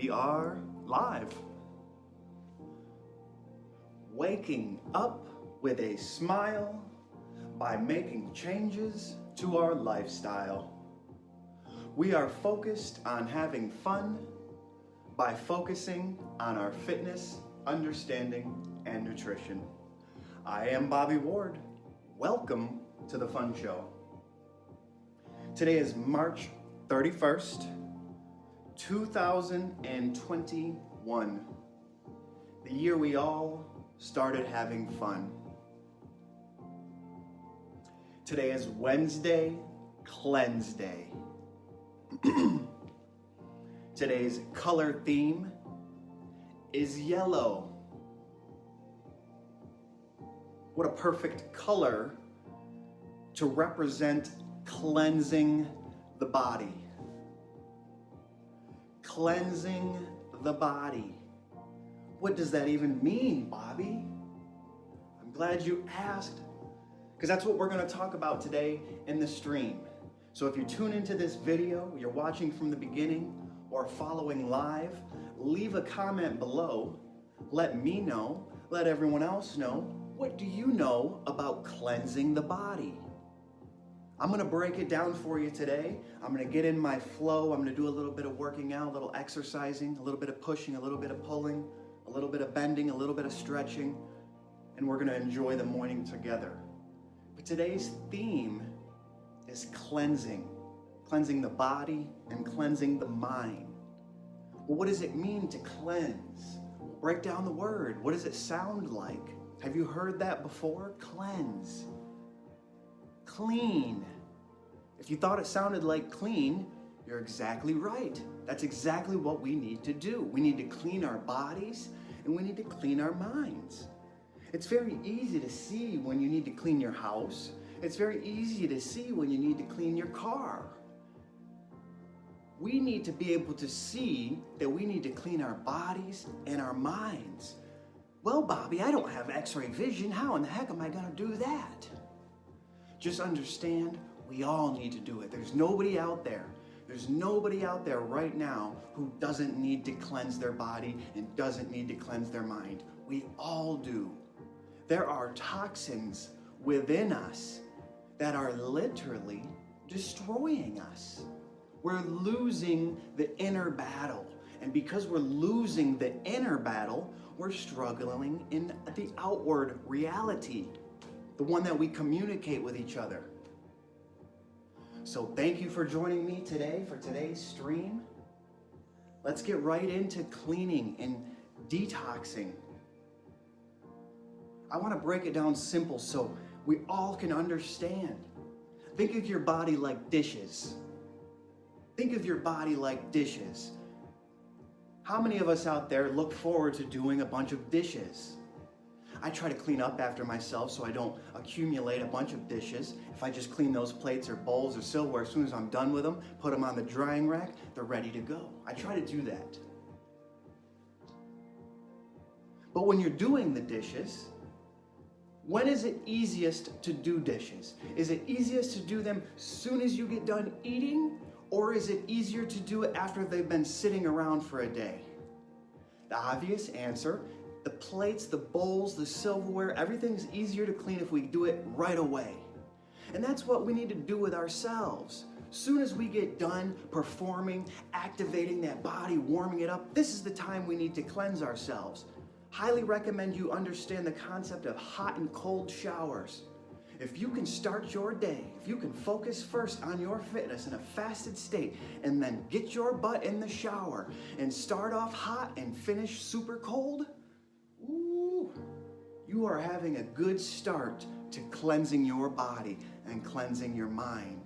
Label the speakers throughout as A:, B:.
A: We are live. Waking up with a smile by making changes to our lifestyle. We are focused on having fun by focusing on our fitness, understanding, and nutrition. I am Bobby Ward. Welcome to the Fun Show. Today is March 31st, 2021, the year we all started having fun. Today is Wednesday-Cleanseday. Today's color theme is yellow. What a perfect color to represent cleansing the body. Cleansing the body. What does that even mean, Bobby? I'm glad you asked, because that's what we're going to talk about today in the stream. So if you tune into this video, you're watching from the beginning or following live, leave a comment below. Let me know, let everyone else know, what do you know about cleansing the body? I'm going to break it down for you today. I'm going to get in my flow. I'm going to do a little bit of working out, a little exercising, a little bit of pushing, a little bit of pulling, a little bit of bending, a little bit of stretching, and we're going to enjoy the morning together. But today's theme is cleansing. Cleansing the body and cleansing the mind. Well, what does it mean to cleanse? Break down the word. What does it sound like? Have you heard that before? Cleanse. Clean. If you thought it sounded like clean, you're exactly right. That's exactly what we need to do. We need to clean our bodies and we need to clean our minds. It's very easy to see when you need to clean your house. It's very easy to see when you need to clean your car. We need to be able to see that we need to clean our bodies and our minds. Well, Bobby, I don't have X-ray vision. How in the heck am I going to do that? Just understand, we all need to do it. There's nobody out there right now who doesn't need to cleanse their body and doesn't need to cleanse their mind. We all do. There are toxins within us that are literally destroying us. We're losing the inner battle. And because we're losing the inner battle, we're struggling in the outward reality, the one that we communicate with each other. So thank you for joining me today for today's stream. Let's get right into cleaning and detoxing. I want to break it down simple so we all can understand. Think of your body like dishes. Think of your body like dishes. How many of us out there look forward to doing a bunch of dishes? I try to clean up after myself so I don't accumulate a bunch of dishes. If I just clean those plates or bowls or silverware, as soon as I'm done with them, put them on the drying rack, they're ready to go. I try to do that. But when you're doing the dishes, when is it easiest to do dishes? Is it easiest to do them soon as you get done eating? Or is it easier to do it after they've been sitting around for a day? The obvious answer, the plates, the bowls, the silverware, everything's easier to clean if we do it right away. And that's what we need to do with ourselves. Soon as we get done performing, activating that body, warming it up, this is the time we need to cleanse ourselves. Highly recommend you understand the concept of hot and cold showers. If you can start your day, if you can focus first on your fitness in a fasted state and then get your butt in the shower and start off hot and finish super cold, ooh, you are having a good start to cleansing your body and cleansing your mind.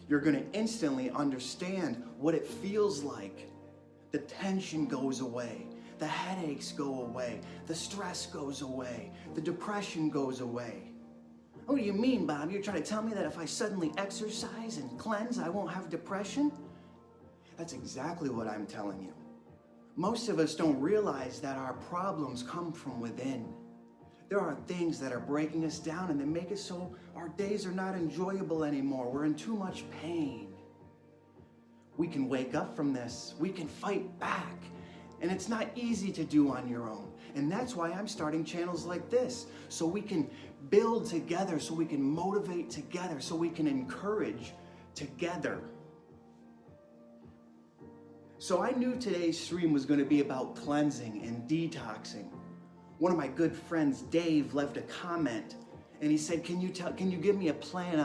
A: You're going to instantly understand what it feels like. The tension goes away. The headaches go away. The stress goes away. The depression goes away. What do you mean, Bob? You're trying to tell me that if I suddenly exercise and cleanse, I won't have depression? That's exactly what I'm telling you. Most of us don't realize that our problems come from within. There are things that are breaking us down and they make it so our days are not enjoyable anymore. We're in too much pain. We can wake up from this. We can fight back. And it's not easy to do on your own. And that's why I'm starting channels like this, so we can build together, so we can motivate together, so we can encourage together. So I knew today's stream was going to be about cleansing and detoxing. One of my good friends, Dave, left a comment and he said, can you give me a plan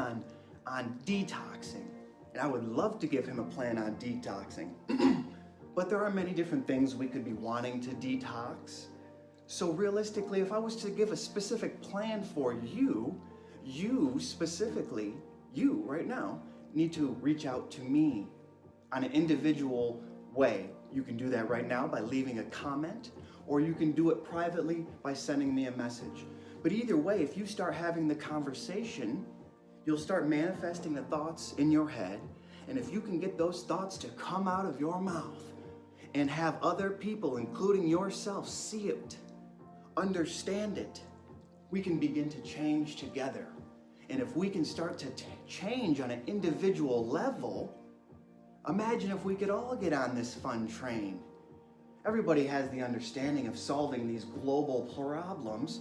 A: on detoxing? And I would love to give him a plan on detoxing. But there are many different things we could be wanting to detox. So realistically, if I was to give a specific plan for you, specifically, you right now, need to reach out to me on an individual way. You can do that right now by leaving a comment, or you can do it privately by sending me a message. But either way, if you start having the conversation, you'll start manifesting the thoughts in your head. And if you can get those thoughts to come out of your mouth and have other people, including yourself, see it, understand it, we can begin to change together. And if we can start to change on an individual level, imagine if we could all get on this fun train. Everybody has the understanding of solving these global problems.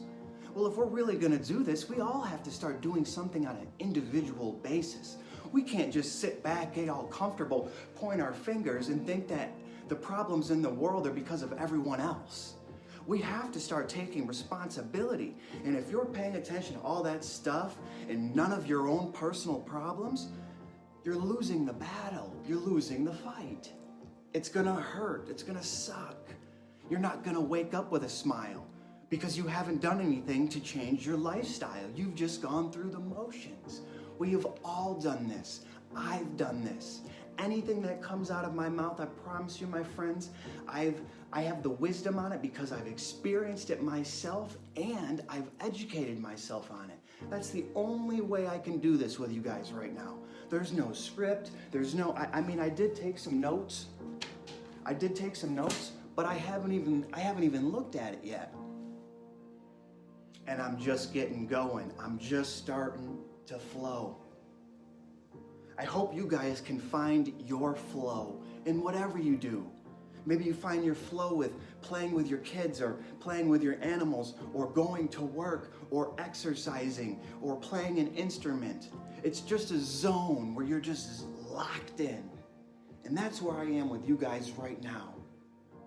A: Well, if we're really going to do this, we all have to start doing something on an individual basis. We can't just sit back, get all comfortable, point our fingers, and think that the problems in the world are because of everyone else. We have to start taking responsibility. And if you're paying attention to all that stuff and none of your own personal problems, you're losing the battle. You're losing the fight. It's gonna hurt. It's gonna suck. You're not gonna wake up with a smile because you haven't done anything to change your lifestyle. You've just gone through the motions. We have all done this. I've done this. Anything that comes out of my mouth, I promise you, my friends, I have the wisdom on it because I've experienced it myself and I've educated myself on it. That's the only way I can do this with you guys right now. There's no script. There's no, I mean, I did take some notes. But I haven't even looked at it yet. And I'm just getting going. I'm just starting to flow. I hope you guys can find your flow in whatever you do. Maybe you find your flow with playing with your kids or playing with your animals or going to work or exercising or playing an instrument. It's just a zone where you're just locked in. And that's where I am with you guys right now.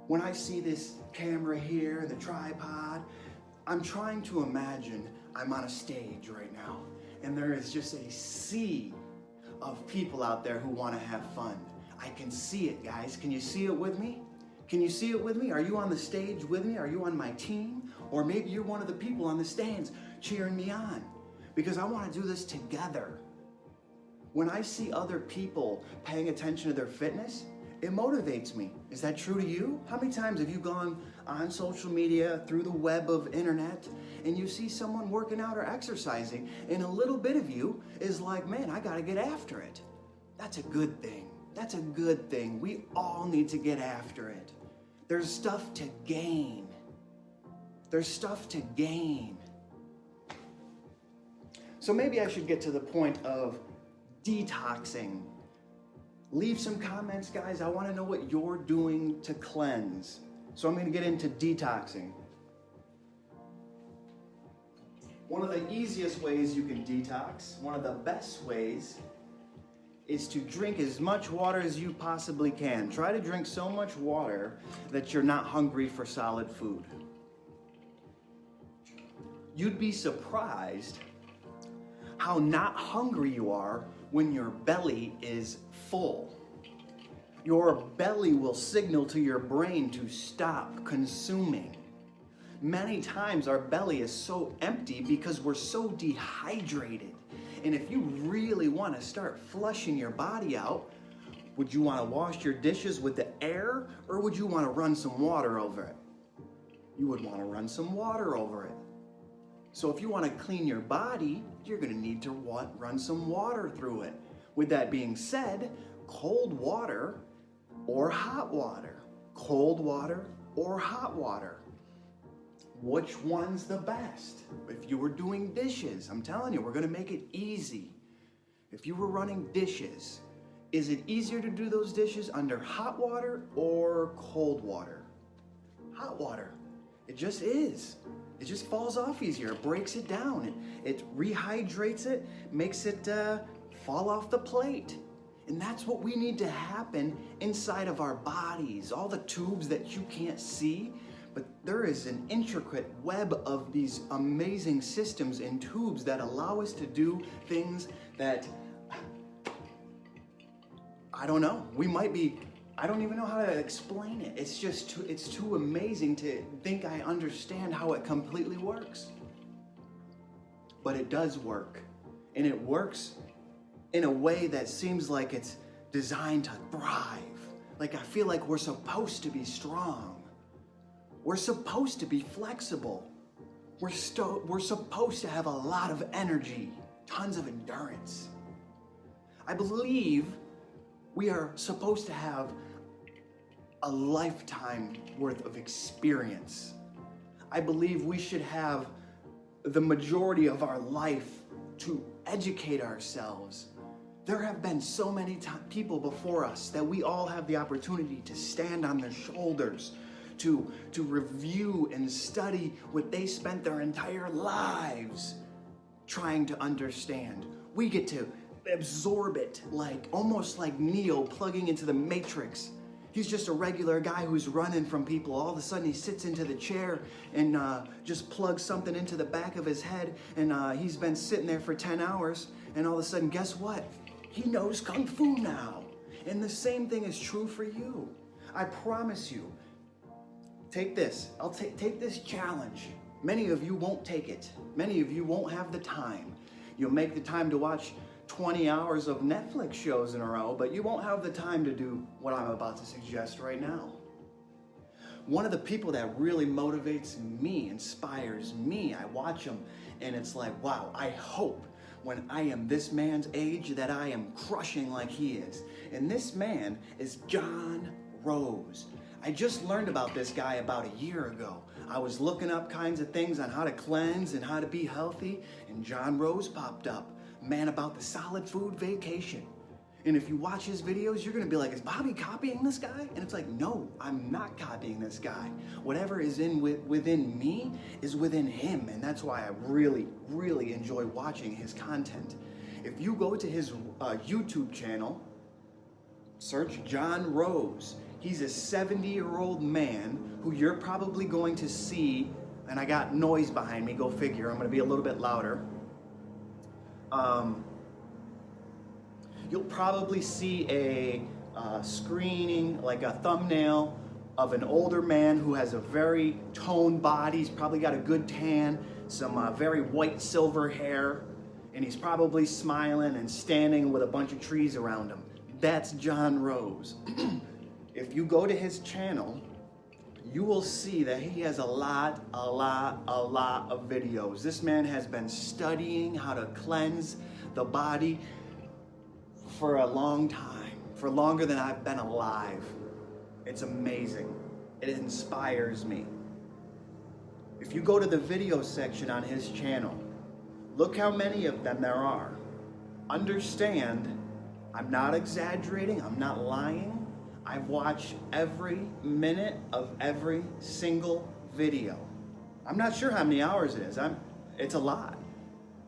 A: When I see this camera here, the tripod, I'm trying to imagine I'm on a stage right now. And there is just a sea of people out there who want to have fun. I can see it, guys. Can you see it with me? Can you see it with me? Are you on the stage with me? Are you on my team? Or maybe you're one of the people on the stands cheering me on. Because I want to do this together. When I see other people paying attention to their fitness, it motivates me. Is that true to you? How many times have you gone on social media, through the web of internet, and you see someone working out or exercising, and a little bit of you is like, man, I gotta get after it. That's a good thing. That's a good thing. We all need to get after it. There's stuff to gain. There's stuff to gain. So maybe I should get to the point of detoxing. Leave some comments, guys. I want to know what you're doing to cleanse. So I'm going to get into detoxing. One of the easiest ways you can detox, one of the best ways, is to drink as much water as you possibly can. Try to drink so much water that you're not hungry for solid food. You'd be surprised how not hungry you are when your belly is full. Your belly will signal to your brain to stop consuming. Many times our belly is so empty because we're so dehydrated. And if you really want to start flushing your body out, would you want to wash your dishes with the air, or would you want to run some water over it? You would want to run some water over it. So if you want to clean your body, you're going to need to run some water through it. With that being said, cold water or hot water? Cold water or hot water? Which one's the best? If you were doing dishes, I'm telling you, we're going to make it easy. If you were running dishes, is it easier to do those dishes under hot water or cold water? hot water. It just is. It just falls off easier. It breaks it down. It rehydrates it, makes it fall off the plate. And that's what we need to happen inside of our bodies. All the tubes that you can't see, but there is an intricate web of these amazing systems and tubes that allow us to do things that, I don't know, I don't even know how to explain it. It's just it's too amazing to think I understand how it completely works. But it does work. And it works in a way that seems like it's designed to thrive. Like I feel like we're supposed to be strong. We're supposed to be flexible. We're supposed to have a lot of energy, tons of endurance. I believe we are supposed to have a lifetime worth of experience. I believe we should have the majority of our life to educate ourselves. There have been so many people before us that we all have the opportunity to stand on their shoulders, to review and study what they spent their entire lives trying to understand. We get to absorb it, like almost like Neo plugging into the Matrix. He's just a regular guy who's running from people. All of a sudden he sits into the chair and just plugs something into the back of his head, and he's been sitting there for 10 hours, and all of a sudden, guess what? He knows Kung Fu now. And the same thing is true for you. I promise you. Take this. Take this challenge. Many of you won't take it. Many of you won't have the time. You'll make the time to watch 20 hours of Netflix shows in a row, but you won't have the time to do what I'm about to suggest right now. One of the people that really motivates me, inspires me, I watch him and it's like, wow, I hope when I am this man's age that I am crushing like he is. And this man is John Rose. I just learned about this guy about a year ago. I was looking up kinds of things on how to cleanse and how to be healthy, and John Rose popped up. Man about the solid food vacation. And if you watch his videos, you're gonna be like, is Bobby copying this guy? And it's like, no, I'm not copying this guy. Whatever is within me is within him, and that's why I really, really enjoy watching his content. If you go to his YouTube channel, search John Rose. He's a 70-year-old man who you're probably going to see, and I got noise behind me, go figure, I'm gonna be a little bit louder. You'll probably see a screening, like a thumbnail of an older man who has a very toned body. He's probably got a good tan, some very white silver hair, and he's probably smiling and standing with a bunch of trees around him. That's John Rose. If you go to his channel, you will see that he has a lot of videos. This man has been studying how to cleanse the body for a long time, for longer than I've been alive. It's amazing. It inspires me. If you go to the video section on his channel, look how many of them there are. Understand, I'm not exaggerating, I'm not lying. I've watched every minute of every single video. I'm not sure how many hours it is. It's a lot.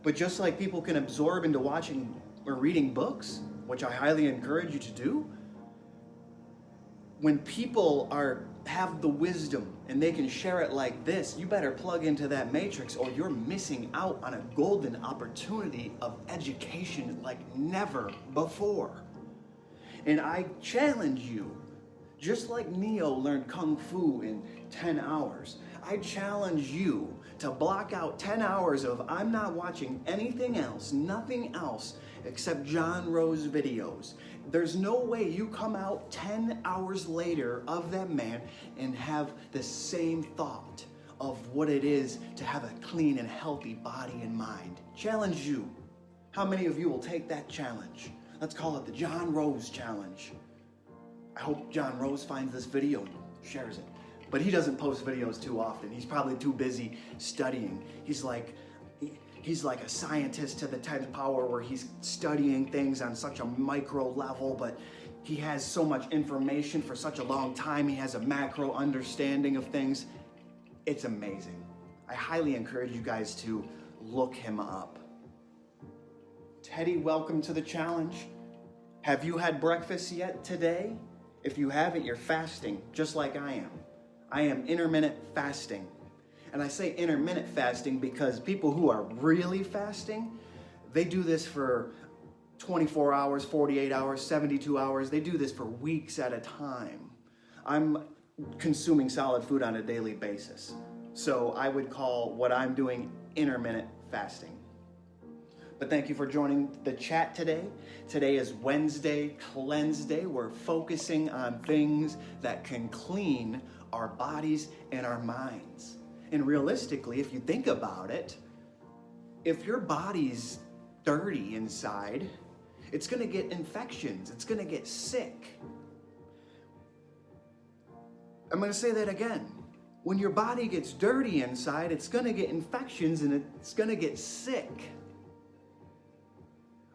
A: But just like people can absorb into watching or reading books, which I highly encourage you to do, when people have the wisdom and they can share it like this, you better plug into that matrix or you're missing out on a golden opportunity of education like never before. And I challenge you, just like Neo learned Kung Fu in 10 hours, I challenge you to block out 10 hours of I'm not watching anything else, nothing else except John Rose videos. There's no way you come out 10 hours later of that man and have the same thought of what it is to have a clean and healthy body and mind. Challenge you. How many of you will take that challenge? Let's call it the John Rose Challenge. I hope John Rose finds this video and shares it. But he doesn't post videos too often. He's probably too busy studying. He's like, he's like a scientist to the 10th power where he's studying things on such a micro level, but he has so much information for such a long time. He has a macro understanding of things. It's amazing. I highly encourage you guys to look him up. Teddy, welcome to the challenge. Have you had breakfast yet today? If you haven't, you're fasting, just like I am. I am intermittent fasting. And I say intermittent fasting because people who are really fasting, they do this for 24 hours, 48 hours, 72 hours. They do this for weeks at a time. I'm consuming solid food on a daily basis. So I would call what I'm doing intermittent fasting. But thank you for joining the chat today. Today is Wednesday-Cleanseday. We're focusing on things that can clean our bodies and our minds. And realistically, if you think about it, if your body's dirty inside, it's going to get infections. It's going to get sick. I'm going to say that again. When your body gets dirty inside, it's going to get infections and it's going to get sick.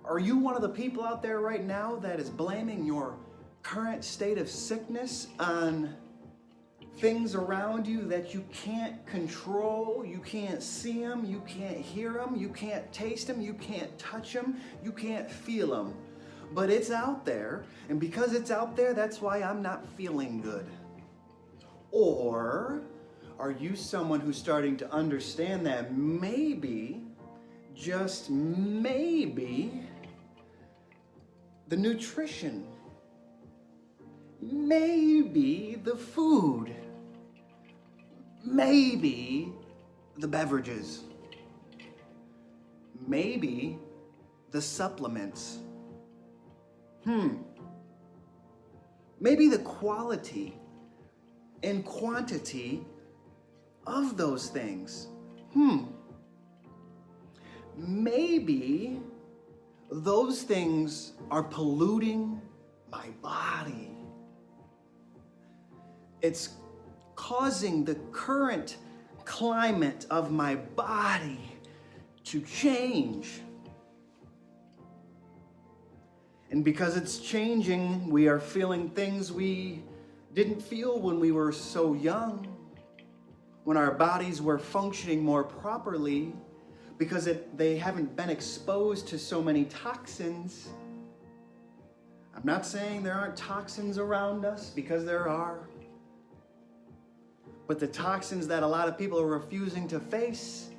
A: Are you one of the people out there right now that is blaming your current state of sickness on things around you that you can't control? You can't see them, you can't hear them, you can't taste them, you can't touch them, you can't feel them. But it's out there, and because it's out there, that's why I'm not feeling good. Or are you someone who's starting to understand that maybe, just maybe, the nutrition, maybe the food, maybe the beverages, maybe the supplements, maybe the quality and quantity of those things, maybe those things are polluting my body. It's causing the current climate of my body to change. And because it's changing, we are feeling things we didn't feel when we were so young, when our bodies were functioning more properly, because they haven't been exposed to so many toxins. I'm not saying there aren't toxins around us, because there are. But the toxins that a lot of people are refusing to face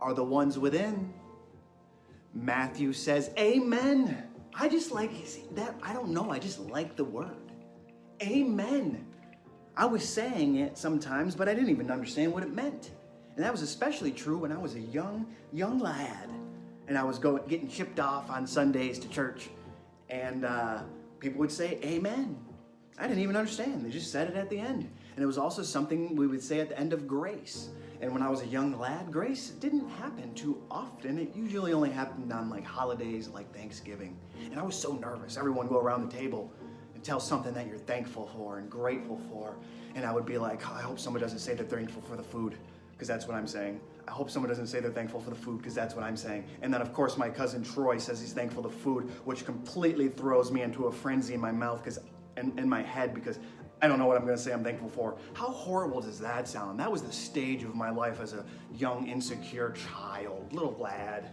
A: are the ones within. Matthew says, amen. I just like that. I don't know. I just like the word. Amen. I was saying it sometimes, but I didn't even understand what it meant. And that was especially true when I was a young lad. And I was getting shipped off on Sundays to church. And people would say, amen. I didn't even understand. They just said it at the end. And it was also something we would say at the end of grace. And when I was a young lad, grace didn't happen too often. It usually only happened on like holidays like Thanksgiving. And I was so nervous. Everyone would go around the table and tell something that you're thankful for and grateful for. And I would be like, oh, I hope someone doesn't say they're thankful for the food, because that's what I'm saying. I hope someone doesn't say they're thankful for the food, because that's what I'm saying. And then, of course, my cousin Troy says he's thankful for the food, which completely throws me into a frenzy in my mouth and in my head, because I don't know what I'm going to say I'm thankful for. How horrible does that sound? That was the stage of my life as a young, insecure child, little lad.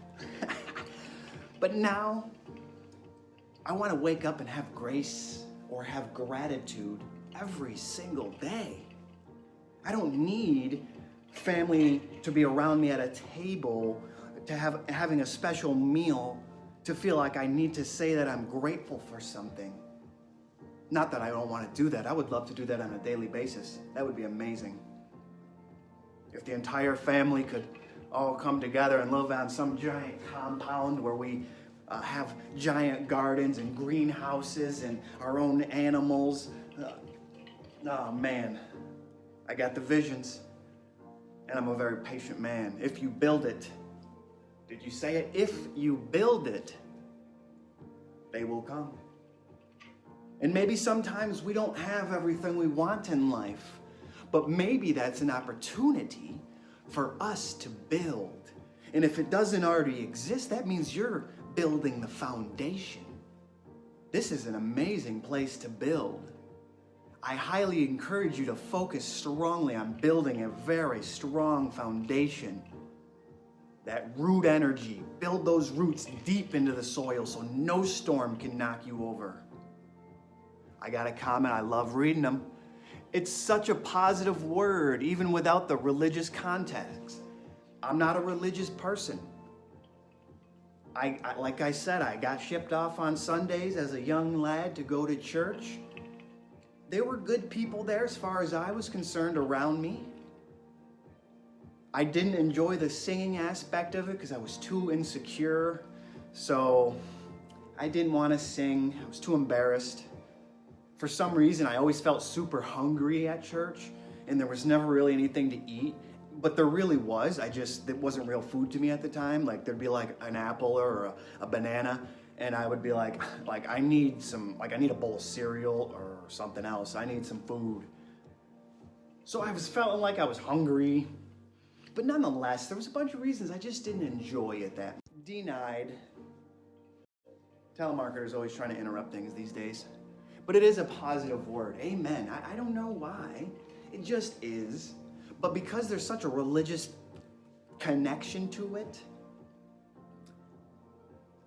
A: But now, I want to wake up and have grace or have gratitude every single day. I don't need family to be around me at a table, to having a special meal, to feel like I need to say that I'm grateful for something. Not that I don't want to do that. I would love to do that on a daily basis. That would be amazing. If the entire family could all come together and live on some giant compound where we have giant gardens and greenhouses and our own animals. Oh man, I got the visions. And I'm a very patient man. If you build it, did you say it? If you build it, they will come. And maybe sometimes we don't have everything we want in life, but maybe that's an opportunity for us to build. And if it doesn't already exist, that means you're building the foundation. This is an amazing place to build. I highly encourage you to focus strongly on building a very strong foundation. That root energy, build those roots deep into the soil so no storm can knock you over. I got a comment, I love reading them. It's such a positive word, even without the religious context. I'm not a religious person. Like I said, I got shipped off on Sundays as a young lad to go to church. There were good people there as far as I was concerned around me. I didn't enjoy the singing aspect of it because I was too insecure. So I didn't want to sing. I was too embarrassed. For some reason, I always felt super hungry at church, and there was never really anything to eat. But there really was. It wasn't real food to me at the time. Like there'd be like an apple or a banana, and I would be like I need a bowl of cereal or something else. I need some food. So I was feeling like I was hungry. But nonetheless, there was a bunch of reasons I just didn't enjoy it that. Denied. Telemarketers always trying to interrupt things these days. But it is a positive word. Amen. I don't know why. It just is. But because there's such a religious connection to it,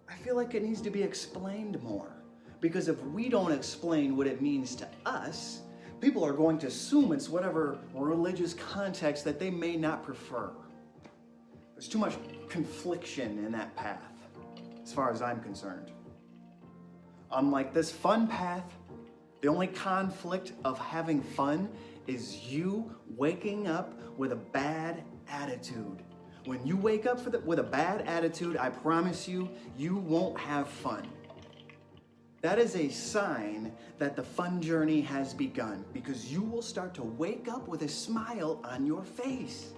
A: I feel like it needs to be explained more. Because if we don't explain what it means to us, people are going to assume it's whatever religious context that they may not prefer. There's too much confliction in that path, as far as I'm concerned. Unlike this fun path, the only conflict of having fun is you waking up with a bad attitude. When you wake up with a bad attitude, I promise you, you won't have fun. That is a sign that the fun journey has begun, because you will start to wake up with a smile on your face.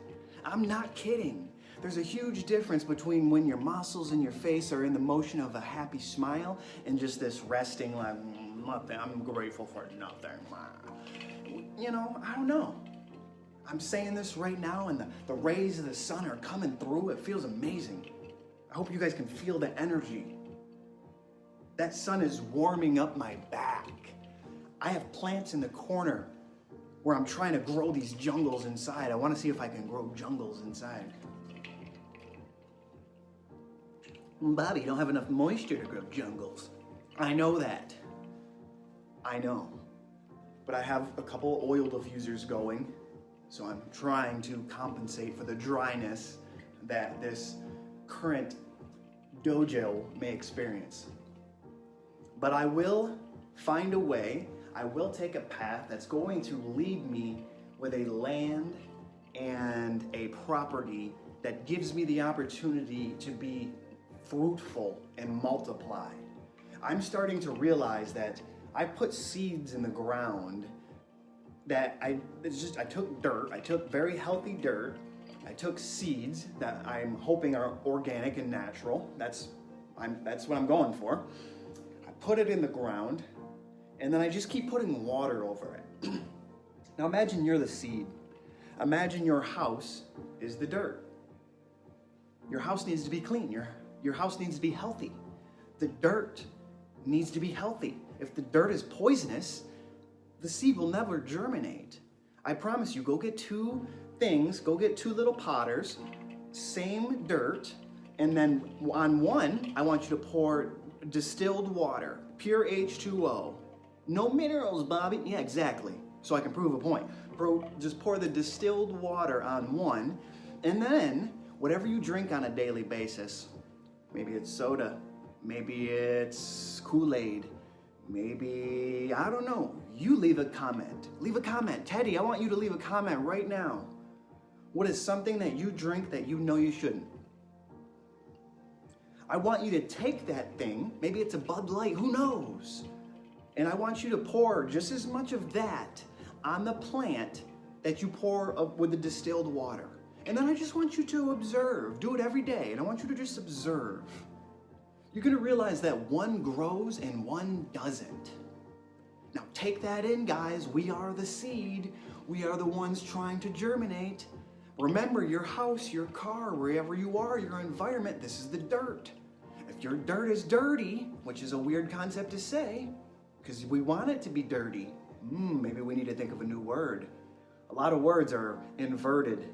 A: I'm not kidding. There's a huge difference between when your muscles in your face are in the motion of a happy smile and just this resting like, nothing, I'm grateful for nothing. You know, I don't know. I'm saying this right now and the rays of the sun are coming through. It feels amazing. I hope you guys can feel the energy. That sun is warming up my back. I have plants in the corner where I'm trying to grow these jungles inside. I want to see if I can grow jungles inside. Bobby, you don't have enough moisture to grow jungles. I know that. I know. But I have a couple oil diffusers going, so I'm trying to compensate for the dryness that this current dojo may experience. But I will find a way, I will take a path that's going to lead me with a land and a property that gives me the opportunity to be fruitful and multiply. I'm starting to realize that I put seeds in the ground that I took dirt, I took very healthy dirt, I took seeds that I'm hoping are organic and natural. That's what I'm going for. I put it in the ground, and then I just keep putting water over it. Now imagine you're the seed. Imagine your house is the dirt. Your house needs to be clean. Your house needs to be healthy. The dirt needs to be healthy. If the dirt is poisonous, the seed will never germinate. I promise you, go get two little potters, same dirt, and then on one, I want you to pour distilled water, pure H2O. No minerals, Bobby. Yeah, exactly. So I can prove a point. Just pour the distilled water on one, and then whatever you drink on a daily basis, maybe it's soda, maybe it's Kool-Aid, maybe, I don't know, you leave a comment. Leave a comment. Teddy, I want you to leave a comment right now. What is something that you drink that you know you shouldn't? I want you to take that thing, maybe it's a Bud Light, who knows? And I want you to pour just as much of that on the plant that you pour with the distilled water. And then I just want you to observe. Do it every day, and I want you to just observe. You're gonna realize that one grows and one doesn't. Now take that in, guys. We are the seed. We are the ones trying to germinate. Remember, your house, your car, wherever you are, your environment, this is the dirt. If your dirt is dirty, which is a weird concept to say, because we want it to be dirty, maybe we need to think of a new word. A lot of words are inverted.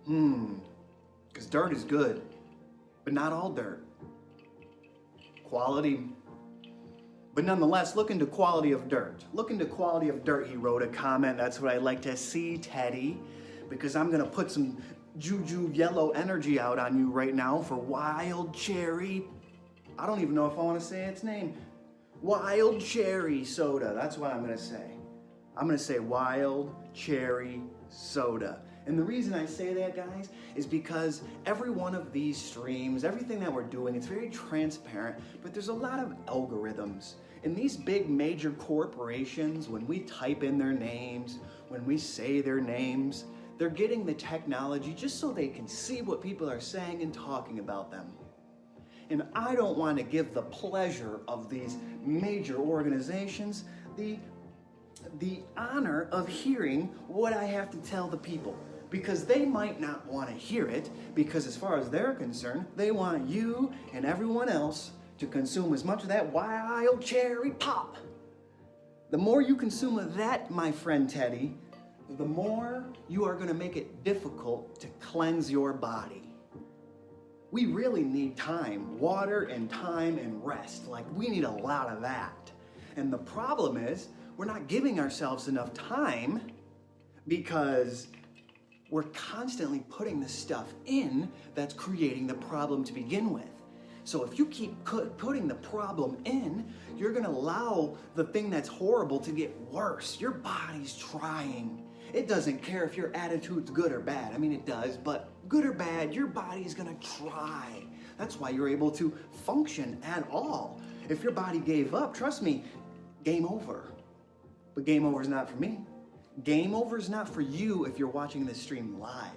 A: Because dirt is good, but not all dirt. Quality. But nonetheless, look into quality of dirt. Look into quality of dirt, he wrote a comment. That's what I'd like to see, Teddy, because I'm going to put some juju yellow energy out on you right now for Wild Cherry. I don't even know if I want to say its name. Wild Cherry Soda. That's what I'm going to say. I'm going to say Wild Cherry Soda. And the reason I say that, guys, is because every one of these streams, everything that we're doing, it's very transparent, but there's a lot of algorithms. And these big major corporations, when we type in their names, when we say their names, they're getting the technology just so they can see what people are saying and talking about them. And I don't want to give the pleasure of these major organizations the honor of hearing what I have to tell the people, because they might not want to hear it, because as far as they're concerned, they want you and everyone else to consume as much of that wild cherry pop. The more you consume of that, my friend Teddy, the more you are going to make it difficult to cleanse your body. We really need time, water and time and rest. Like, we need a lot of that. And the problem is, we're not giving ourselves enough time because we're constantly putting the stuff in that's creating the problem to begin with. So if you keep putting the problem in, you're going to allow the thing that's horrible to get worse. Your body's trying. It doesn't care if your attitude's good or bad. I mean, it does, but good or bad, your body's going to try. That's why you're able to function at all. If your body gave up, trust me, game over. But game over is not for me. Game over is not for you if you're watching this stream live.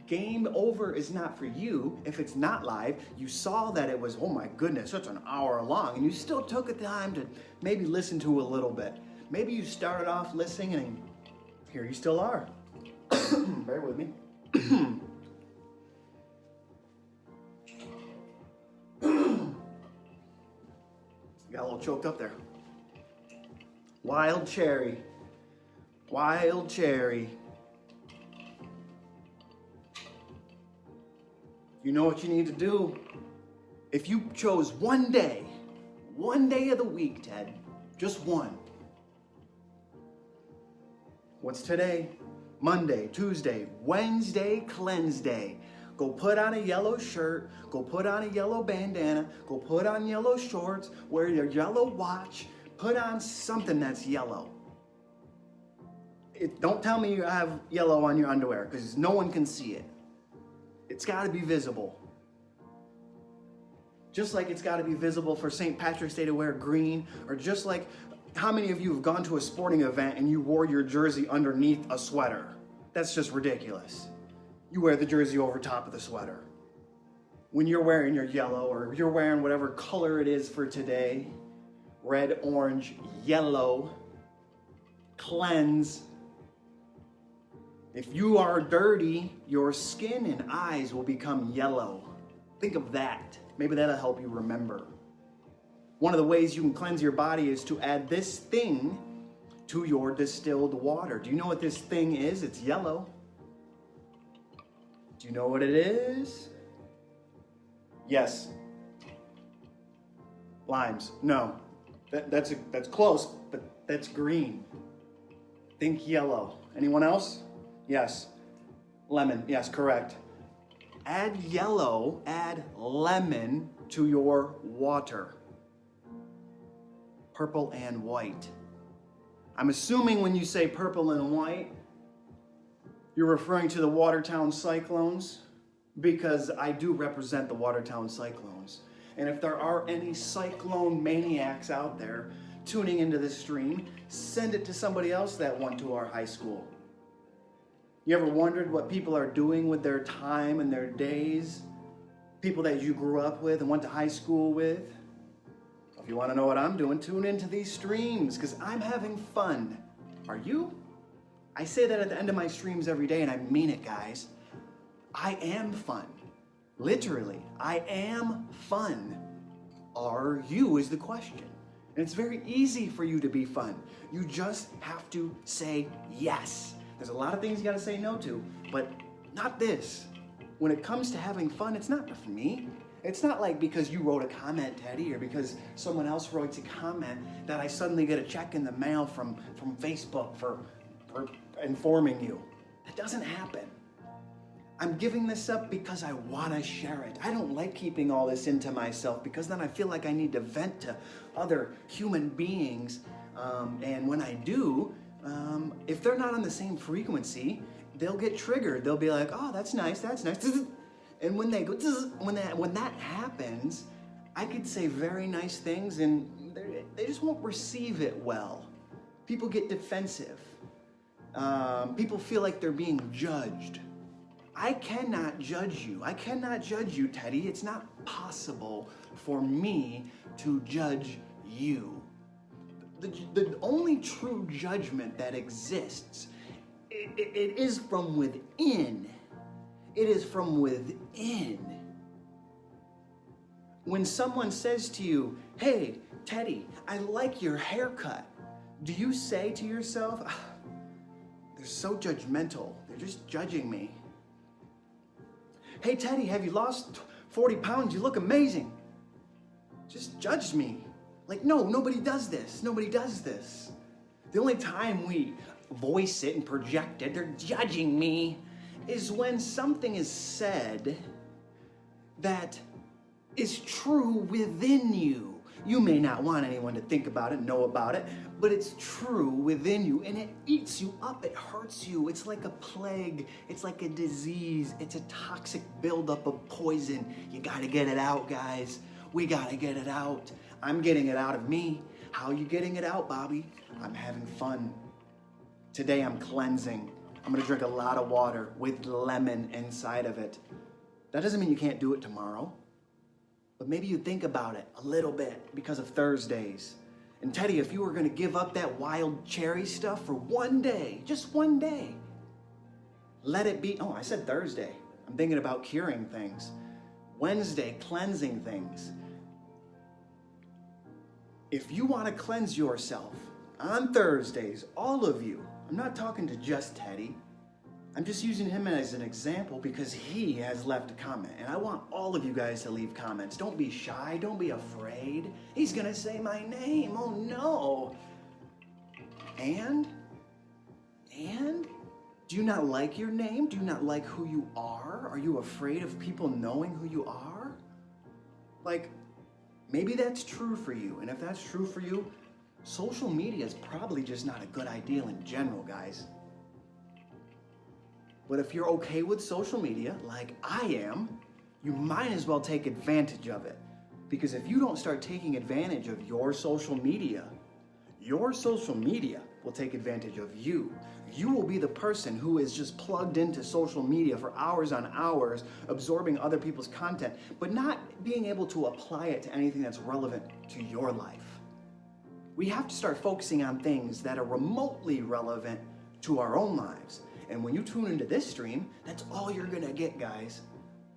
A: Game over is not for you if it's not live. You saw that it was, oh my goodness, it's an hour long, and you still took the time to maybe listen to a little bit. Maybe you started off listening and here you still are. Bear with me. Got a little choked up there. Wild cherry. Wild cherry. You know what you need to do? If you chose one day of the week, Ted, just one. What's today? Monday, Tuesday, Wednesday-Cleanseday. Go put on a yellow shirt, go put on a yellow bandana, go put on yellow shorts, wear your yellow watch, put on something that's yellow. Don't tell me you have yellow on your underwear, because no one can see it. It's got to be visible. Just like it's got to be visible for St. Patrick's Day to wear green, or just like how many of you have gone to a sporting event and you wore your jersey underneath a sweater? That's just ridiculous. You wear the jersey over top of the sweater. When you're wearing your yellow, or you're wearing whatever color it is for today, red, orange, yellow, cleanse. If you are dirty, your skin and eyes will become yellow. Think of that. Maybe that'll help you remember. One of the ways you can cleanse your body is to add this thing to your distilled water. Do you know what this thing is? It's yellow. Do you know what it is? Yes. Limes. No. That's close, but that's green. Think yellow. Anyone else? Yes. Lemon. Yes, correct. Add yellow, add lemon to your water. Purple and white. I'm assuming when you say purple and white, you're referring to the Watertown Cyclones, because I do represent the Watertown Cyclones. And if there are any cyclone maniacs out there tuning into this stream, send it to somebody else that went to our high school. You ever wondered what people are doing with their time and their days? People that you grew up with and went to high school with? If you want to know what I'm doing, tune into these streams, because I'm having fun. Are you? I say that at the end of my streams every day, and I mean it, guys. I am fun. Literally, I am fun. Are you is the question. And it's very easy for you to be fun. You just have to say yes. There's a lot of things you gotta say no to, but not this. When it comes to having fun, it's not for me. It's not like because you wrote a comment, Teddy, or because someone else wrote a comment that I suddenly get a check in the mail from Facebook for informing you. That doesn't happen. I'm giving this up because I want to share it. I don't like keeping all this into myself because then I feel like I need to vent to other human beings. And when I do, if they're not on the same frequency, they'll get triggered. They'll be like, oh, that's nice, that's nice. And when they go, when that happens, I could say very nice things and they just won't receive it well. People get defensive. People feel like they're being judged. I cannot judge you. I cannot judge you, Teddy. It's not possible for me to judge you. The only true judgment that exists, it is from within. It is from within. When someone says to you, hey, Teddy, I like your haircut, do you say to yourself, they're so judgmental, they're just judging me? Hey, Teddy, have you lost 40 pounds? You look amazing. Just judge me. Like, no, nobody does this. Nobody does this. The only time we voice it and project it, they're judging me, is when something is said that is true within you. You may not want anyone to think about it, know about it, but it's true within you and it eats you up, it hurts you. It's like a plague, it's like a disease, it's a toxic buildup of poison. You gotta get it out, guys. We gotta get it out. I'm getting it out of me. How are you getting it out, Bobby? I'm having fun. Today I'm cleansing. I'm gonna drink a lot of water with lemon inside of it. That doesn't mean you can't do it tomorrow. But maybe you think about it a little bit because of Thursdays. And Teddy, if you were gonna give up that wild cherry stuff for one day, just one day, let it be, oh, I said Thursday. I'm thinking about curing things. Wednesday, cleansing things. If you wanna cleanse yourself on Thursdays, all of you, I'm not talking to just Teddy, I'm just using him as an example because he has left a comment. And I want all of you guys to leave comments. Don't be shy. Don't be afraid. He's going to say my name. Oh, no. And? Do you not like your name? Do you not like who you are? Are you afraid of people knowing who you are? Like, maybe that's true for you. And if that's true for you, social media is probably just not a good idea in general, guys. But if you're okay with social media, like I am, you might as well take advantage of it. Because if you don't start taking advantage of your social media will take advantage of you. You will be the person who is just plugged into social media for hours on hours, absorbing other people's content, but not being able to apply it to anything that's relevant to your life. We have to start focusing on things that are remotely relevant to our own lives. And when you tune into this stream, that's all you're gonna get, guys.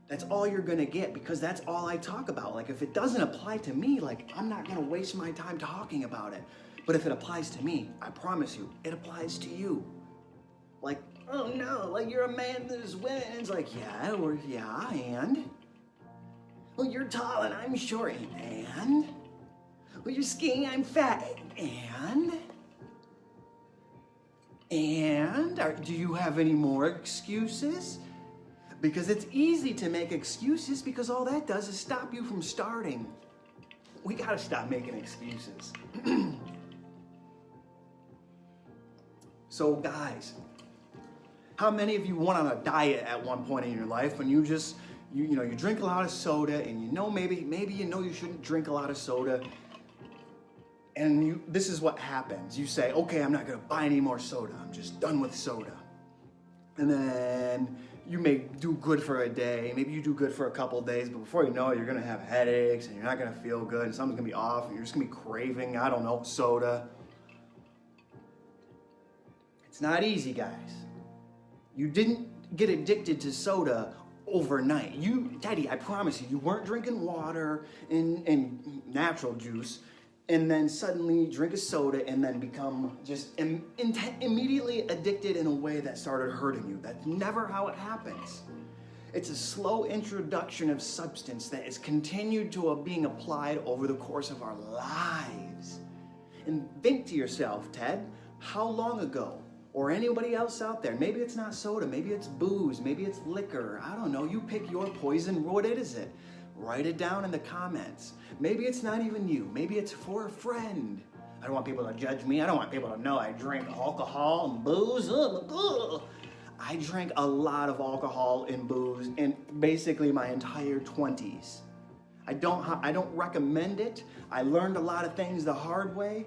A: That's all you're gonna get because that's all I talk about. Like if it doesn't apply to me, like I'm not gonna waste my time talking about it. But if it applies to me, I promise you, it applies to you. Like, oh no, like you're a man, there's women. It's like, yeah, and? Well, you're tall and I'm short, and? Well, you're skinny, I'm fat, and? Do you have any more excuses? Because it's easy to make excuses because all that does is stop you from starting. We gotta stop making excuses. So guys, how many of you went on a diet at one point in your life when you just, you drink a lot of soda and maybe you know you shouldn't drink a lot of soda, and this is what happens. You say, okay, I'm not gonna buy any more soda. I'm just done with soda. And then you may do good for a day. Maybe you do good for a couple of days, but before you know it, you're gonna have headaches and you're not gonna feel good and something's gonna be off and you're just gonna be craving, I don't know, soda. It's not easy, guys. You didn't get addicted to soda overnight. Teddy, I promise you weren't drinking water and natural juice and then suddenly drink a soda and then become just immediately addicted in a way that started hurting you. That's never how it happens. It's a slow introduction of substance that is continued to being applied over the course of our lives. And think to yourself, Ted, how long ago, or anybody else out there, maybe it's not soda, maybe it's booze, maybe it's liquor, I don't know, you pick your poison, what is it? Write it down in the comments. Maybe it's not even you, maybe it's for a friend. I don't want people to judge me, I don't want people to know I drink alcohol and booze. I drank a lot of alcohol and booze in basically my entire 20s. I don't recommend it. I learned a lot of things the hard way.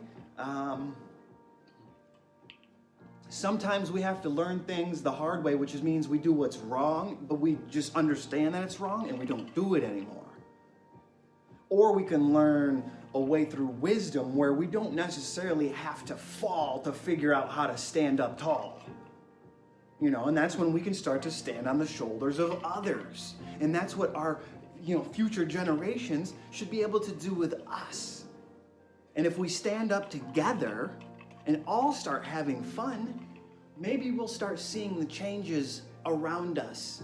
A: Sometimes we have to learn things the hard way, which means we do what's wrong, but we just understand that it's wrong and we don't do it anymore. Or we can learn a way through wisdom where we don't necessarily have to fall to figure out how to stand up tall. And that's when we can start to stand on the shoulders of others. And that's what our, future generations should be able to do with us. And if we stand up together and all start having fun, maybe we'll start seeing the changes around us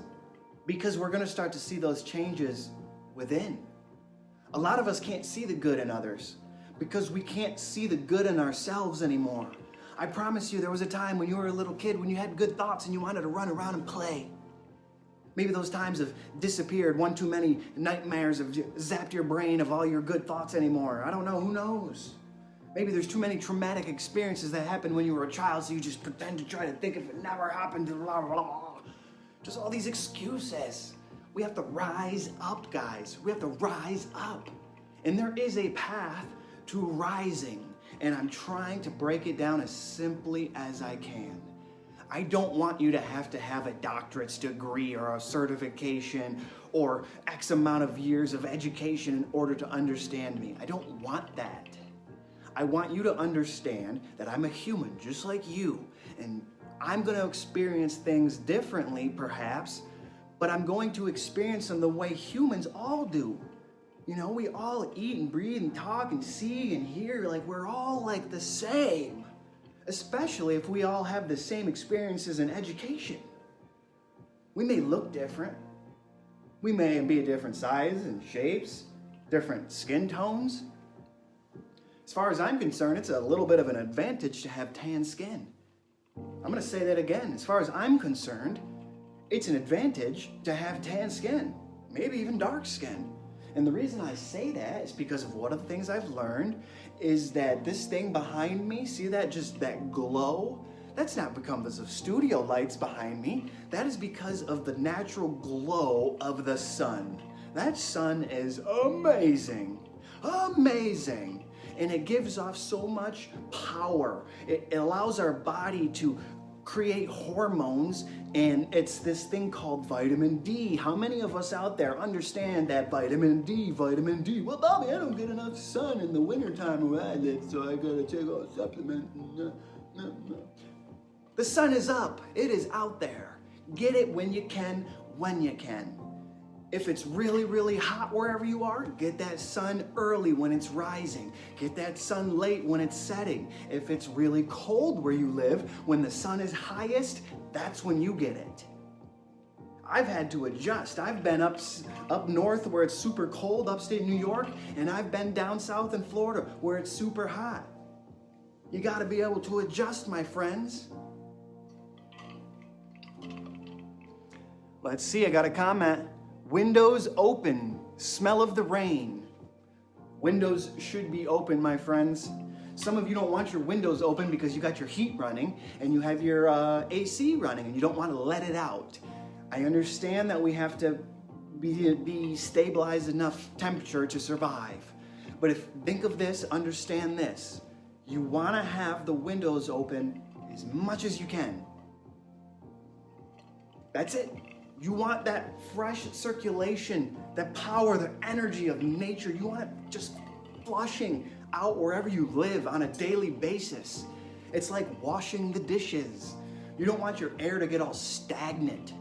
A: because we're going to start to see those changes within. A lot of us can't see the good in others because we can't see the good in ourselves anymore. I promise you there was a time when you were a little kid when you had good thoughts and you wanted to run around and play. Maybe those times have disappeared. One too many nightmares have zapped your brain of all your good thoughts anymore. I don't know, who knows? Maybe there's too many traumatic experiences that happened when you were a child, so you just pretend to try to think if it never happened, blah, blah, blah. Just all these excuses. We have to rise up, guys. We have to rise up. And there is a path to rising, and I'm trying to break it down as simply as I can. I don't want you to have a doctorate's degree or a certification or X amount of years of education in order to understand me. I don't want that. I want you to understand that I'm a human just like you, and I'm going to experience things differently perhaps, but I'm going to experience them the way humans all do. We all eat and breathe and talk and see and hear, like we're all like the same, especially if we all have the same experiences in education. We may look different. We may be a different size and shapes, different skin tones. As far as I'm concerned, it's a little bit of an advantage to have tan skin. I'm going to say that again. As far as I'm concerned, it's an advantage to have tan skin, maybe even dark skin. And the reason I say that is because of one of the things I've learned is that this thing behind me, see that, just that glow? That's not because of studio lights behind me. That is because of the natural glow of the sun. That sun is amazing. Amazing. And it gives off so much power. It allows our body to create hormones, and it's this thing called vitamin D. How many of us out there understand that vitamin D? Well, Bobby, I don't get enough sun in the wintertime where I live, so I gotta take a supplement. No. The sun is up. It is out there. Get it when you can, when you can. If it's really, really hot wherever you are, get that sun early when it's rising. Get that sun late when it's setting. If it's really cold where you live, when the sun is highest, that's when you get it. I've had to adjust. I've been up north where it's super cold, upstate New York, and I've been down south in Florida where it's super hot. You gotta be able to adjust, my friends. Let's see, I got a comment. Windows open, smell of the rain. Windows should be open, my friends. Some of you don't want your windows open because you got your heat running and you have your AC running and you don't want to let it out. I understand that we have to be stabilized enough temperature to survive. But think of this, understand this. You want to have the windows open as much as you can. That's it. You want that fresh circulation, that power, the energy of nature. You want it just flushing out wherever you live on a daily basis. It's like washing the dishes. You don't want your air to get all stagnant.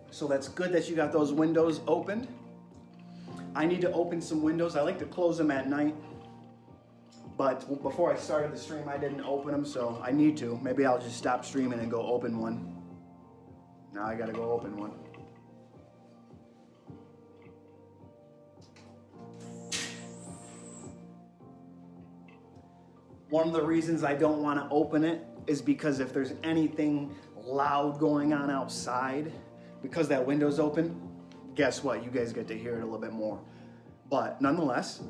A: So that's good that you got those windows opened. I need to open some windows. I like to close them at night. But before I started the stream, I didn't open them, so I need to. Maybe I'll just stop streaming and go open one. Now I gotta go open one. One of the reasons I don't want to open it is because if there's anything loud going on outside, because that window's open, guess what? You guys get to hear it a little bit more. But nonetheless,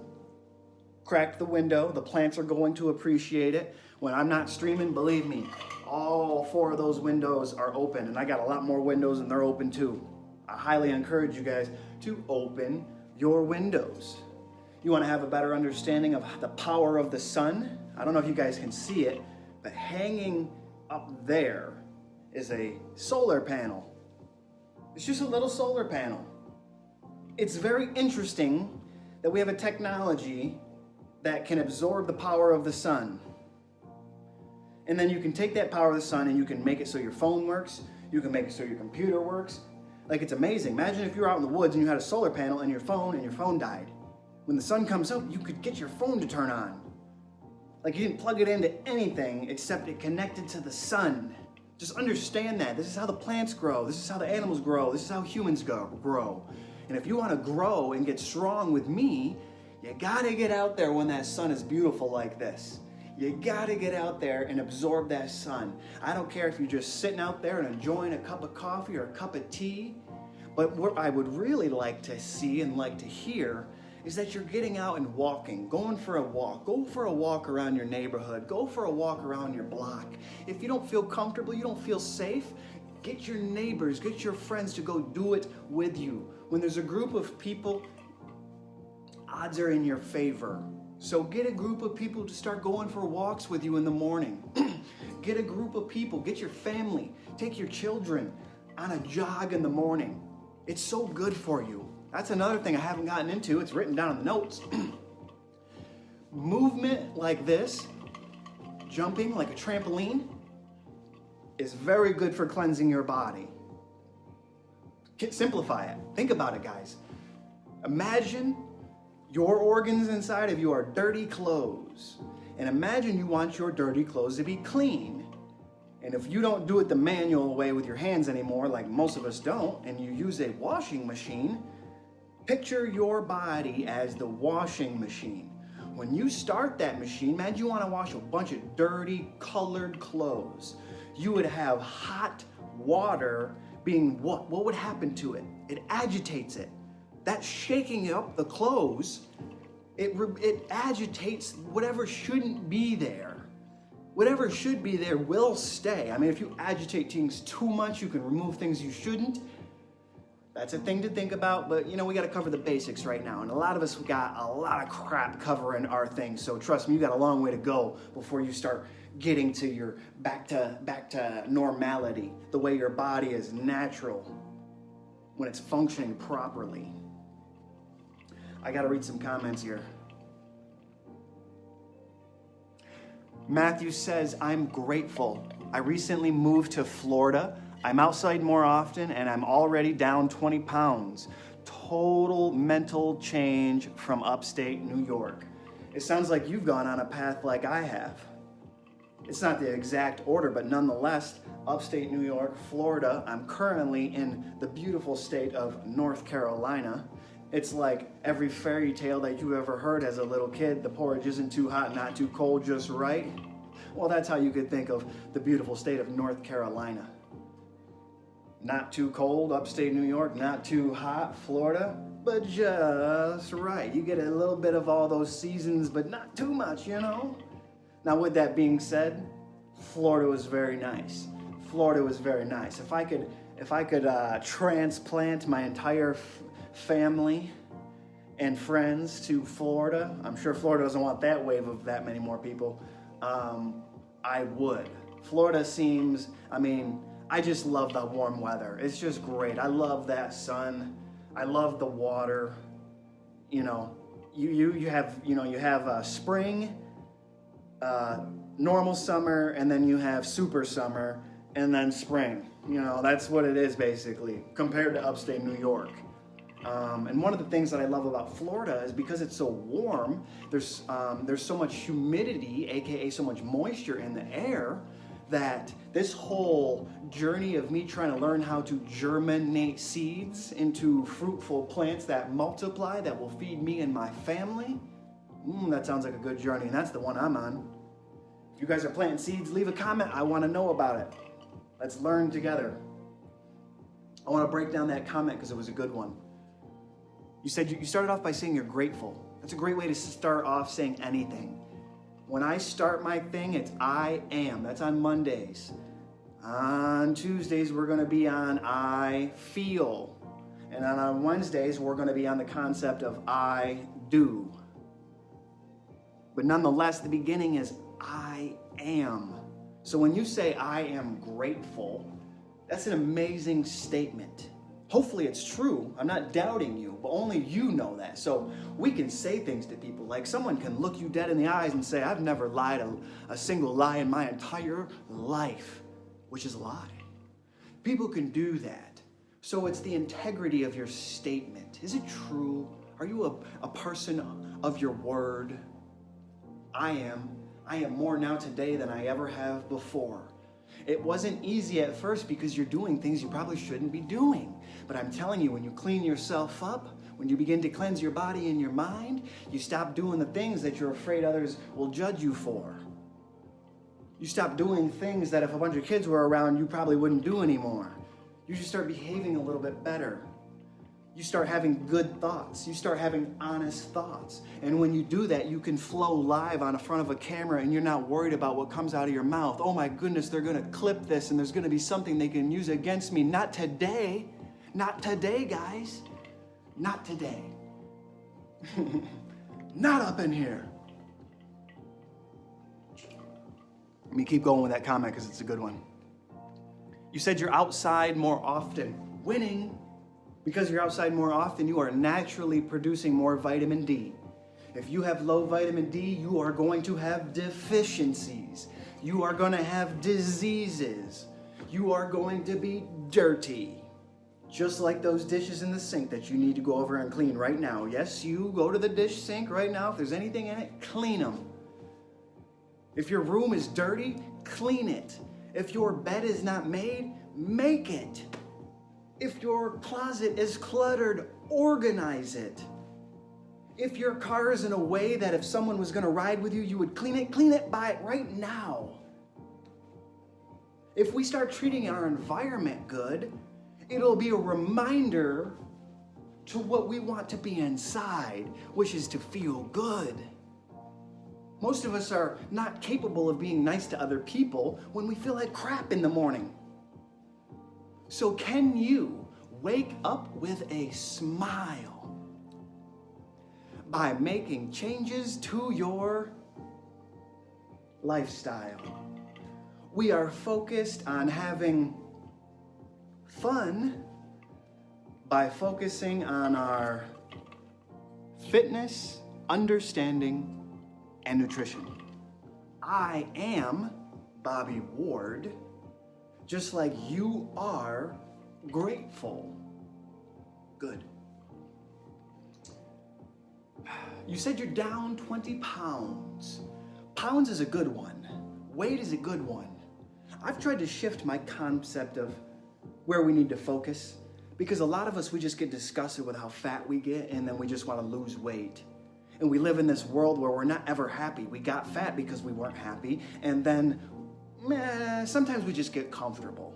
A: crack the window. The plants are going to appreciate it. When I'm not streaming, believe me, all 4 of those windows are open, and I got a lot more windows and they're open too. I highly encourage you guys to open your windows. You want to have a better understanding of the power of the sun? I don't know if you guys can see it, but hanging up there is a solar panel. It's just a little solar panel. It's very interesting that we have a technology that can absorb the power of the sun. And then you can take that power of the sun and you can make it so your phone works. You can make it so your computer works. Like, it's amazing. Imagine if you were out in the woods and you had a solar panel and your phone died. When the sun comes up, you could get your phone to turn on. Like, you didn't plug it into anything except it connected to the sun. Just understand that. This is how the plants grow. This is how the animals grow. This is how humans grow. And if you want to grow and get strong with me, you gotta get out there when that sun is beautiful like this. You gotta get out there and absorb that sun. I don't care if you're just sitting out there and enjoying a cup of coffee or a cup of tea, but what I would really like to see and like to hear is that you're getting out and walking, going for a walk. Go for a walk around your neighborhood. Go for a walk around your block. If you don't feel comfortable, you don't feel safe, get your neighbors, get your friends to go do it with you. When there's a group of people, odds are in your favor. So get a group of people to start going for walks with you in the morning. Get a group of people, get your family, take your children on a jog in the morning. It's so good for you. That's another thing I haven't gotten into. It's written down in the notes. Movement like this, jumping like a trampoline, is very good for cleansing your body. Simplify it. Think about it, guys. Imagine your organs inside of you are dirty clothes. And imagine you want your dirty clothes to be clean. And if you don't do it the manual way with your hands anymore, like most of us don't, and you use a washing machine, picture your body as the washing machine. When you start that machine, imagine you want to wash a bunch of dirty, colored clothes. You would have hot water being what? What would happen to it? It agitates it. That shaking up the clothes, it agitates whatever shouldn't be there. Whatever should be there will stay. I mean, if you agitate things too much, you can remove things you shouldn't. That's a thing to think about, but you know, we got to cover the basics right now. And a lot of us got a lot of crap covering our things. So trust me, you got a long way to go before you start getting to your back to normality, the way your body is natural when it's functioning properly. I got to read some comments here. Matthew says, I'm grateful. I recently moved to Florida. I'm outside more often and I'm already down 20 pounds. Total mental change from upstate New York. It sounds like you've gone on a path like I have. It's not the exact order, but nonetheless, upstate New York, Florida. I'm currently in the beautiful state of North Carolina. It's like every fairy tale that you ever heard as a little kid. The porridge isn't too hot, not too cold, just right. Well, that's how you could think of the beautiful state of North Carolina. Not too cold, upstate New York, not too hot, Florida, but just right. You get a little bit of all those seasons, but not too much, you know? Now, with that being said, Florida was very nice. Florida was very nice. If I could transplant my entire family and friends to Florida, I'm sure Florida doesn't want that wave of that many more people, I would. Florida seems, I just love the warm weather. It's just great. I love that sun. I love the water. You know, you have spring, normal summer, and then you have super summer, and then spring. That's what it is basically, compared to upstate New York. And one of the things that I love about Florida is because it's so warm, there's so much humidity, aka so much moisture in the air, that this whole journey of me trying to learn how to germinate seeds into fruitful plants that multiply, that will feed me and my family, that sounds like a good journey, and that's the one I'm on. If you guys are planting seeds, leave a comment. I want to know about it. Let's learn together. I want to break down that comment because it was a good one. You said you started off by saying you're grateful. That's a great way to start off saying anything. When I start my thing, it's I am. That's on Mondays. On Tuesdays, we're going to be on I feel. And then on Wednesdays, we're going to be on the concept of I do. But nonetheless, the beginning is I am. So when you say I am grateful, that's an amazing statement. Hopefully it's true. I'm not doubting you, but only you know that. So we can say things to people, like someone can look you dead in the eyes and say, I've never lied a single lie in my entire life, which is a lie. People can do that. So it's the integrity of your statement. Is it true? Are you a person of your word? I am more now today than I ever have before. It wasn't easy at first because you're doing things you probably shouldn't be doing. But I'm telling you, when you clean yourself up, when you begin to cleanse your body and your mind, you stop doing the things that you're afraid others will judge you for. You stop doing things that if a bunch of kids were around, you probably wouldn't do anymore. You just start behaving a little bit better. You start having good thoughts. You start having honest thoughts. And when you do that, you can flow live on the front of a camera and you're not worried about what comes out of your mouth. Oh my goodness, they're going to clip this and there's going to be something they can use against me. Not today. Not today, guys. Not today. Not up in here. Let me keep going with that comment because it's a good one. You said you're outside more often. Winning. Because you're outside more often, you are naturally producing more vitamin D. If you have low vitamin D, you are going to have deficiencies. You are going to have diseases. You are going to be dirty. Just like those dishes in the sink that you need to go over and clean right now. Yes, you go to the dish sink right now. If there's anything in it, clean them. If your room is dirty, clean it. If your bed is not made, make it. If your closet is cluttered, organize it. If your car is in a way that if someone was going to ride with you, you would clean it by it right now. If we start treating our environment good, it'll be a reminder to what we want to be inside, which is to feel good. Most of us are not capable of being nice to other people when we feel like crap in the morning. So can you wake up with a smile by making changes to your lifestyle? We are focused on having fun by focusing on our fitness, understanding, and nutrition. I am Bobby Ward. Just like you are grateful. Good. You said you're down 20 pounds. Pounds is a good one. Weight is a good one. I've tried to shift my concept of where we need to focus because a lot of us, we just get disgusted with how fat we get and then we just want to lose weight. And we live in this world where we're not ever happy. We got fat because we weren't happy, and then sometimes we just get comfortable.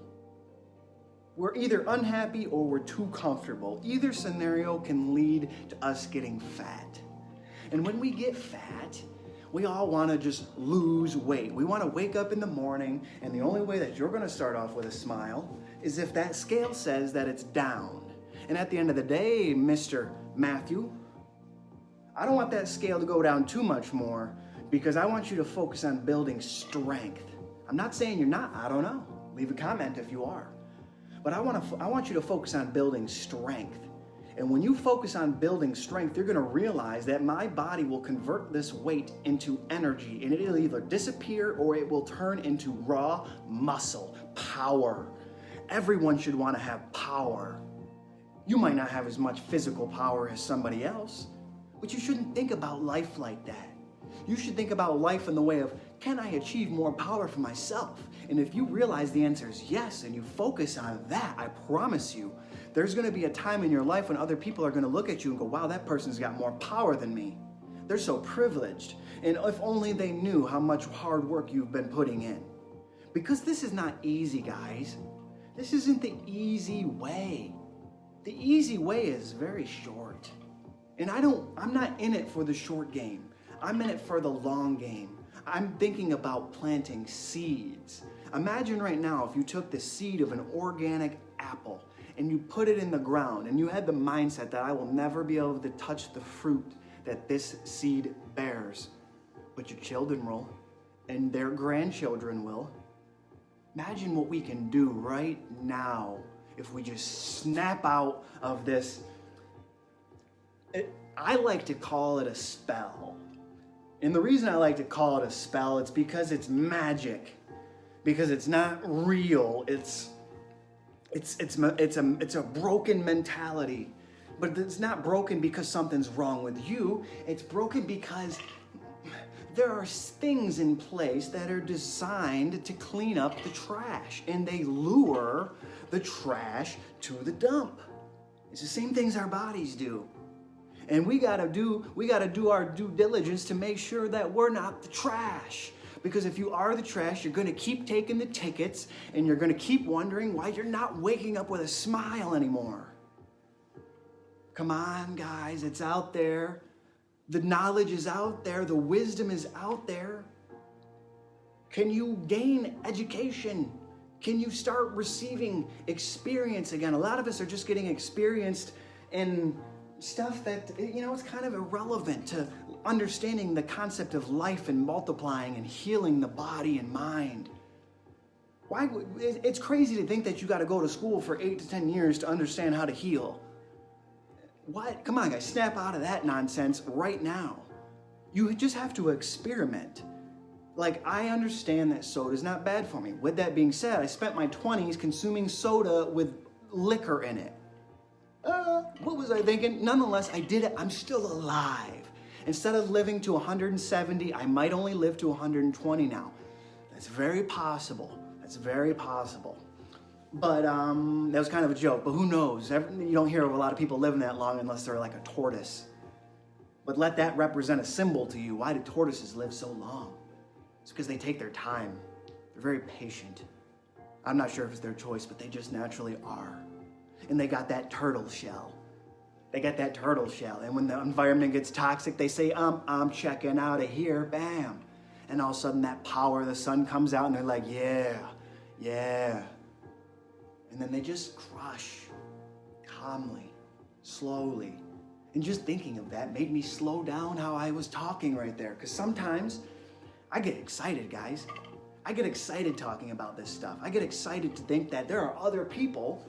A: We're either unhappy or we're too comfortable. Either scenario can lead to us getting fat. And when we get fat, we all want to just lose weight. We want to wake up in the morning, and the only way that you're going to start off with a smile is if that scale says that it's down. And at the end of the day, Mr. Matthew, I don't want that scale to go down too much more because I want you to focus on building strength. I'm not saying you're not. I don't know. Leave a comment if you are. But I want you to focus on building strength. And when you focus on building strength, you're going to realize that my body will convert this weight into energy, and it'll either disappear or it will turn into raw muscle, power. Everyone should want to have power. You might not have as much physical power as somebody else, but you shouldn't think about life like that. You should think about life in the way of, can I achieve more power for myself? And if you realize the answer is yes, and you focus on that, I promise you, there's going to be a time in your life when other people are going to look at you and go, wow, that person's got more power than me. They're so privileged. And if only they knew how much hard work you've been putting in. Because this is not easy, guys. This isn't the easy way. The easy way is very short. And I'm not in it for the short game. I'm in it for the long game. I'm thinking about planting seeds. Imagine right now if you took the seed of an organic apple and you put it in the ground and you had the mindset that I will never be able to touch the fruit that this seed bears, but your children will and their grandchildren will. Imagine what we can do right now if we just snap out of this. I like to call it a spell. And the reason I like to call it a spell, it's because it's magic. Because it's not real. It's a broken mentality. But it's not broken because something's wrong with you. It's broken because there are things in place that are designed to clean up the trash, and they lure the trash to the dump. It's the same things our bodies do. And we gotta do our due diligence to make sure that we're not the trash. Because if you are the trash, you're gonna keep taking the tickets, and you're gonna keep wondering why you're not waking up with a smile anymore. Come on, guys, it's out there. The knowledge is out there. The wisdom is out there. Can you gain education? Can you start receiving experience again? A lot of us are just getting experienced in stuff that, it's kind of irrelevant to understanding the concept of life and multiplying and healing the body and mind. It's crazy to think that you got to go to school for 8 to 10 years to understand how to heal. What? Come on, guys, snap out of that nonsense right now. You just have to experiment. Like, I understand that soda is not bad for me. With that being said, I spent my 20s consuming soda with liquor in it. What was I thinking? Nonetheless, I did it. I'm still alive. Instead of living to 170, I might only live to 120 now. That's very possible. That's very possible. But that was kind of a joke, but who knows? You don't hear of a lot of people living that long unless they're like a tortoise. But let that represent a symbol to you. Why do tortoises live so long? It's because they take their time. They're very patient. I'm not sure if it's their choice, but they just naturally are. And they got that turtle shell. They got that turtle shell. And when the environment gets toxic, they say, I'm checking out of here, bam. And all of a sudden that power of the sun comes out and they're like, yeah. And then they just crush calmly, slowly. And just thinking of that made me slow down how I was talking right there. Because sometimes I get excited, guys. I get excited talking about this stuff. I get excited to think that there are other people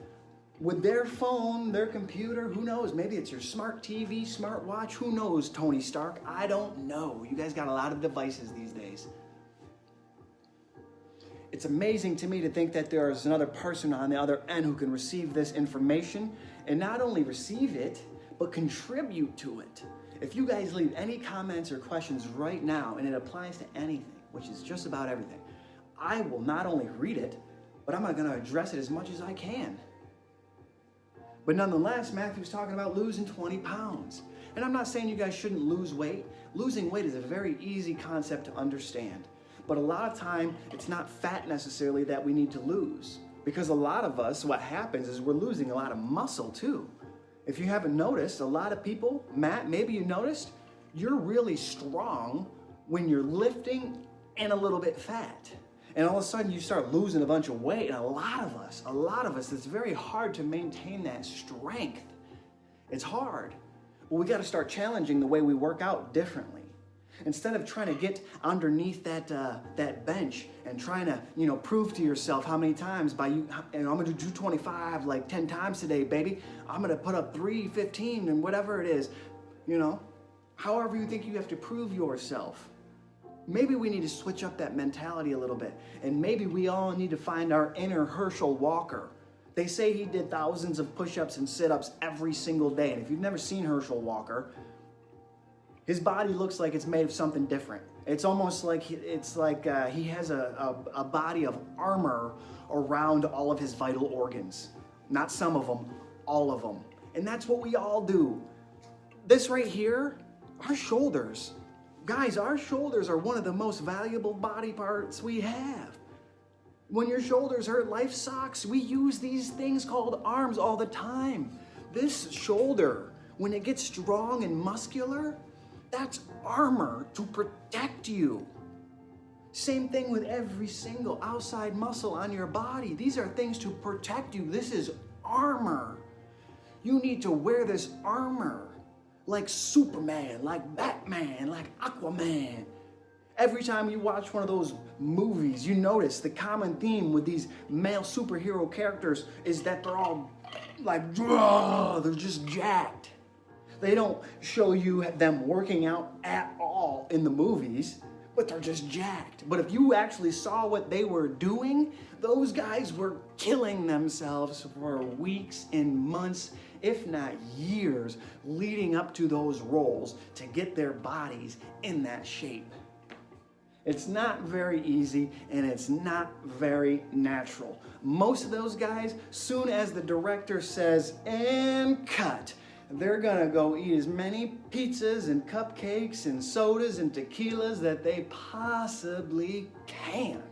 A: with their phone, their computer, who knows? Maybe it's your smart TV, smart watch. Who knows, Tony Stark? I don't know. You guys got a lot of devices these days. It's amazing to me to think that there is another person on the other end who can receive this information and not only receive it, but contribute to it. If you guys leave any comments or questions right now, and it applies to anything, which is just about everything, I will not only read it, but I'm going to address it as much as I can. But nonetheless, Matthew's talking about losing 20 pounds. And I'm not saying you guys shouldn't lose weight. Losing weight is a very easy concept to understand. But a lot of time, it's not fat necessarily that we need to lose. Because a lot of us, what happens is we're losing a lot of muscle too. If you haven't noticed, a lot of people, Matt, maybe you noticed, you're really strong when you're lifting and a little bit fat. And all of a sudden you start losing a bunch of weight. And a lot of us, it's very hard to maintain that strength. It's hard. Well, we got to start challenging the way we work out differently. Instead of trying to get underneath that bench and trying to, prove to yourself how many times I'm going to do 225 like 10 times today, baby. I'm going to put up 315 and whatever it is, however you think you have to prove yourself. Maybe we need to switch up that mentality a little bit. And maybe we all need to find our inner Herschel Walker. They say he did thousands of push-ups and sit-ups every single day. And if you've never seen Herschel Walker, his body looks like it's made of something different. It's almost like he has a body of armor around all of his vital organs. Not some of them, all of them. And that's what we all do. This right here, our shoulders. Guys, our shoulders are one of the most valuable body parts we have. When your shoulders hurt, life sucks. We use these things called arms all the time. This shoulder, when it gets strong and muscular, that's armor to protect you. Same thing with every single outside muscle on your body. These are things to protect you. This is armor. You need to wear this armor like Superman, like Batman, like Aquaman. Every time you watch one of those movies, you notice the common theme with these male superhero characters is that they're all like, they're just jacked. They don't show you them working out at all in the movies, but they're just jacked. But if you actually saw what they were doing, those guys were killing themselves for weeks and months, if not years, leading up to those roles to get their bodies in that shape. It's not very easy and it's not very natural. Most of those guys, soon as the director says, and cut, they're gonna go eat as many pizzas and cupcakes and sodas and tequilas that they possibly can.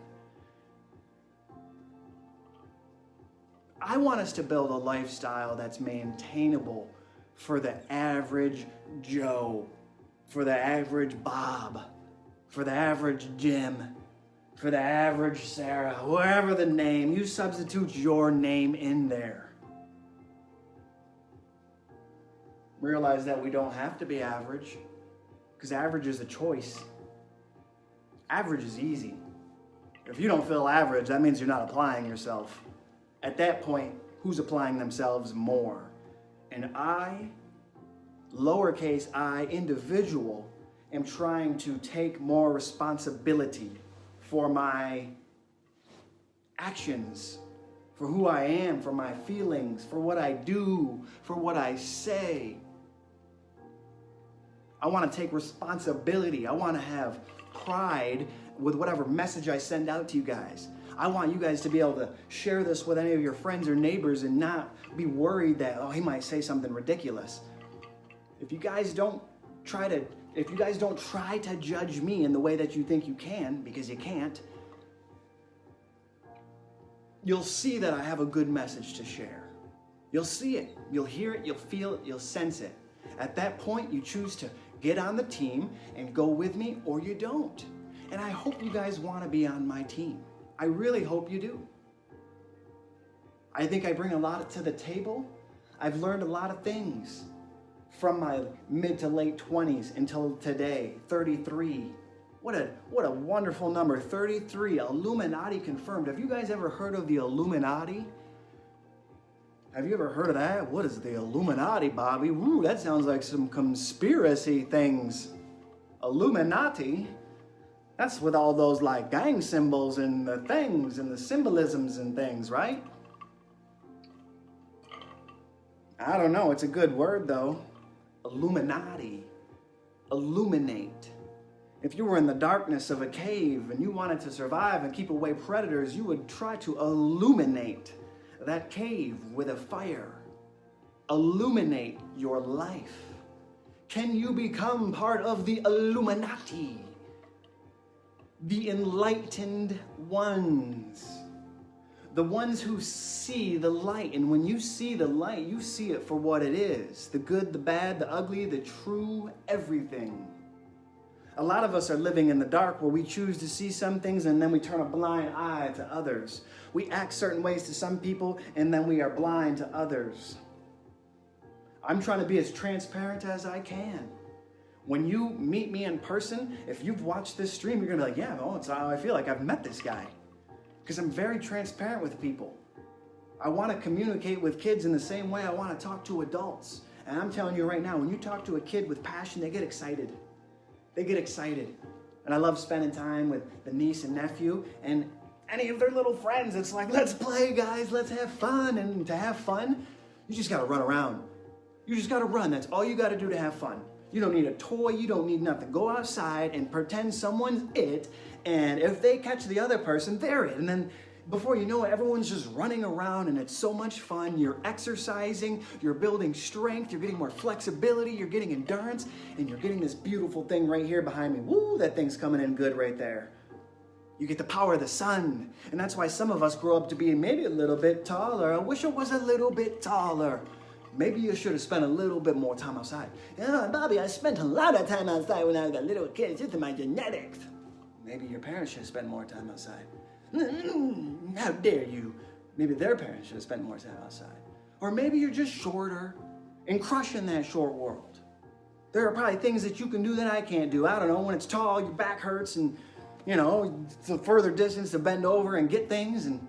A: I want us to build a lifestyle that's maintainable for the average Joe, for the average Bob, for the average Jim, for the average Sarah, whoever the name, you substitute your name in there. Realize that we don't have to be average, because average is a choice. Average is easy. If you don't feel average, that means you're not applying yourself. At that point, who's applying themselves more? And I, lowercase I, individual, am trying to take more responsibility for my actions, for who I am, for my feelings, for what I do, for what I say. I want to take responsibility. I want to have pride with whatever message I send out to you guys. I want you guys to be able to share this with any of your friends or neighbors and not be worried that, he might say something ridiculous. If you guys don't try to judge me in the way that you think you can, because you can't, you'll see that I have a good message to share. You'll see it, you'll hear it, you'll feel it, you'll sense it. At that point, you choose to get on the team and go with me, or you don't. And I hope you guys want to be on my team. I really hope you do. I think I bring a lot to the table. I've learned a lot of things from my mid to late 20s until today, 33. What a wonderful number, 33, Illuminati confirmed. Have you guys ever heard of the Illuminati? Have you ever heard of that? What is the Illuminati, Bobby? Woo, that sounds like some conspiracy things. Illuminati? That's with all those like gang symbols and the things and the symbolisms and things, right? I don't know, it's a good word though. Illuminati. Illuminate. If you were in the darkness of a cave and you wanted to survive and keep away predators, you would try to illuminate that cave with a fire. Illuminate your life. Can you become part of the Illuminati? The enlightened ones. The ones who see the light. And when you see the light, you see it for what it is. The good, the bad, the ugly, the true, everything. A lot of us are living in the dark where we choose to see some things and then we turn a blind eye to others. We act certain ways to some people and then we are blind to others. I'm trying to be as transparent as I can. When you meet me in person, if you've watched this stream, you're gonna be like, yeah, well, it's how I feel like I've met this guy. Because I'm very transparent with people. I want to communicate with kids in the same way I want to talk to adults. And I'm telling you right now, when you talk to a kid with passion, they get excited. They get excited. And I love spending time with the niece and nephew and any of their little friends. It's like, let's play, guys, let's have fun. And to have fun, you just got to run around. You just got to run. That's all you got to do to have fun. You don't need a toy. You don't need nothing. Go outside and pretend someone's it. And if they catch the other person, they're it. And then before you know it, everyone's just running around and it's so much fun. You're exercising, you're building strength, you're getting more flexibility, you're getting endurance, and you're getting this beautiful thing right here behind me. Woo, that thing's coming in good right there. You get the power of the sun. And that's why some of us grow up to be maybe a little bit taller. I wish I was a little bit taller. Maybe you should have spent a little bit more time outside. Yeah, Bobby, I spent a lot of time outside when I was a little kid. It's just in my genetics. Maybe your parents should have spent more time outside. How dare you? Maybe their parents should have spent more time outside. Or maybe you're just shorter and crushing that short world. There are probably things that you can do that I can't do. I don't know, when it's tall, your back hurts and, you know, it's a further distance to bend over and get things and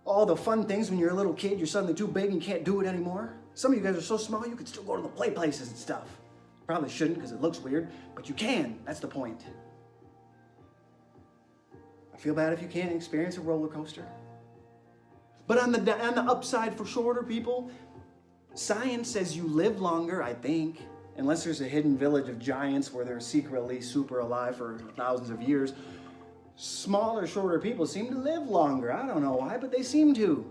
A: all the fun things when you're a little kid, you're suddenly too big and you can't do it anymore. Some of you guys are so small, you can still go to the play places and stuff. Probably shouldn't because it looks weird, but you can. That's the point. I feel bad if you can't experience a roller coaster. But on the upside for shorter people, science says you live longer, I think, unless there's a hidden village of giants where they're secretly super alive for thousands of years. Smaller, shorter people seem to live longer. I don't know why, but they seem to.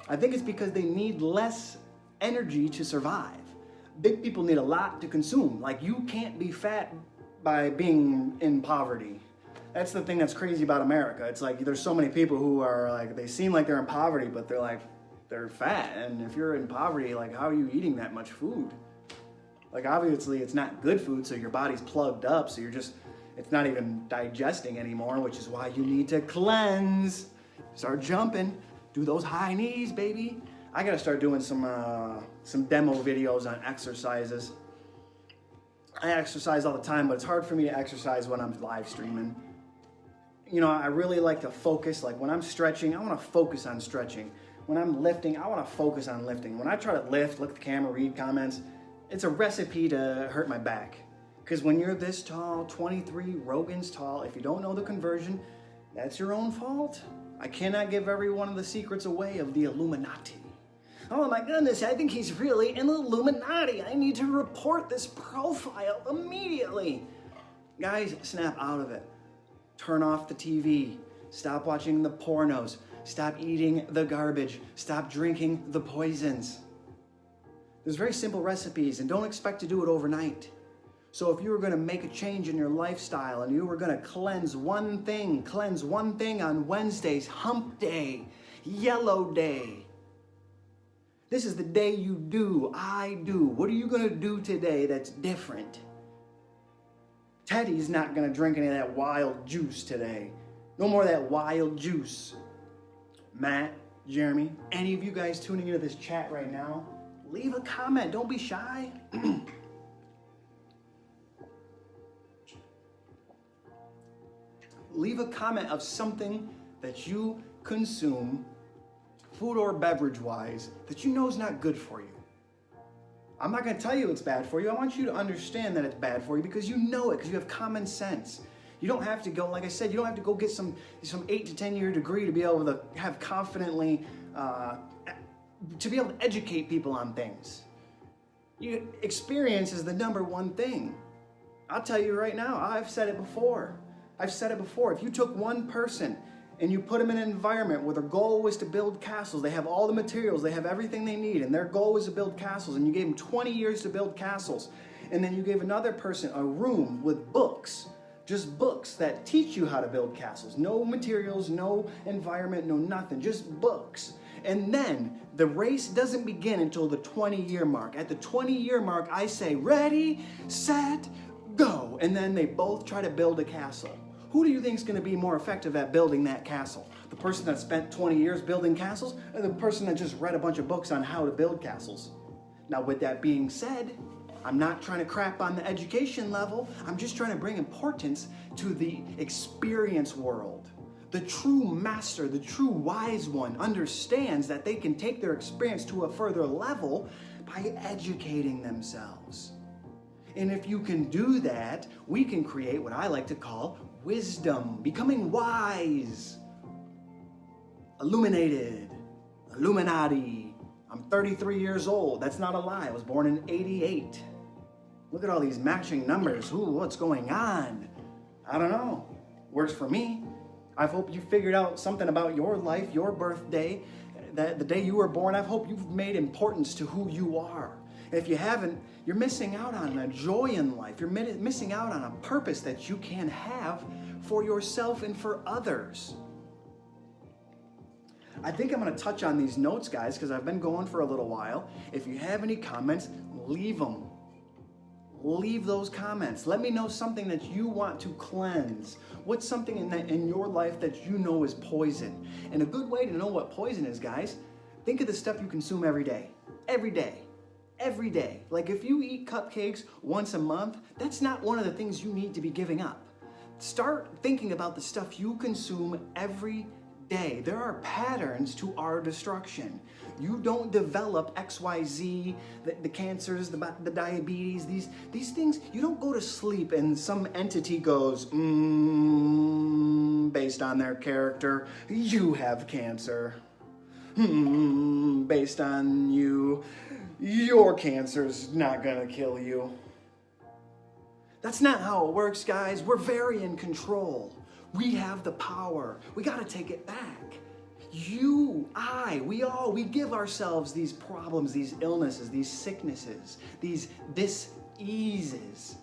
A: I think it's because they need less energy to survive. Big people need a lot to consume. Like, you can't be fat by being in poverty. That's the thing that's crazy about America. It's like there's so many people who are like, they seem like they're in poverty, but they're fat. And if you're in poverty, like, how are you eating that much food? Like, obviously it's not good food, so your body's plugged up, so it's not even digesting anymore, which is why you need to cleanse. Start jumping. Do those high knees, baby. I gotta start doing some demo videos on exercises. I exercise all the time, but it's hard for me to exercise when I'm live streaming. You know, I really like to focus. Like when I'm stretching, I want to focus on stretching. When I'm lifting, I want to focus on lifting. When I try to lift, look at the camera, read comments, it's a recipe to hurt my back. Because when you're this tall, 23 Rogan's tall, if you don't know the conversion, that's your own fault. I cannot give every one of the secrets away of the Illuminati. Oh my goodness, I think he's really an Illuminati. I need to report this profile immediately. Guys, snap out of it. Turn off the TV. Stop watching the pornos. Stop eating the garbage. Stop drinking the poisons. There's very simple recipes, and don't expect to do it overnight. So if you were going to make a change in your lifestyle and you were going to cleanse one thing on Wednesdays, hump day, yellow day. This is the day you do, I do. What are you going to do today that's different? Teddy's not going to drink any of that wild juice today. No more of that wild juice. Matt, Jeremy, any of you guys tuning into this chat right now, leave a comment. Don't be shy. Leave a comment of something that you consume, food or beverage-wise, that you know is not good for you. I'm not going to tell you it's bad for you. I want you to understand that it's bad for you because you know it, because you have common sense. You don't have to go, like I said, you don't have to go get some 8 to 10 year degree to be able to have confidently, to be able to educate people on things. Experience is the number one thing. I'll tell you right now, I've said it before. If you took one person and you put them in an environment where their goal was to build castles, they have all the materials, they have everything they need, and their goal was to build castles, and you gave them 20 years to build castles, and then you gave another person a room with books, just books that teach you how to build castles. No materials, no environment, no nothing, just books. And then the race doesn't begin until the 20-year mark. At the 20-year mark, I say, ready, set, go. And then they both try to build a castle. Who do you think is going to be more effective at building that castle? The person that spent 20 years building castles, or the person that just read a bunch of books on how to build castles? Now, with that being said, I'm not trying to crap on the education level. I'm just trying to bring importance to the experience world. The true master, the true wise one understands that they can take their experience to a further level by educating themselves. And if you can do that, we can create what I like to call wisdom, becoming wise, illuminated, Illuminati. I'm 33 years old. That's not a lie. I was born in 88. Look at all these matching numbers. Ooh, what's going on? I don't know. Works for me. I hope you figured out something about your life, your birthday, that the day you were born. I hope you've made importance to who you are. And if you haven't, you're missing out on a joy in life. You're missing out on a purpose that you can have for yourself and for others. I think I'm going to touch on these notes, guys, because I've been going for a little while. If you have any comments, leave them. Leave those comments. Let me know something that you want to cleanse. What's something in your life that you know is poison? And a good way to know what poison is, guys, think of the stuff you consume every day. Every day. Every day. Like if you eat cupcakes once a month, that's not one of the things you need to be giving up. Start thinking about the stuff you consume every day. There are patterns to our destruction. You don't develop XYZ, the cancers, the diabetes, these things. You don't go to sleep and some entity goes, based on their character, you have cancer. Based on you, your cancer's not gonna kill you. That's not how it works, guys. We're very in control. We have the power. We gotta take it back. You, we give ourselves these problems, these illnesses, these sicknesses, these dis-eases.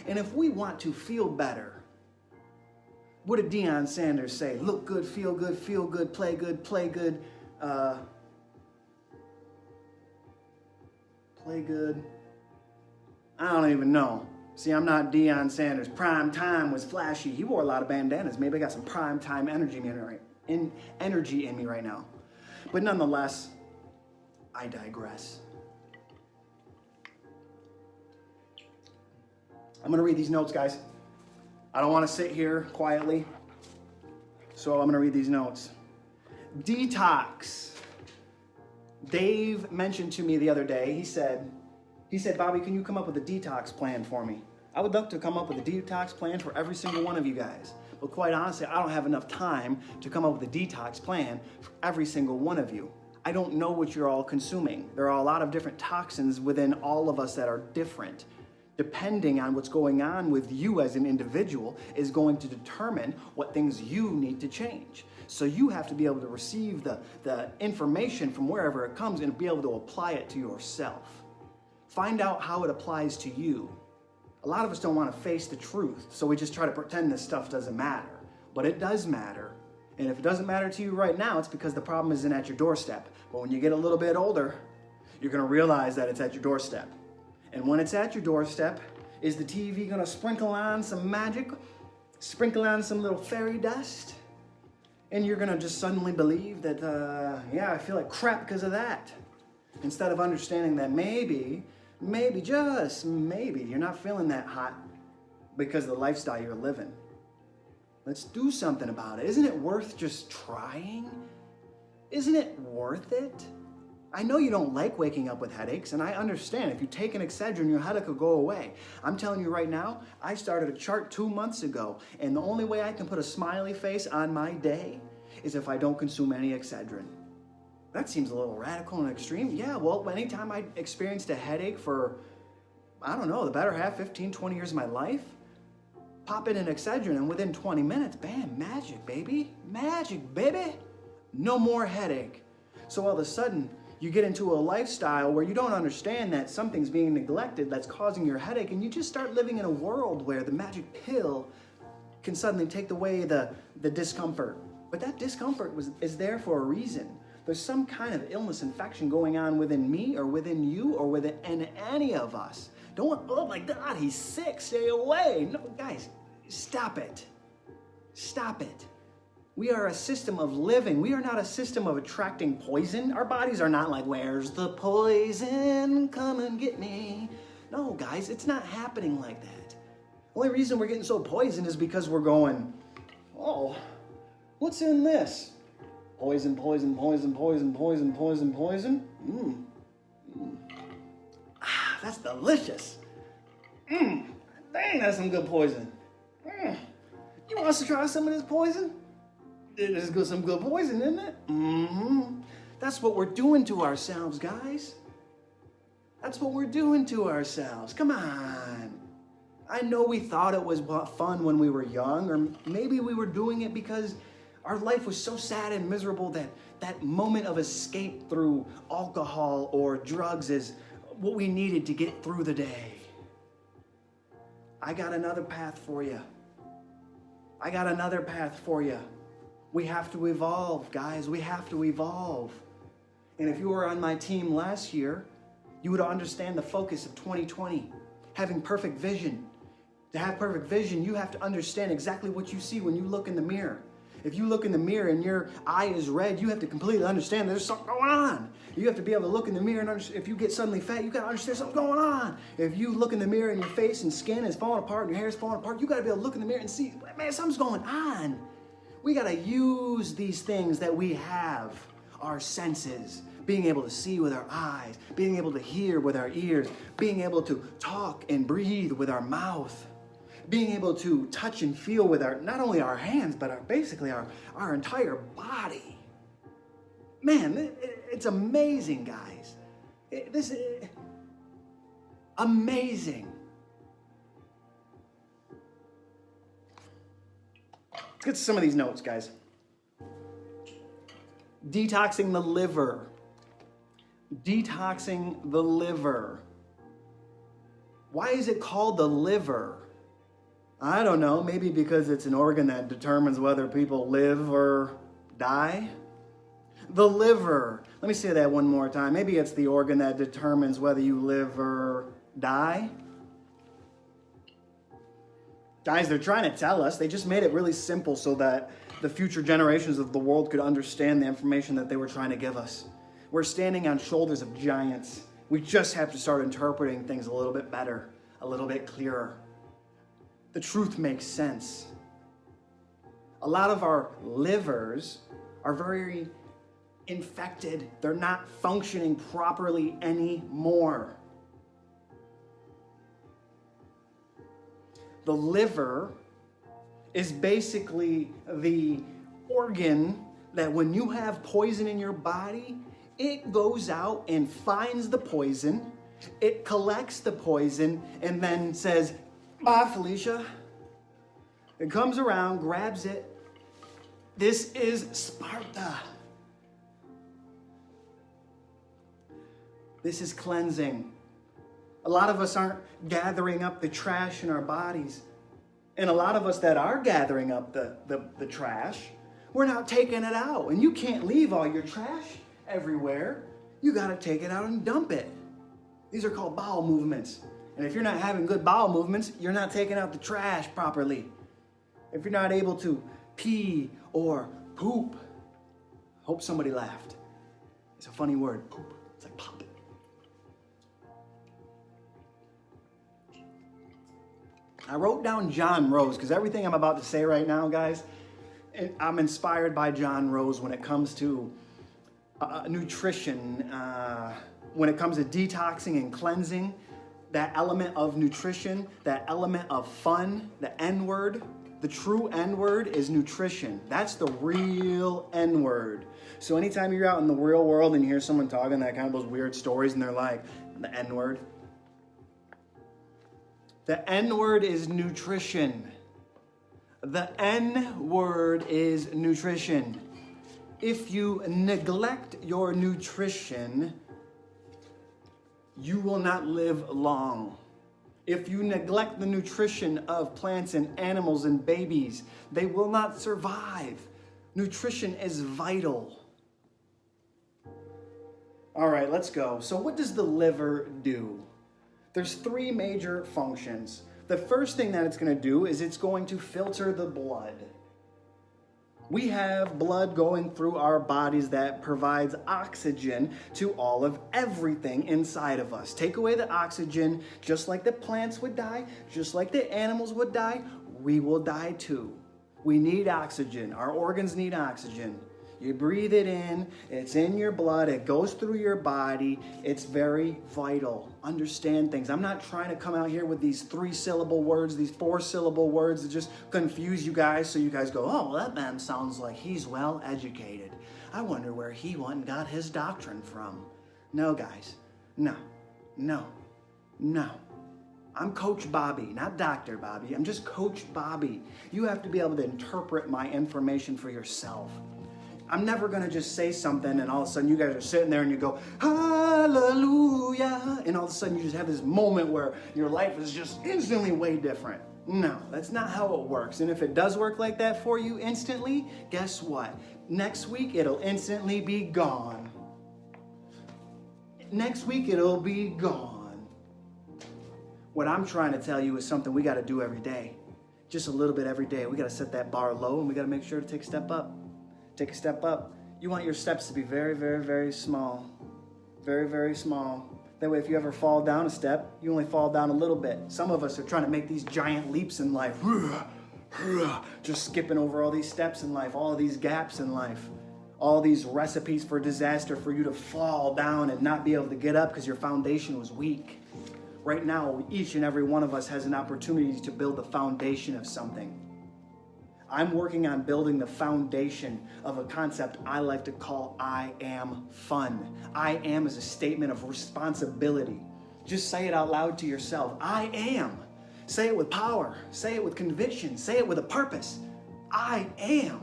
A: And if we want to feel better, what did Deion Sanders say? Look good, feel good, play good, play good. Play good. I don't even know. See, I'm not Deion Sanders. Prime time was flashy. He wore a lot of bandanas. Maybe I got some prime time energy in me right now. But nonetheless, I digress. I'm going to read these notes, guys. I don't want to sit here quietly, so I'm going to read these notes. Detox. Dave mentioned to me the other day, he said, Bobby, can you come up with a detox plan for me? I would love to come up with a detox plan for every single one of you guys. But quite honestly, I don't have enough time to come up with a detox plan for every single one of you. I don't know what you're all consuming. There are a lot of different toxins within all of us that are different. Depending on what's going on with you as an individual is going to determine what things you need to change. So you have to be able to receive the information from wherever it comes and be able to apply it to yourself. Find out how it applies to you. A lot of us don't want to face the truth, so we just try to pretend this stuff doesn't matter. But it does matter. And if it doesn't matter to you right now, it's because the problem isn't at your doorstep. But when you get a little bit older, you're going to realize that it's at your doorstep. And when it's at your doorstep, is the TV going to sprinkle on some magic? Sprinkle on some little fairy dust? And you're going to just suddenly believe that, I feel like crap because of that. Instead of understanding that maybe, just maybe, you're not feeling that hot because of the lifestyle you're living. Let's do something about it. Isn't it worth just trying? Isn't it worth it? I know you don't like waking up with headaches, and I understand. If you take an Excedrin, your headache will go away. I'm telling you right now, I started a chart 2 months ago, and the only way I can put a smiley face on my day is if I don't consume any Excedrin. That seems a little radical and extreme. Yeah, well, anytime I experienced a headache for, I don't know, the better half, 15, 20 years of my life, pop in an Excedrin, and within 20 minutes, bam, magic, baby. Magic, baby. No more headache. So all of a sudden, you get into a lifestyle where you don't understand that something's being neglected that's causing your headache, and you just start living in a world where the magic pill can suddenly take away the discomfort. But that discomfort is there for a reason. There's some kind of illness, infection going on within me or within you or within any of us. Don't, oh my God, he's sick, stay away. No, guys, stop it. Stop it. We are a system of living. We are not a system of attracting poison. Our bodies are not like, where's the poison? Come and get me. No, guys, it's not happening like that. The only reason we're getting so poisoned is because we're going, oh, what's in this? Poison, poison, poison, poison, poison, poison, poison. Ah, that's delicious. Dang, that's some good poison. You want us to try some of this poison? This is some good poison, isn't it? That's what we're doing to ourselves, guys. That's what we're doing to ourselves. Come on. I know we thought it was fun when we were young, or maybe we were doing it because our life was so sad and miserable that that moment of escape through alcohol or drugs is what we needed to get through the day. I got another path for you. I got another path for you. We have to evolve, guys. We have to evolve. And if you were on my team last year, you would understand the focus of 2020, having perfect vision. To have perfect vision, you have to understand exactly what you see when you look in the mirror. If you look in the mirror and your eye is red, you have to completely understand there's something going on. You have to be able to look in the mirror and understand. If you get suddenly fat, you got to understand something's going on. If you look in the mirror and your face and skin is falling apart and your hair is falling apart, you got to be able to look in the mirror and see, man, something's going on. We got to use these things that we have, our senses, being able to see with our eyes, being able to hear with our ears, being able to talk and breathe with our mouth, being able to touch and feel with our, not only our hands, but basically our entire body. Man, it's amazing, guys. This is amazing. Let's get to some of these notes, guys. Detoxing the liver. Detoxing the liver. Why is it called the liver? I don't know, maybe because it's an organ that determines whether people live or die. The liver. Let me say that one more time. Maybe it's the organ that determines whether you live or die. Guys, they're trying to tell us. They just made it really simple so that the future generations of the world could understand the information that they were trying to give us. We're standing on shoulders of giants. We just have to start interpreting things a little bit better, a little bit clearer. The truth makes sense. A lot of our livers are very infected. They're not functioning properly anymore. The liver is basically the organ that when you have poison in your body, it goes out and finds the poison, it collects the poison, and then says, bye, Felicia. It comes around, grabs it. This is Sparta. This is cleansing. A lot of us aren't gathering up the trash in our bodies. And a lot of us that are gathering up the trash, we're not taking it out. And you can't leave all your trash everywhere. You got to take it out and dump it. These are called bowel movements. And if you're not having good bowel movements, you're not taking out the trash properly. If you're not able to pee or poop, hope somebody laughed. It's a funny word, poop. It's like pop. I wrote down John Rose because everything I'm about to say right now, guys, I'm inspired by John Rose when it comes to nutrition, when it comes to detoxing and cleansing. That element of nutrition, that element of fun, the N-word, the true N-word is nutrition. That's the real N-word. So anytime you're out in the real world and you hear someone talking that kind of those weird stories and they're like, the N-word. The N-word is nutrition. The N-word is nutrition. If you neglect your nutrition, you will not live long. If you neglect the nutrition of plants and animals and babies, they will not survive. Nutrition is vital. All right, let's go. So what does the liver do? There's three major functions. The first thing that it's going to do is it's going to filter the blood. We have blood going through our bodies that provides oxygen to all of everything inside of us. Take away the oxygen, just like the plants would die, just like the animals would die, we will die too. We need oxygen. Our organs need oxygen. You breathe it in, it's in your blood, it goes through your body. It's very vital. Understand things. I'm not trying to come out here with these 3-syllable words, these 4-syllable words that just confuse you guys so you guys go, oh, well, that man sounds like he's well educated. I wonder where he went and got his doctrine from. No, guys. No. I'm Coach Bobby, not Dr. Bobby. I'm just Coach Bobby. You have to be able to interpret my information for yourself. I'm never going to just say something and all of a sudden you guys are sitting there and you go, hallelujah. And all of a sudden you just have this moment where your life is just instantly way different. No, that's not how it works. And if it does work like that for you instantly, guess what? Next week it'll instantly be gone. Next week it'll be gone. What I'm trying to tell you is something we got to do every day. Just a little bit every day. We got to set that bar low and we got to make sure to take a step up. Take a step up. You want your steps to be very, very, very small. Very, very small. That way, if you ever fall down a step, you only fall down a little bit. Some of us are trying to make these giant leaps in life. Just skipping over all these steps in life, all these gaps in life, all these recipes for disaster for you to fall down and not be able to get up because your foundation was weak. Right now, each and every one of us has an opportunity to build the foundation of something. I'm working on building the foundation of a concept I like to call iAMFUN. I am is a statement of responsibility. Just say it out loud to yourself. I am. Say it with power. Say it with conviction. Say it with a purpose. I am.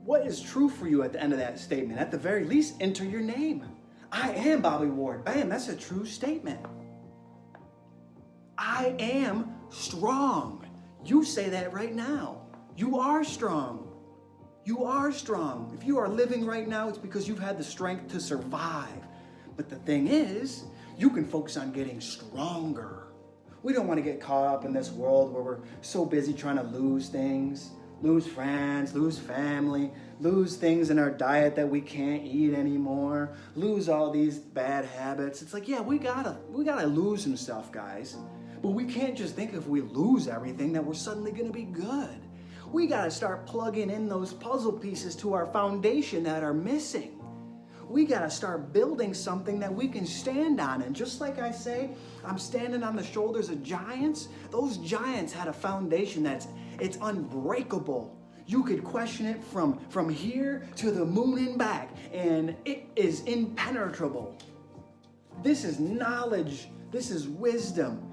A: What is true for you at the end of that statement? At the very least, enter your name. I am Bobby Ward. Bam, that's a true statement. I am strong. You say that right now. You are strong. You are strong. If you are living right now, it's because you've had the strength to survive. But the thing is, you can focus on getting stronger. We don't want to get caught up in this world where we're so busy trying to lose things, lose friends, lose family, lose things in our diet that we can't eat anymore, lose all these bad habits. It's like, yeah, we gotta lose some stuff, guys. But we can't just think if we lose everything that we're suddenly gonna be good. We got to start plugging in those puzzle pieces to our foundation that are missing. We got to start building something that we can stand on. And just like I say, I'm standing on the shoulders of giants. Those giants had a foundation it's unbreakable. You could question it from here to the moon and back, and it is impenetrable. This is knowledge. This is wisdom.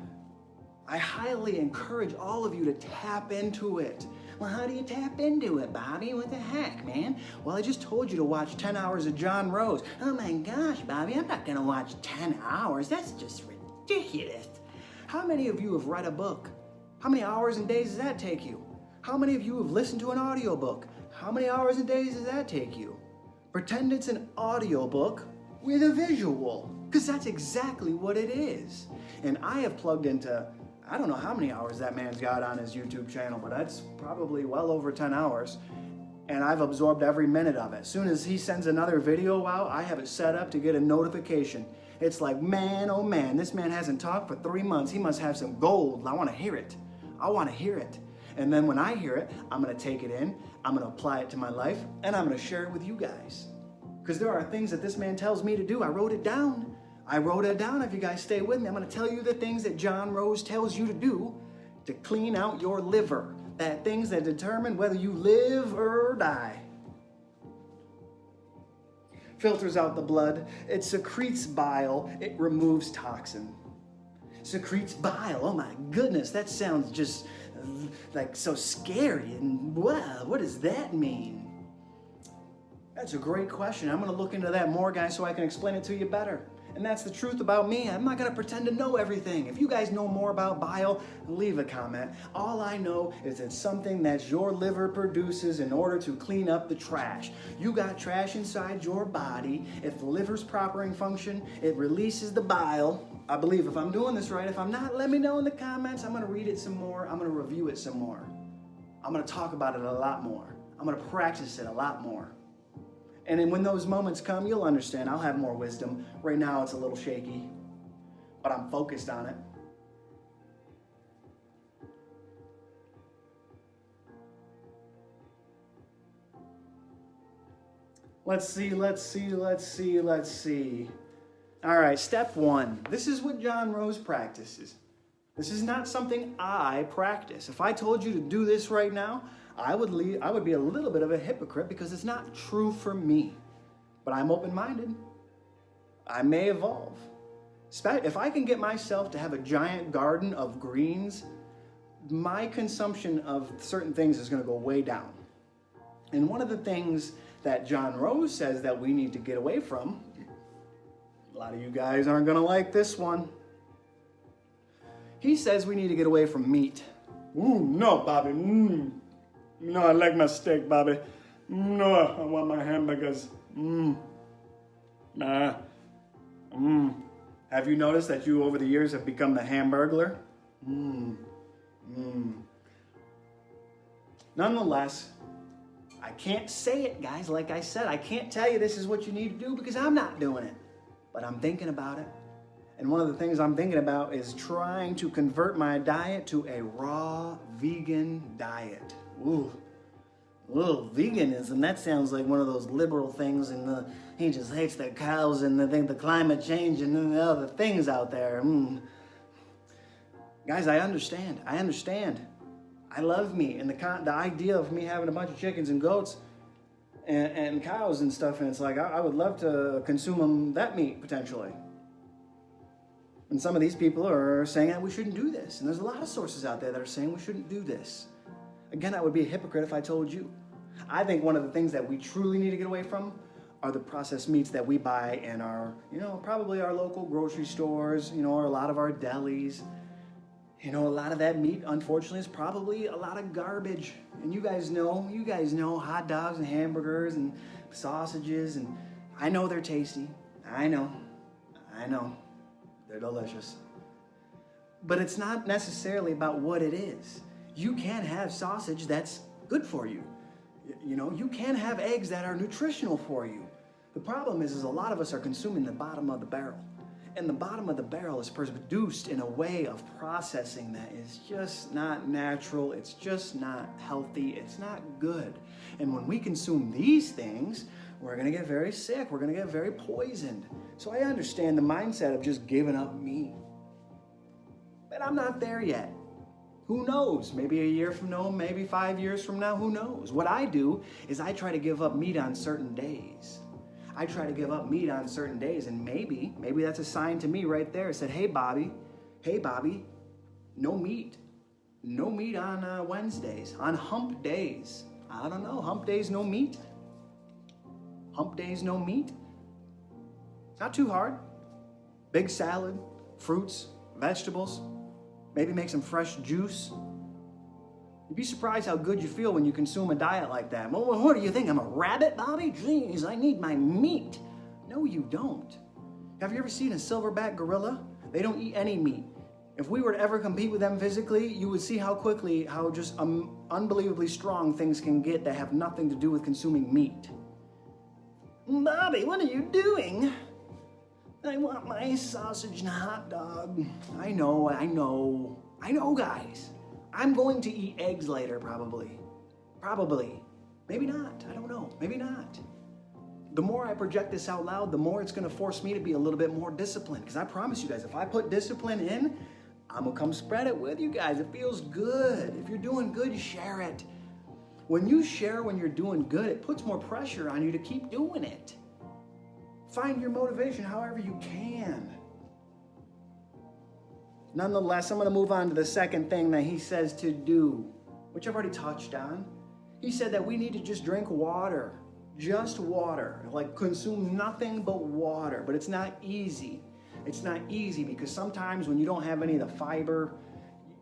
A: I highly encourage all of you to tap into it. Well, how do you tap into it, Bobby? What the heck, man? Well, I just told you to watch 10 hours of John Rose. Oh my gosh, Bobby, I'm not gonna watch 10 hours. That's just ridiculous. How many of you have read a book? How many hours and days does that take you? How many of you have listened to an audiobook? How many hours and days does that take you? Pretend it's an audiobook with a visual, because that's exactly what it is. And I have plugged into, I don't know how many hours that man's got on his YouTube channel, but that's probably well over 10 hours. And I've absorbed every minute of it. As soon as he sends another video out, I have it set up to get a notification. It's like, man, oh man, this man hasn't talked for 3 months. He must have some gold. I want to hear it. I want to hear it. And then when I hear it, I'm going to take it in, I'm going to apply it to my life, and I'm going to share it with you guys. Because there are things that this man tells me to do. I wrote it down. I wrote it down. If you guys stay with me, I'm going to tell you the things that John Rose tells you to do to clean out your liver. That things that determine whether you live or die. Filters out the blood. It secretes bile. It removes toxin. Secretes bile. Oh my goodness, that sounds just like so scary. And wow, what does that mean? That's a great question. I'm going to look into that more, guys, so I can explain it to you better. And that's the truth about me. I'm not going to pretend to know everything. If you guys know more about bile, leave a comment. All I know is it's something that your liver produces in order to clean up the trash. You got trash inside your body. If the liver's proper in function, it releases the bile. I believe if I'm doing this right. If I'm not, let me know in the comments. I'm going to read it some more. I'm going to review it some more. I'm going to talk about it a lot more. I'm going to practice it a lot more. And then when those moments come, you'll understand. I'll have more wisdom. Right now it's a little shaky, but I'm focused on it. Let's see. All right, step 1. This is what John Rose practices. This is not something I practice. If I told you to do this right now, I would be a little bit of a hypocrite because it's not true for me. But I'm open-minded. I may evolve. If I can get myself to have a giant garden of greens, my consumption of certain things is going to go way down. And one of the things that John Rose says that we need to get away from, a lot of you guys aren't going to like this one. He says we need to get away from meat. Ooh, no, Bobby. No, I like my steak, Bobby. No, I want my hamburgers. Nah. Have you noticed that you over the years have become the hamburglar? Nonetheless, I can't say it, guys. Like I said, I can't tell you this is what you need to do because I'm not doing it. But I'm thinking about it. And one of the things I'm thinking about is trying to convert my diet to a raw vegan diet. Ooh, veganism, that sounds like one of those liberal things, and he just hates the cows and the climate change and the other things out there. Guys, I understand. I love meat, and the idea of me having a bunch of chickens and goats and cows and stuff, and it's like I would love to consume that meat potentially. And some of these people are saying that we shouldn't do this, and there's a lot of sources out there that are saying we shouldn't do this. Again, I would be a hypocrite if I told you. I think one of the things that we truly need to get away from are the processed meats that we buy in our, probably our local grocery stores, or a lot of our delis. A lot of that meat, unfortunately, is probably a lot of garbage. And you guys know hot dogs and hamburgers and sausages, and I know they're tasty. I know. They're delicious. But it's not necessarily about what it is. You can have sausage that's good for you. You can have eggs that are nutritional for you. The problem is a lot of us are consuming the bottom of the barrel. And the bottom of the barrel is produced in a way of processing that is just not natural. It's just not healthy. It's not good. And when we consume these things, we're going to get very sick. We're going to get very poisoned. So I understand the mindset of just giving up meat. But I'm not there yet. Who knows? Maybe a year from now, maybe 5 years from now, who knows? What I do is I try to give up meat on certain days. And maybe that's a sign to me right there. It said, hey, Bobby, no meat. No meat on Wednesdays, on hump days. I don't know, hump days, no meat. Not too hard. Big salad, fruits, vegetables, maybe make some fresh juice. You'd be surprised how good you feel when you consume a diet like that. Well, what do you think? I'm a rabbit, Bobby? Jeez, I need my meat. No, you don't. Have you ever seen a silverback gorilla? They don't eat any meat. If we were to ever compete with them physically, you would see how just unbelievably strong things can get that have nothing to do with consuming meat. Bobby, what are you doing? I want my sausage and hot dog. I know, guys. I'm going to eat eggs later, probably. Maybe not. I don't know. Maybe not. The more I project this out loud, the more it's going to force me to be a little bit more disciplined. Because I promise you guys, if I put discipline in, I'm going to come spread it with you guys. It feels good. If you're doing good, share it. When you share when you're doing good, it puts more pressure on you to keep doing it. Find your motivation however you can. Nonetheless, I'm going to move on to the second thing that he says to do, which I've already touched on. He said that we need to just drink water. Just water. Like consume nothing but water. But it's not easy. It's not easy because sometimes when you don't have any of the fiber,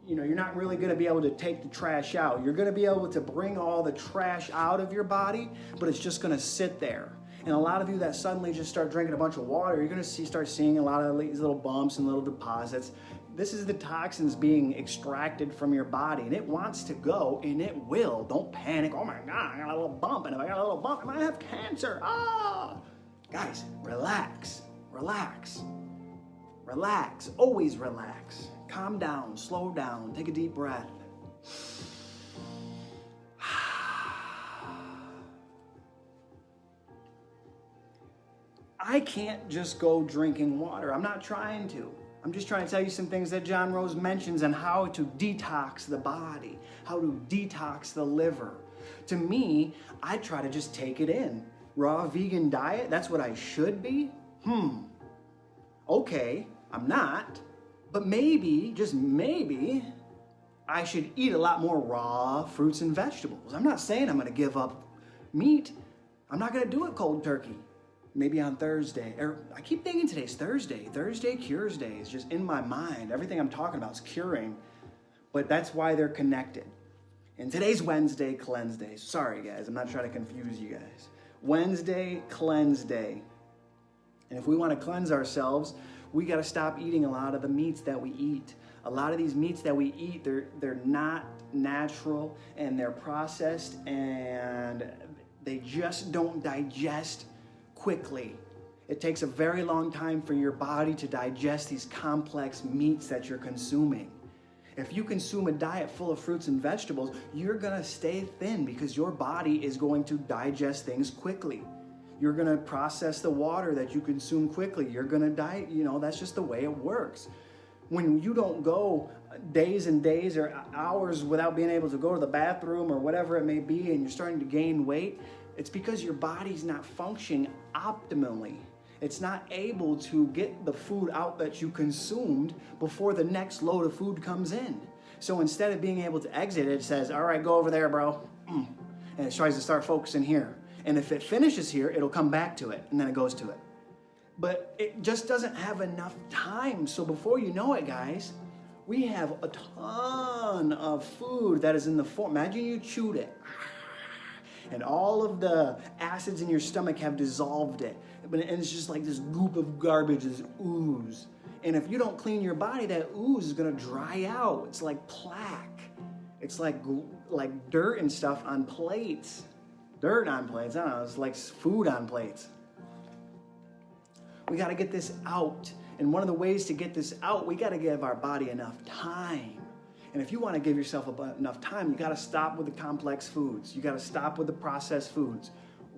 A: you're not really going to be able to take the trash out. You're going to be able to bring all the trash out of your body, but it's just going to sit there. And a lot of you that suddenly just start drinking a bunch of water, you're going to start seeing a lot of these little bumps and little deposits. This is the toxins being extracted from your body, and it wants to go, and it will. Don't panic. Oh my God, I got a little bump, and if I got a little bump, I might have cancer. Ah! Guys, relax, relax, relax. Always relax. Calm down, slow down, take a deep breath. I can't just go drinking water. I'm not trying to. I'm just trying to tell you some things that John Rose mentions on how to detox the body, how to detox the liver. To me, I try to just take it in. Raw vegan diet, that's what I should be? Okay, I'm not, but maybe, just maybe, I should eat a lot more raw fruits and vegetables. I'm not saying I'm gonna give up meat. I'm not gonna do it cold turkey. Maybe on Thursday, or I keep thinking today's Thursday. Thursday cures day is just in my mind. Everything I'm talking about is curing, but that's why they're connected. And today's Wednesday-Cleanseday. Sorry guys, I'm not trying to confuse you guys. Wednesday-Cleanseday. And if we want to cleanse ourselves, we got to stop eating a lot of the meats that we eat. A lot of these meats that we eat, they're not natural, and they're processed, and they just don't digest quickly. It takes a very long time for your body to digest these complex meats that you're consuming. If you consume a diet full of fruits and vegetables, you're gonna stay thin because your body is going to digest things quickly. You're gonna process the water that you consume quickly. You're gonna diet, that's just the way it works. When you don't go days and days or hours without being able to go to the bathroom or whatever it may be, and you're starting to gain weight, it's because your body's not functioning optimally. It's not able to get the food out that you consumed before the next load of food comes in. So instead of being able to exit, it says, all right, go over there, bro. And it tries to start focusing here. And if it finishes here, it'll come back to it, and then it goes to it. But it just doesn't have enough time. So before you know it, guys, we have a ton of food that is in the form. Imagine you chewed it, and all of the acids in your stomach have dissolved it. And it's just like this goop of garbage, this ooze. And if you don't clean your body, that ooze is gonna dry out. It's like plaque. It's like dirt and stuff on plates. Dirt on plates, I don't know, it's like food on plates. We gotta get this out. And one of the ways to get this out, we gotta give our body enough time. And if you want to give yourself enough time, you got to stop with the complex foods. You got to stop with the processed foods.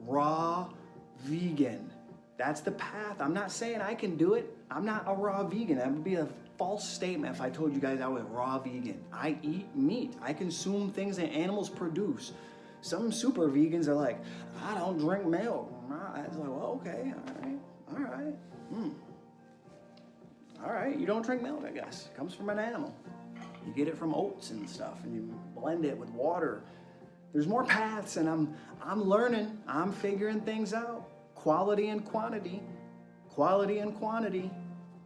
A: Raw vegan. That's the path. I'm not saying I can do it. I'm not a raw vegan. That would be a false statement if I told you guys I was raw vegan. I eat meat. I consume things that animals produce. Some super vegans are like, I don't drink milk. It's like, well, okay, all right. All right, you don't drink milk, I guess. It comes from an animal. You get it from oats and stuff, and you blend it with water. There's more paths, and I'm learning. I'm figuring things out. Quality and quantity. Quality and quantity.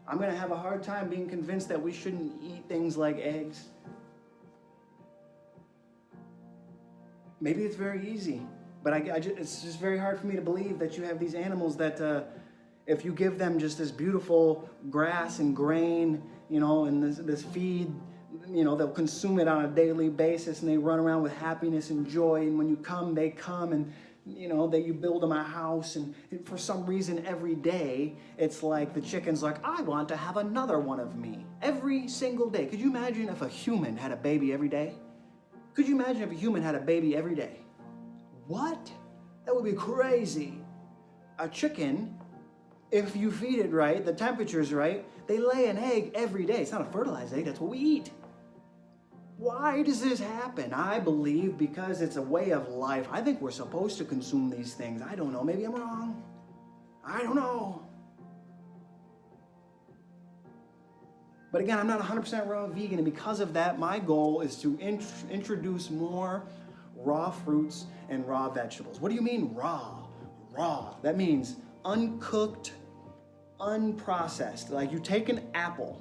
A: I'm going to have a hard time being convinced that we shouldn't eat things like eggs. Maybe it's very easy, but it's just very hard for me to believe that you have these animals that if you give them just this beautiful grass and grain, and this feed, they'll consume it on a daily basis, and they run around with happiness and joy. And when you come, they come, and that you build them a house. And for some reason, every day, it's like the chicken's like, I want to have another one of me every single day. Could you imagine if a human had a baby every day? Could you imagine if a human had a baby every day? What? That would be crazy. A chicken, if you feed it right, the temperature's right, they lay an egg every day. It's not a fertilized egg, that's what we eat. Why does this happen? I believe because it's a way of life. I think we're supposed to consume these things. I don't know, maybe I'm wrong. I don't know. But again, I'm not 100% raw vegan, and because of that, my goal is to introduce more raw fruits and raw vegetables. What do you mean raw? Raw. That means uncooked, unprocessed. Like you take an apple,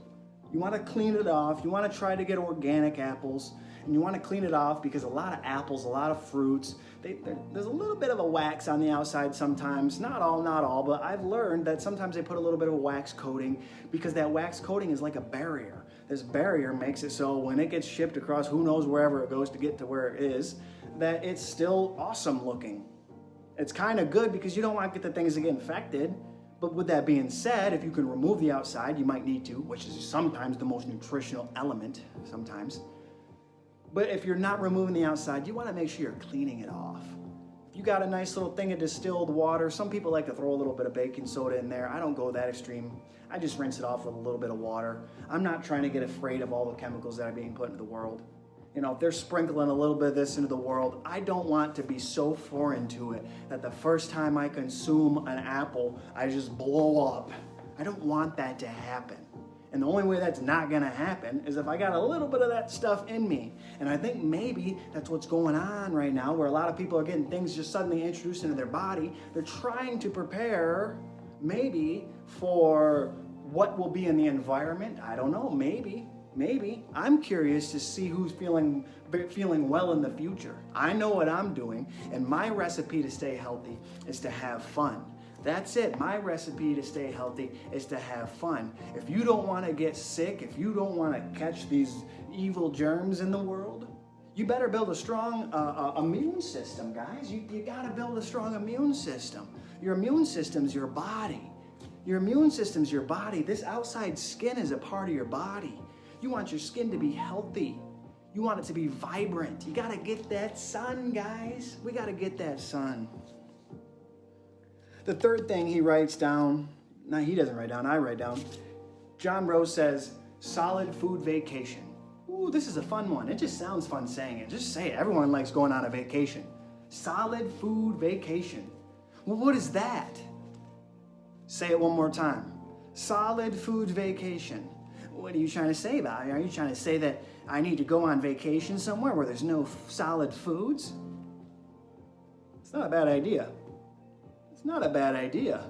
A: you want to clean it off, you want to try to get organic apples, and you want to clean it off because a lot of apples, a lot of fruits, there's a little bit of a wax on the outside sometimes. Not all, but I've learned that sometimes they put a little bit of a wax coating because that wax coating is like a barrier. this barrier makes it so when it gets shipped across who knows wherever it goes to get to where it is, that it's still awesome looking. It's kind of good because you don't want to get the things that get infected. But with that being said, if you can remove the outside, you might need to, which is sometimes the most nutritional element, sometimes. But if you're not removing the outside, you want to make sure you're cleaning it off. If you got a nice little thing of distilled water, some people like to throw a little bit of baking soda in there. I don't go that extreme. I just rinse it off with a little bit of water. I'm not trying to get afraid of all the chemicals that are being put into the world. You know, if they're sprinkling a little bit of this into the world, I don't want to be so foreign to it that the first time I consume an apple, I just blow up. I don't want that to happen. And the only way that's not gonna happen is if I got a little bit of that stuff in me. And I think maybe that's what's going on right now, where a lot of people are getting things just suddenly introduced into their body. They're trying to prepare maybe for what will be in the environment. I don't know, maybe. I'm curious to see who's feeling well in the future. I know what I'm doing, and my recipe to stay healthy is to have fun. That's it. My recipe to stay healthy is to have fun. If you don't want to get sick, if you don't want to catch these evil germs in the world, you better build a strong immune system, guys. You got to build a strong immune system. Your immune system's your body. Your immune system's your body. This outside skin is a part of your body. You want your skin to be healthy. You want it to be vibrant. You got to get that sun, guys. We got to get that sun. The third thing he writes down, no, he doesn't write down, I write down. John Rose says, solid food vacation. Ooh, this is a fun one. It just sounds fun saying it. Just say it. Everyone likes going on a vacation. Solid food vacation. Well, what is that? Say it one more time. Solid food vacation. What are you trying to say about it? Are you trying to say that I need to go on vacation somewhere where there's no solid foods? It's not a bad idea. It's not a bad idea.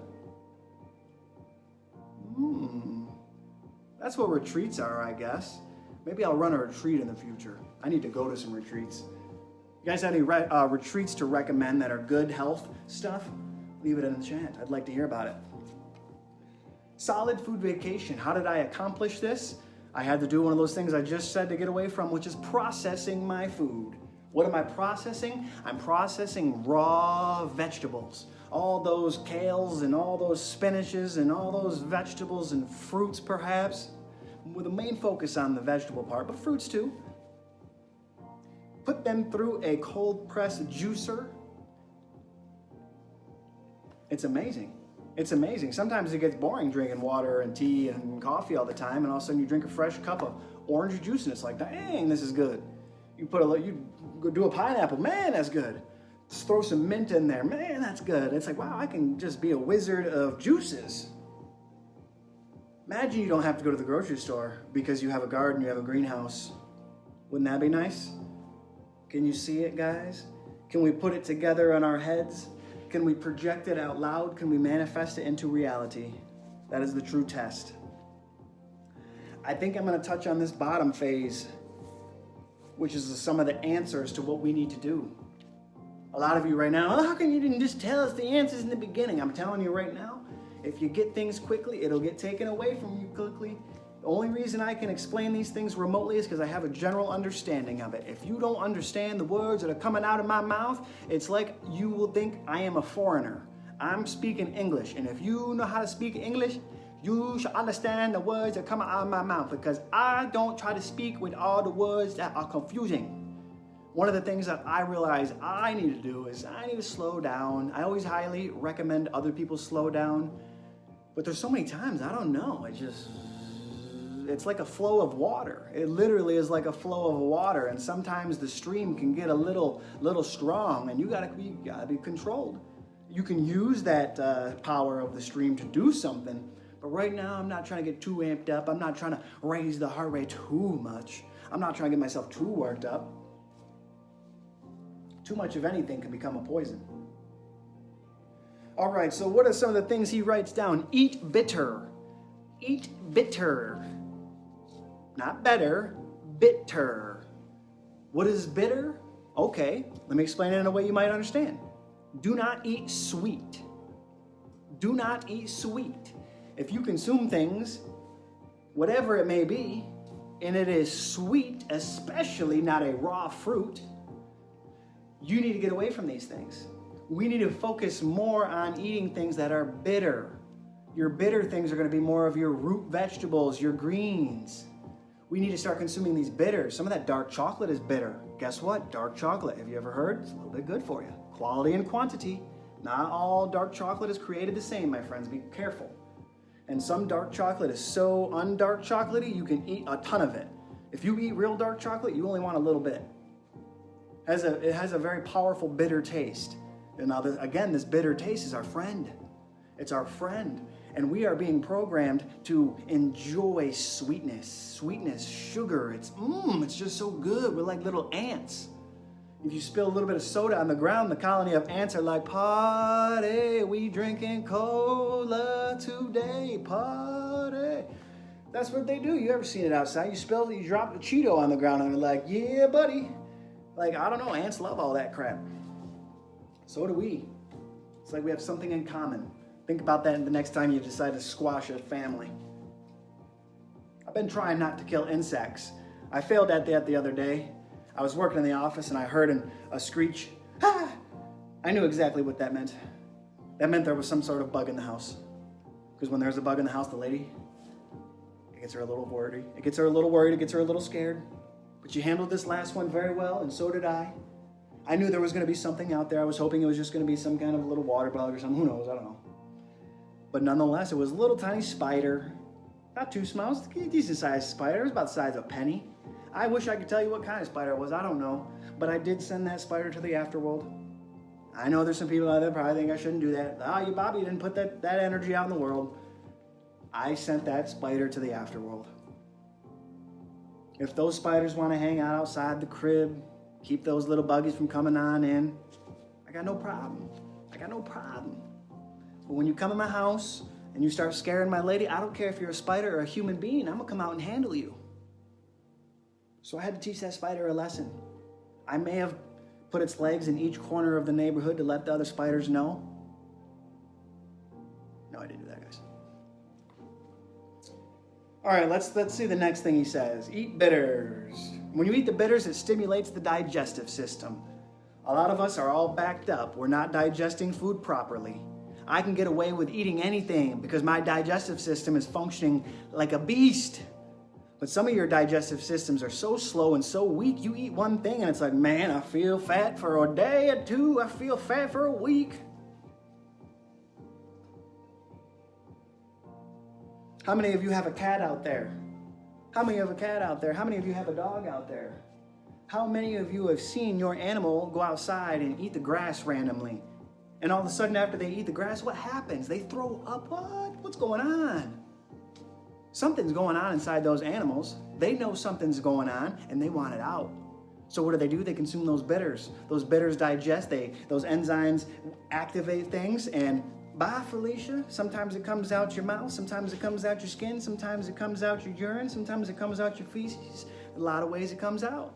A: That's what retreats are, I guess. Maybe I'll run a retreat in the future. I need to go to some retreats. You guys have any retreats to recommend that are good health stuff? Leave it in the chat. I'd like to hear about it. Solid food vacation. How did I accomplish this? I had to do one of those things I just said to get away from, which is processing my food. What am I processing? I'm processing raw vegetables. All those kales and all those spinaches and all those vegetables and fruits perhaps, with a main focus on the vegetable part, but fruits too. Put them through a cold press juicer. It's amazing. It's amazing. Sometimes it gets boring drinking water and tea and coffee all the time, and all of a sudden you drink a fresh cup of orange juice and it's like, dang, this is good. You go do a pineapple, man, that's good. Just throw some mint in there, man, that's good. It's like, wow, I can just be a wizard of juices. Imagine you don't have to go to the grocery store because you have a garden, you have a greenhouse. Wouldn't that be nice? Can you see it, guys? Can we put it together in our heads? Can we project it out loud? Can we manifest it into reality? That is the true test. I think I'm going to touch on this bottom phase, which is some of the answers to what we need to do. A lot of you right now, how come you didn't just tell us the answers in the beginning? I'm telling you right now, if you get things quickly, it'll get taken away from you quickly. The only reason I can explain these things remotely is because I have a general understanding of it. If you don't understand the words that are coming out of my mouth, it's like you will think I am a foreigner. I'm speaking English, and if you know how to speak English, you should understand the words that come out of my mouth, because I don't try to speak with all the words that are confusing. One of the things that I realize I need to do is I need to slow down. I always highly recommend other people slow down, but there's so many times, I don't know, it's like a flow of water. It literally is like a flow of water, and sometimes the stream can get a little strong, and you gotta be controlled. You can use that power of the stream to do something, but right now I'm not trying to get too amped up. I'm not trying to raise the heart rate too much. I'm not trying to get myself too worked up. Too much of anything can become a poison. All right, so what are some of the things he writes down? Eat bitter. Eat bitter. Not better, bitter. What is bitter? Okay, let me explain it in a way you might understand. Do not eat sweet. Do not eat sweet. If you consume things, whatever it may be, and it is sweet, especially not a raw fruit, you need to get away from these things. We need to focus more on eating things that are bitter. Your bitter things are going to be more of your root vegetables, your greens. We need to start consuming these bitters. Some of that dark chocolate is bitter. Guess what? Dark chocolate, have you ever heard? It's a little bit good for you. Quality and quantity. Not all dark chocolate is created the same, my friends. Be careful. And some dark chocolate is so undark chocolatey, you can eat a ton of it. If you eat real dark chocolate, you only want a little bit. It has a very powerful bitter taste. And now, this bitter taste is our friend. It's our friend. And we are being programmed to enjoy sweetness, sugar. It's just so good. We're like little ants. If you spill a little bit of soda on the ground, the colony of ants are like, party, we drinking cola today, party. That's what they do. You ever seen it outside? You drop a Cheeto on the ground and they're like, yeah, buddy. Like, I don't know, ants love all that crap. So do we. It's like we have something in common. Think about that the next time you decide to squash a family. I've been trying not to kill insects. I failed at that the other day. I was working in the office and I heard a screech. Ah! I knew exactly what that meant. That meant there was some sort of bug in the house. Because when there's a bug in the house, the lady, it gets her a little worried. It gets her a little scared. But you handled this last one very well, and so did I. I knew there was going to be something out there. I was hoping it was just going to be some kind of little water bug or something. Who knows? I don't know. But nonetheless, it was a little tiny spider. Not too small. It was a decent-sized spider. It was about the size of a penny. I wish I could tell you what kind of spider it was. I don't know. But I did send that spider to the afterworld. I know there's some people out there that probably think I shouldn't do that. You, Bobby, didn't put that energy out in the world. I sent that spider to the afterworld. If those spiders want to hang out outside the crib, keep those little buggies from coming on in, I got no problem. But when you come in my house and you start scaring my lady, I don't care if you're a spider or a human being, I'm going to come out and handle you. So I had to teach that spider a lesson. I may have put its legs in each corner of the neighborhood to let the other spiders know. No, I didn't do that, guys. All right, let's see the next thing he says. Eat bitters. When you eat the bitters, it stimulates the digestive system. A lot of us are all backed up. We're not digesting food properly. I can get away with eating anything because my digestive system is functioning like a beast. But some of your digestive systems are so slow and so weak, you eat one thing and it's like, man, I feel fat for a day or two. I feel fat for a week. How many of you have a cat out there? How many of you have a dog out there? How many of you have seen your animal go outside and eat the grass randomly? And all of a sudden after they eat the grass, what happens? They throw up. What's going on? Something's going on inside those animals. They know something's going on and they want it out. So what do? They consume those bitters. Those bitters digest. Those enzymes activate things and bye, Felicia. Sometimes it comes out your mouth. Sometimes it comes out your skin. Sometimes it comes out your urine. Sometimes it comes out your feces. A lot of ways it comes out.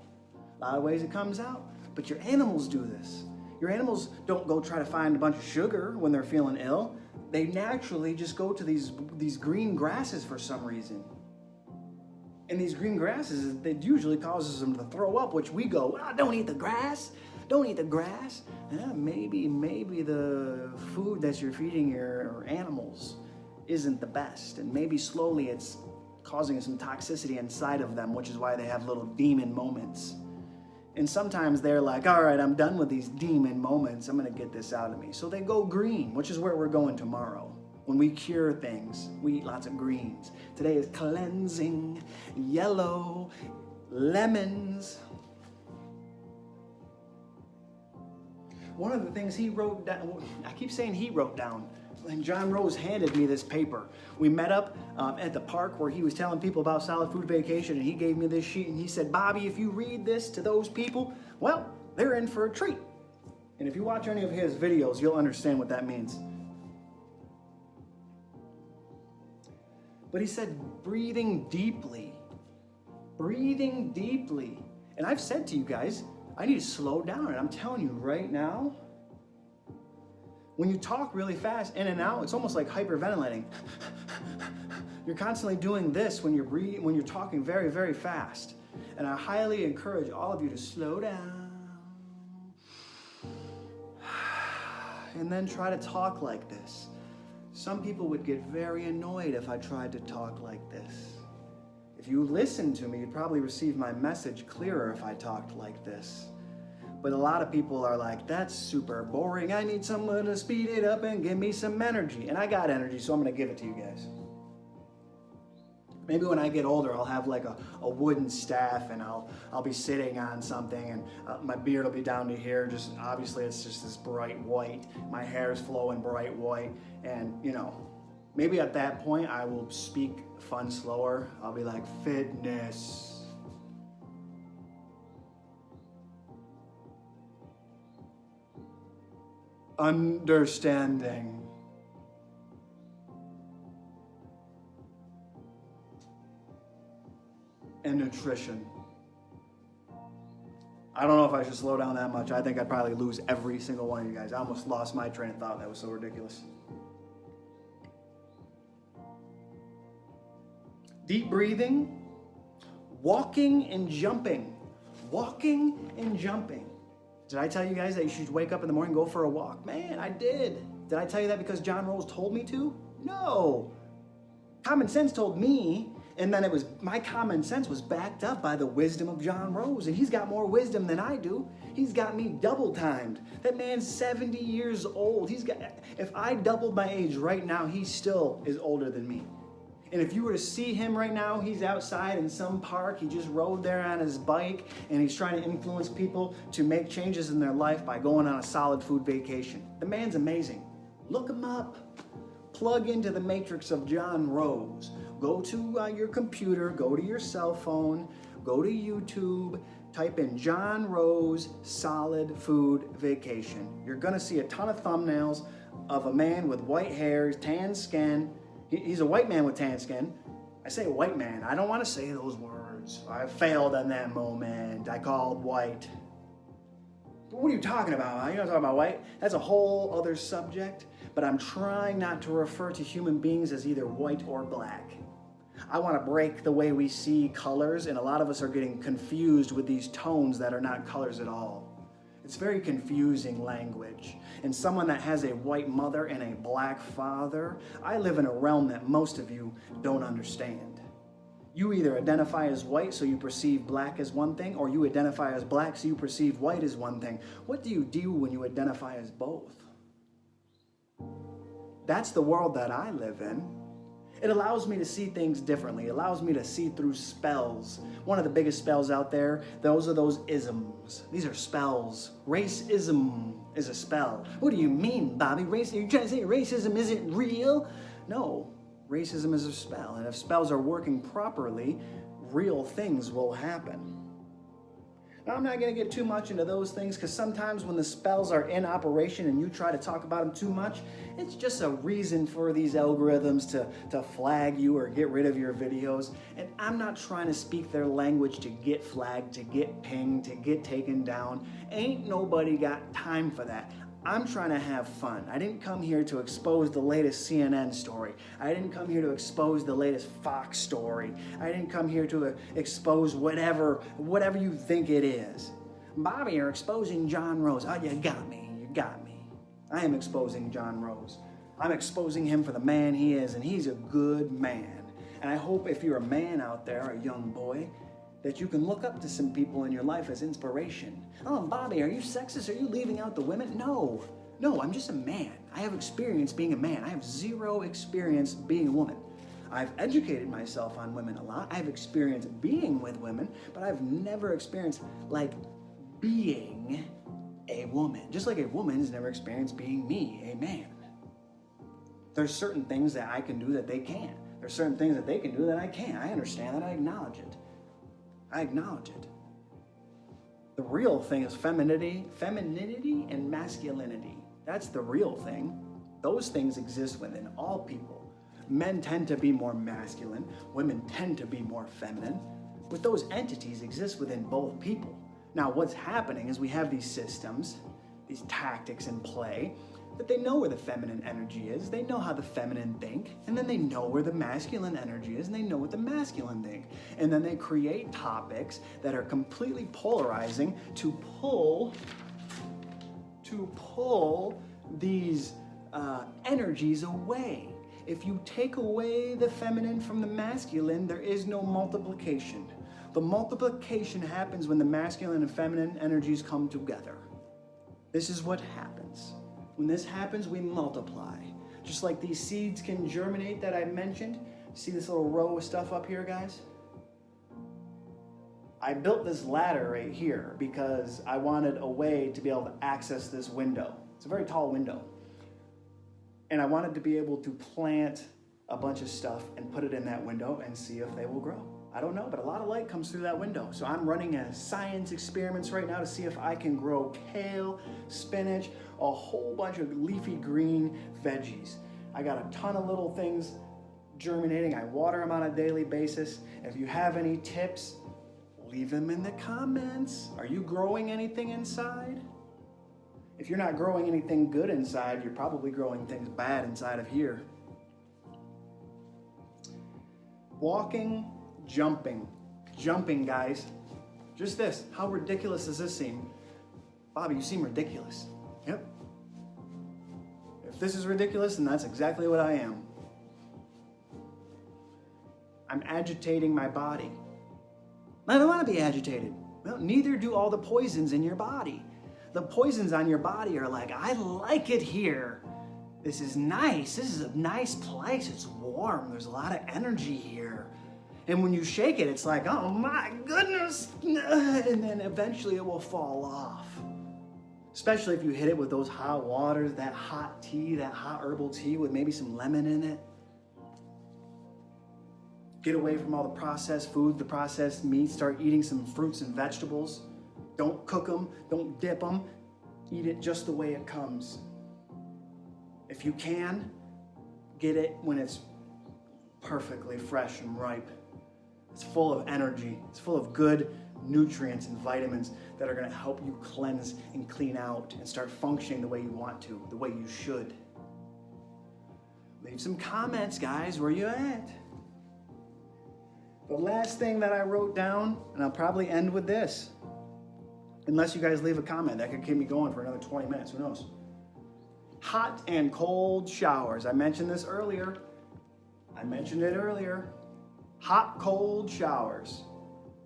A: But your animals do this. Your animals don't go try to find a bunch of sugar when they're feeling ill. They naturally just go to these green grasses for some reason. And these green grasses, it usually causes them to throw up, which we go, don't eat the grass. Don't eat the grass. Maybe the food that you're feeding your animals isn't the best. And maybe slowly it's causing some toxicity inside of them, which is why they have little demon moments. And sometimes they're like, all right, I'm done with these demon moments. I'm going to get this out of me. So they go green, which is where we're going tomorrow. When we cure things, we eat lots of greens. Today is cleansing, yellow, lemons. One of the things he wrote down, I keep saying he wrote down, and John Rose handed me this paper. We met up at the park where he was telling people about Solid Food Vacation, and he gave me this sheet, and he said, Bobby, if you read this to those people, well, they're in for a treat. And if you watch any of his videos, you'll understand what that means. But he said, breathing deeply. And I've said to you guys, I need to slow down, and I'm telling you right now, When you talk really fast, in and out, it's almost like hyperventilating. You're constantly doing this when you're breathing, when you're talking very, very fast. And I highly encourage all of you to slow down and then try to talk like this. Some people would get very annoyed if I tried to talk like this. If you listened to me, you'd probably receive my message clearer if I talked like this. But a lot of people are like, that's super boring. I need someone to speed it up and give me some energy. And I got energy, so I'm gonna give it to you guys. Maybe when I get older, I'll have like a wooden staff and I'll be sitting on something and my beard will be down to here. Just obviously it's just this bright white. My hair's flowing bright white. And you know, maybe at that point I will speak fun slower. I'll be like, fitness. Understanding. And nutrition. I don't know if I should slow down that much. I think I'd probably lose every single one of you guys. I almost lost my train of thought. That was so ridiculous. Deep breathing, walking and jumping. Walking and jumping. Did I tell you guys that you should wake up in the morning and go for a walk? Man, I did. Did I tell you that because John Rose told me to? No. Common sense told me. And then my common sense was backed up by the wisdom of John Rose. And he's got more wisdom than I do. He's got me double timed. That man's 70 years old. If I doubled my age right now, he still is older than me. And if you were to see him right now, he's outside in some park. He just rode there on his bike and he's trying to influence people to make changes in their life by going on a solid food vacation. The man's amazing. Look him up. Plug into the matrix of John Rose. Go to your computer, go to your cell phone, go to YouTube, type in John Rose Solid Food Vacation. You're gonna see a ton of thumbnails of a man with white hair, tan skin. He's a white man with tan skin. I say white man, I don't wanna say those words. I failed in that moment. I called white. What are you talking about? You're not talking about white? That's a whole other subject, but I'm trying not to refer to human beings as either white or black. I want to break the way we see colors, and a lot of us are getting confused with these tones that are not colors at all. It's very confusing language. And someone that has a white mother and a black father, I live in a realm that most of you don't understand. You either identify as white so you perceive black as one thing, or you identify as black so you perceive white as one thing. What do you do when you identify as both? That's the world that I live in. It allows me to see things differently. It allows me to see through spells. One of the biggest spells out there, those are those isms. These are spells. Racism is a spell. What do you mean, Bobby? Are you trying to say racism isn't real? No, racism is a spell. And if spells are working properly, real things will happen. Now, I'm not going to get too much into those things because sometimes when the spells are in operation and you try to talk about them too much, it's just a reason for these algorithms to flag you or get rid of your videos. And I'm not trying to speak their language to get flagged, to get pinged, to get taken down. Ain't nobody got time for that. I'm trying to have fun. I didn't come here to expose the latest CNN story. I didn't come here to expose the latest Fox story. I didn't come here to expose whatever you think it is. Bobby, you're exposing John Rose. Oh, you got me. You got me. I am exposing John Rose. I'm exposing him for the man he is, and he's a good man. And I hope if you're a man out there, a young boy, that you can look up to some people in your life as inspiration. Oh, Bobby, are you sexist? Are you leaving out the women? No, I'm just a man. I have experience being a man. I have zero experience being a woman. I've educated myself on women a lot. I've experienced being with women, but I've never experienced like being a woman. Just like a woman has never experienced being me, a man. There's certain things that I can do that they can't. There's certain things that they can do that I can't. I understand that. I acknowledge it. I acknowledge it. The real thing is femininity and masculinity. That's the real thing. Those things exist within all people. Men tend to be more masculine. Women tend to be more feminine. But those entities exist within both people. Now, what's happening is we have these systems, these tactics in play, that they know where the feminine energy is, they know how the feminine think, and then they know where the masculine energy is, and they know what the masculine think. And then they create topics that are completely polarizing to pull these energies away. If you take away the feminine from the masculine, there is no multiplication. The multiplication happens when the masculine and feminine energies come together. This is what happens. When this happens, we multiply. Just like these seeds can germinate that I mentioned. See this little row of stuff up here, guys? I built this ladder right here because I wanted a way to be able to access this window. It's a very tall window. And I wanted to be able to plant a bunch of stuff and put it in that window and see if they will grow. I don't know, but a lot of light comes through that window. So I'm running science experiments right now to see if I can grow kale, spinach, a whole bunch of leafy green veggies. I got a ton of little things germinating. I water them on a daily basis. If you have any tips, leave them in the comments. Are you growing anything inside? If you're not growing anything good inside, you're probably growing things bad inside of here. Walking, jumping, guys. Just this. How ridiculous does this seem? Bobby, you seem ridiculous. Yep. If this is ridiculous, then that's exactly what I am. I'm agitating my body. I don't want to be agitated. Well, neither do all the poisons in your body. The poisons on your body are like, I like it here. This is nice. This is a nice place. It's warm. There's a lot of energy here. And when you shake it, it's like, oh my goodness. And then eventually it will fall off. Especially if you hit it with those hot waters, that hot tea, that hot herbal tea with maybe some lemon in it. Get away from all the processed food, the processed meat. Start eating some fruits and vegetables. Don't cook them. Don't dip them. Eat it just the way it comes. If you can, get it when it's perfectly fresh and ripe. It's full of energy. It's full of good nutrients and vitamins that are going to help you cleanse and clean out and start functioning the way you want to, the way you should. Leave some comments, guys. Where you at? The last thing that I wrote down, and I'll probably end with this, unless you guys leave a comment. That could keep me going for another 20 minutes. Who knows? Hot and cold showers. I mentioned this earlier. Hot, cold showers.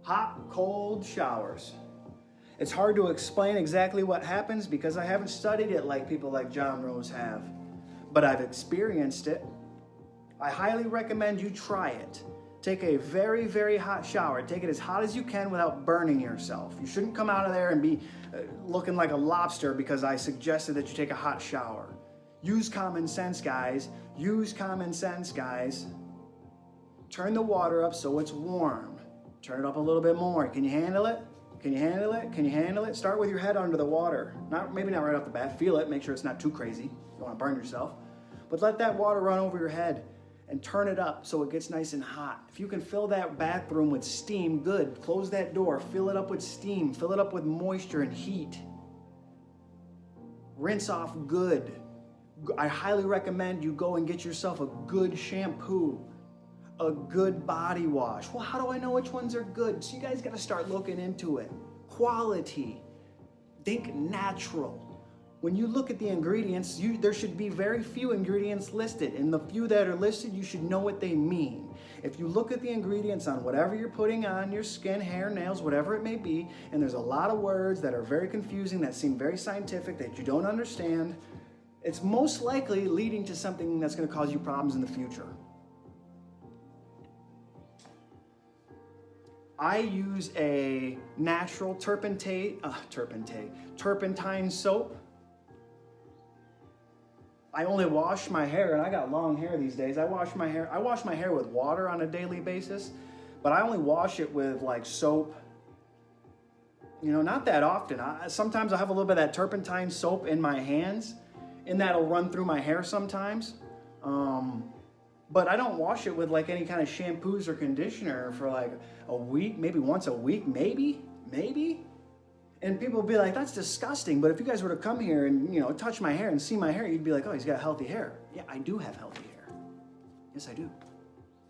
A: Hot, cold showers. It's hard to explain exactly what happens because I haven't studied it like people like John Rose have. But I've experienced it. I highly recommend you try it. Take a very, very hot shower. Take it as hot as you can without burning yourself. You shouldn't come out of there and be looking like a lobster because I suggested that you take a hot shower. Use common sense, guys. Use common sense, guys. Turn the water up so it's warm. Turn it up a little bit more. Can you handle it? Can you handle it? Can you handle it? Start with your head under the water. Maybe not right off the bat. Feel it. Make sure it's not too crazy. You don't want to burn yourself. But let that water run over your head and turn it up so it gets nice and hot. If you can fill that bathroom with steam, good. Close that door. Fill it up with steam. Fill it up with moisture and heat. Rinse off good. I highly recommend you go and get yourself a good shampoo, a good body wash. Well, how do I know which ones are good? So you guys got to start looking into it. Quality. Think natural. When you look at the ingredients, there should be very few ingredients listed. And the few that are listed, you should know what they mean. If you look at the ingredients on whatever you're putting on your skin, hair, nails, whatever it may be, and there's a lot of words that are very confusing, that seem very scientific, that you don't understand, it's most likely leading to something that's going to cause you problems in the future. I use a natural turpentine soap. I only wash my hair, and I got long hair these days. I wash my hair with water on a daily basis, but I only wash it with like soap. You know, not that often. Sometimes I'll have a little bit of that turpentine soap in my hands, and that'll run through my hair sometimes. But I don't wash it with like any kind of shampoos or conditioner for like a week, maybe once a week, maybe. And people will be like, that's disgusting. But if you guys were to come here and, you know, touch my hair and see my hair, you'd be like, oh, he's got healthy hair. Yeah, I do have healthy hair. Yes, I do.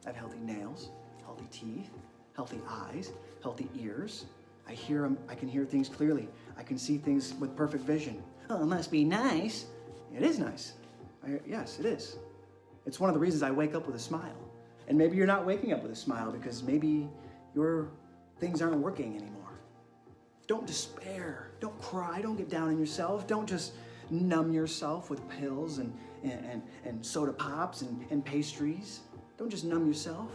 A: I have healthy nails, healthy teeth, healthy eyes, healthy ears. I hear them. I can hear things clearly. I can see things with perfect vision. Oh, it must be nice. It is nice. Yes, it is. It's one of the reasons I wake up with a smile. And maybe you're not waking up with a smile because maybe your things aren't working anymore. Don't despair. Don't cry. Don't get down on yourself. Don't just numb yourself with pills and soda pops and pastries. Don't just numb yourself.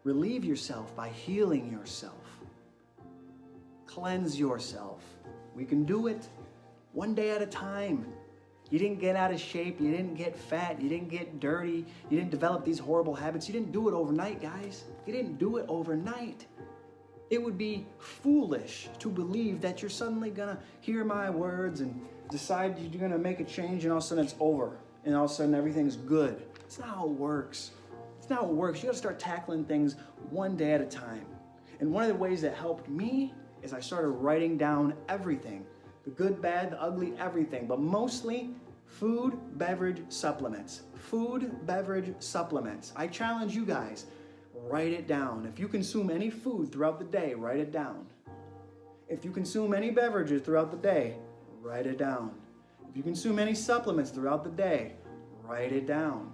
A: Relieve yourself by healing yourself. Cleanse yourself. We can do it one day at a time. You didn't get out of shape. You didn't get fat. You didn't get dirty. You didn't develop these horrible habits. You didn't do it overnight, guys. You didn't do it overnight. It would be foolish to believe that you're suddenly going to hear my words and decide you're going to make a change and all of a sudden it's over and all of a sudden everything's good. It's not how it works. It's not how it works. You got to start tackling things one day at a time. And one of the ways that helped me is I started writing down everything. The good, bad, the ugly, everything. But mostly food, beverage, supplements. Food, beverage, supplements. I challenge you guys. Write it down. If you consume any food throughout the day, write it down. If you consume any beverages throughout the day, write it down. If you consume any supplements throughout the day, write it down.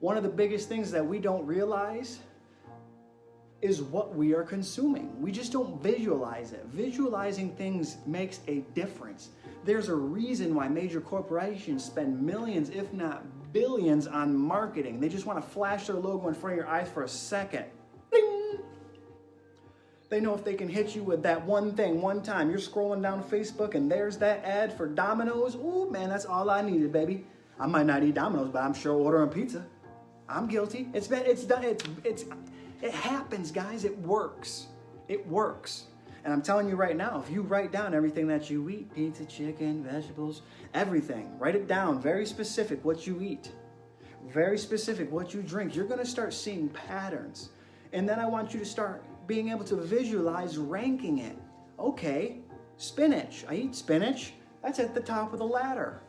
A: One of the biggest things that we don't realize is what we are consuming. We just don't visualize it. Visualizing things makes a difference. There's a reason why major corporations spend millions, if not billions, on marketing. They just want to flash their logo in front of your eyes for a second. Ding! They know if they can hit you with that one thing, one time. You're scrolling down Facebook and there's that ad for Domino's. Ooh, man, that's all I needed, baby. I might not eat Domino's, but I'm sure ordering pizza. I'm guilty. It's done. It happens, guys. It works. It works. And I'm telling you right now, if you write down everything that you eat, pizza, chicken, vegetables, everything, write it down, very specific what you eat, very specific what you drink, you're going to start seeing patterns. And then I want you to start being able to visualize ranking it. Okay, spinach. I eat spinach. That's at the top of the ladder.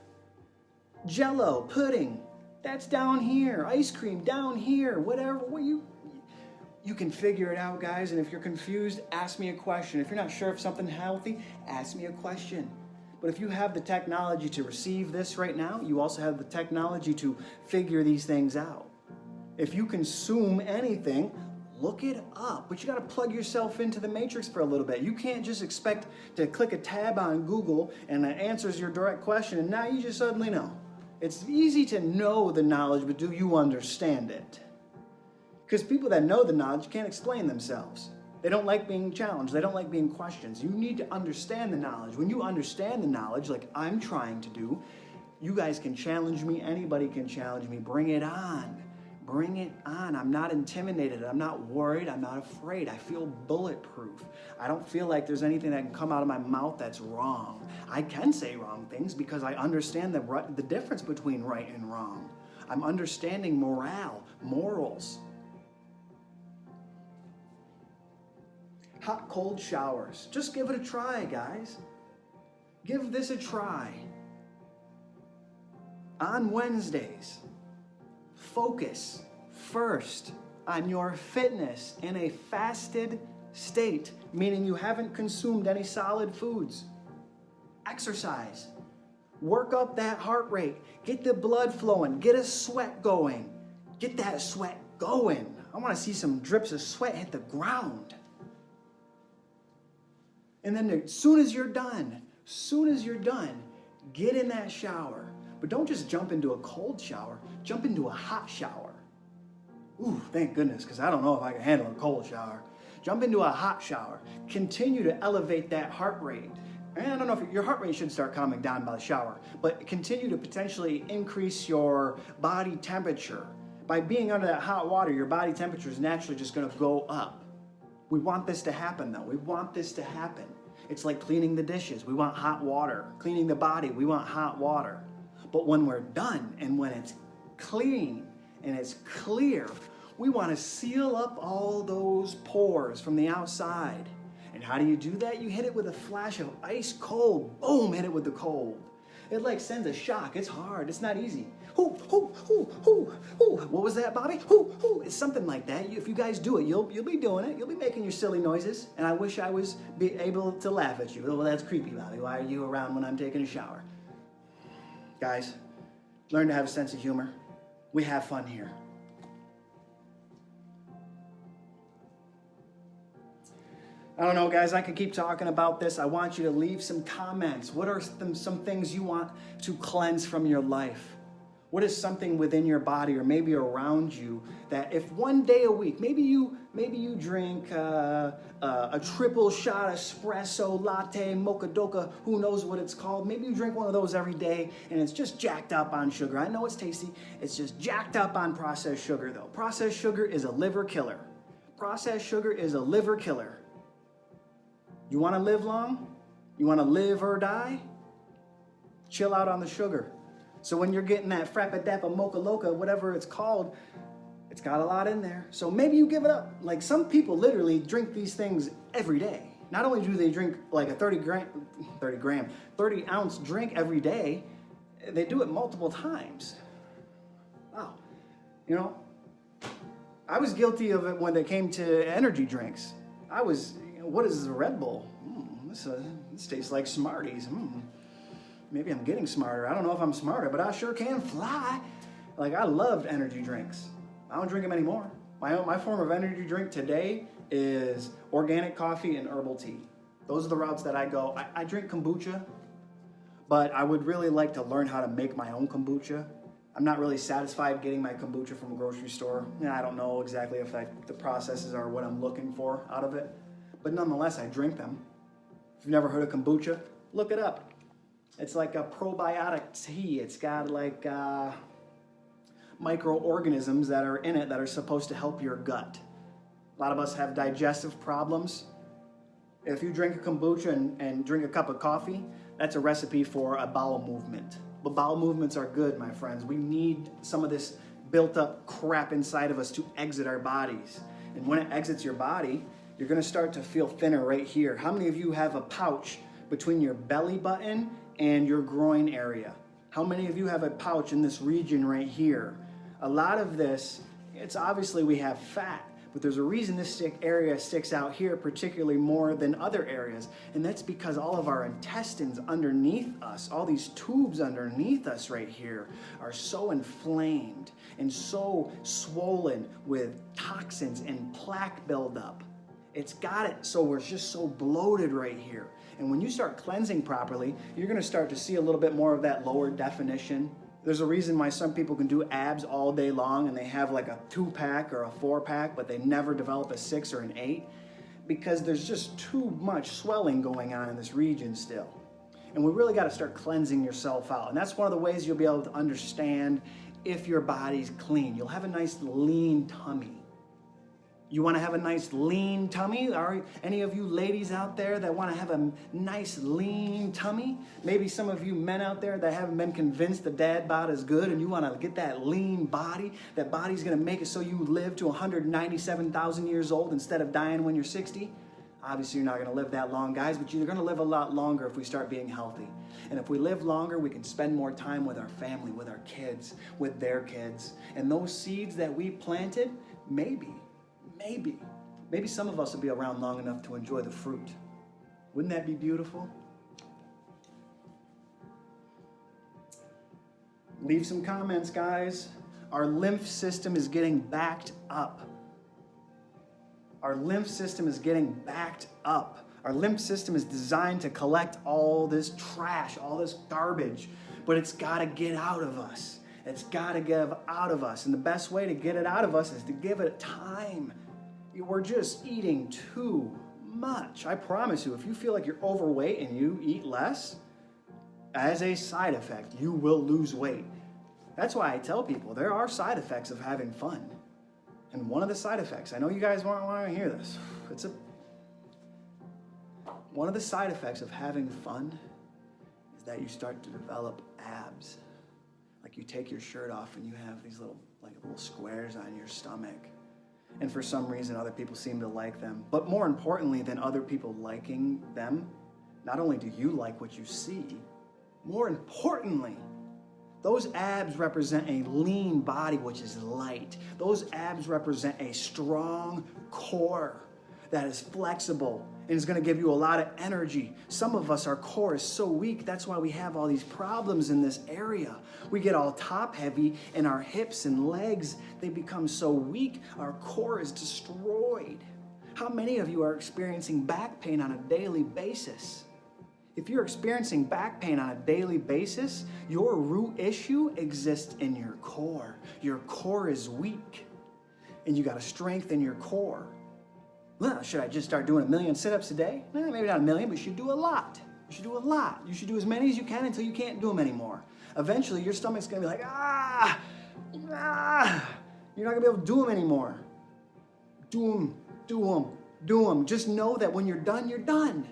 A: Jell-O, pudding, that's down here. Ice cream, down here. Whatever, you can figure it out, guys. And if you're confused, ask me a question. If you're not sure if something's healthy, ask me a question. But if you have the technology to receive this right now, you also have the technology to figure these things out. If you consume anything, look it up. But you got to plug yourself into the matrix for a little bit. You can't just expect to click a tab on Google and it answers your direct question and now you just suddenly know. It's easy to know the knowledge, but do you understand it? Because people that know the knowledge can't explain themselves. They don't like being challenged. They don't like being questioned. You need to understand the knowledge. When you understand the knowledge, like I'm trying to do, you guys can challenge me. Anybody can challenge me. Bring it on. Bring it on. I'm not intimidated. I'm not worried. I'm not afraid. I feel bulletproof. I don't feel like there's anything that can come out of my mouth that's wrong. I can say wrong things because I understand the difference between right and wrong. I'm understanding morals. Hot, cold showers. Just give it a try, guys. Give this a try. On Wednesdays, focus first on your fitness in a fasted state, meaning you haven't consumed any solid foods. Exercise. Work up that heart rate. Get the blood flowing. Get a sweat going. Get that sweat going. I want to see some drips of sweat hit the ground. And then as soon as you're done, get in that shower. But don't just jump into a cold shower. Jump into a hot shower. Ooh, thank goodness, because I don't know if I can handle a cold shower. Jump into a hot shower. Continue to elevate that heart rate. And I don't know if your heart rate should start calming down by the shower, but continue to potentially increase your body temperature. By being under that hot water, your body temperature is naturally just going to go up. We want this to happen, though. We want this to happen. It's like cleaning the dishes. We want hot water. Cleaning the body. We want hot water. But when we're done and when it's clean and it's clear, we want to seal up all those pores from the outside And how do you do that? You hit it with a flash of ice cold. Boom, hit it with the cold. It like sends a shock. It's hard. It's not easy. Hoo, hoo, hoo, hoo, hoo. What was that, Bobby? Hoo, hoo. It's something like that. If you guys do it, you'll be doing it. You'll be making your silly noises. And I wish I was able to laugh at you. Well, that's creepy, Bobby. Why are you around when I'm taking a shower? Guys, learn to have a sense of humor. We have fun here. I don't know, guys, I could keep talking about this. I want you to leave some comments. What are some things you want to cleanse from your life? What is something within your body or maybe around you that if one day a week, maybe you drink a triple shot espresso latte, mocha doka, who knows what it's called. Maybe you drink one of those every day and it's just jacked up on sugar. I know it's tasty. It's just jacked up on processed sugar, though. Processed sugar is a liver killer. Processed sugar is a liver killer. You want to live long? You want to live or die? Chill out on the sugar. So when you're getting that frappadappa, mocha loca, whatever it's called, it's got a lot in there. So maybe you give it up. Like some people literally drink these things every day. Not only do they drink like a 30 ounce drink every day, they do it multiple times. Wow. You know, I was guilty of it when it came to energy drinks. What is a Red Bull? This tastes like Smarties. Maybe I'm getting smarter. I don't know if I'm smarter, but I sure can fly. Like, I loved energy drinks. I don't drink them anymore. My form of energy drink today is organic coffee and herbal tea. Those are the routes that I go. I drink kombucha, but I would really like to learn how to make my own kombucha. I'm not really satisfied getting my kombucha from a grocery store. I don't know exactly if the processes are what I'm looking for out of it. But nonetheless, I drink them. If you've never heard of kombucha, look it up. It's like a probiotic tea. It's got like microorganisms that are in it that are supposed to help your gut. A lot of us have digestive problems. If you drink a kombucha and drink a cup of coffee, that's a recipe for a bowel movement. But bowel movements are good, my friends. We need some of this built up crap inside of us to exit our bodies. And when it exits your body, you're gonna start to feel thinner right here. How many of you have a pouch between your belly button and your groin area? How many of you have a pouch in this region right here? A lot of this, it's obviously we have fat, but there's a reason this area sticks out here particularly more than other areas. And that's because all of our intestines underneath us, all these tubes underneath us right here are so inflamed and so swollen with toxins and plaque buildup. It's got it so we're just so bloated right here. And when you start cleansing properly, you're gonna start to see a little bit more of that lower definition. There's a reason why some people can do abs all day long and they have like a 2-pack or a 4-pack, but they never develop a 6 or an 8 because there's just too much swelling going on in this region still. And we really gotta start cleansing yourself out. And that's one of the ways you'll be able to understand if your body's clean. You'll have a nice lean tummy. You want to have a nice lean tummy? Are any of you ladies out there that want to have a nice lean tummy? Maybe some of you men out there that haven't been convinced the dad bod is good and you want to get that lean body. That body's going to make it so you live to 197,000 years old instead of dying when you're 60. Obviously, you're not going to live that long, guys, but you're going to live a lot longer if we start being healthy. And if we live longer, we can spend more time with our family, with our kids, with their kids. And those seeds that we planted, maybe some of us will be around long enough to enjoy the fruit. Wouldn't that be beautiful? Leave some comments, guys. Our lymph system is getting backed up. Our lymph system is getting backed up. Our lymph system is designed to collect all this trash, all this garbage, but it's got to get out of us. It's got to get out of us. And the best way to get it out of us is to give it time. We're just eating too much. I promise you, if you feel like you're overweight and you eat less, as a side effect, you will lose weight. That's why I tell people there are side effects of having fun. And one of the side effects, I know you guys want to hear this. One of the side effects of having fun is that you start to develop abs. Like you take your shirt off and you have these little squares on your stomach. And for some reason, other people seem to like them. But more importantly than other people liking them, not only do you like what you see, more importantly, those abs represent a lean body, which is light. Those abs represent a strong core that is flexible and is going to give you a lot of energy. Some of us, our core is so weak. That's why we have all these problems in this area. We get all top heavy and our hips and legs, they become so weak. Our core is destroyed. How many of you are experiencing back pain on a daily basis? If you're experiencing back pain on a daily basis, your root issue exists in your core. Your core is weak, and you got to strengthen your core. Well, should I just start doing 1,000,000 sit-ups a day? Maybe not 1,000,000, but you should do a lot. You should do a lot. You should do as many as you can until you can't do them anymore. Eventually, your stomach's going to be like, You're not going to be able to do them anymore. Do them, do them, do them. Just know that when you're done, you're done.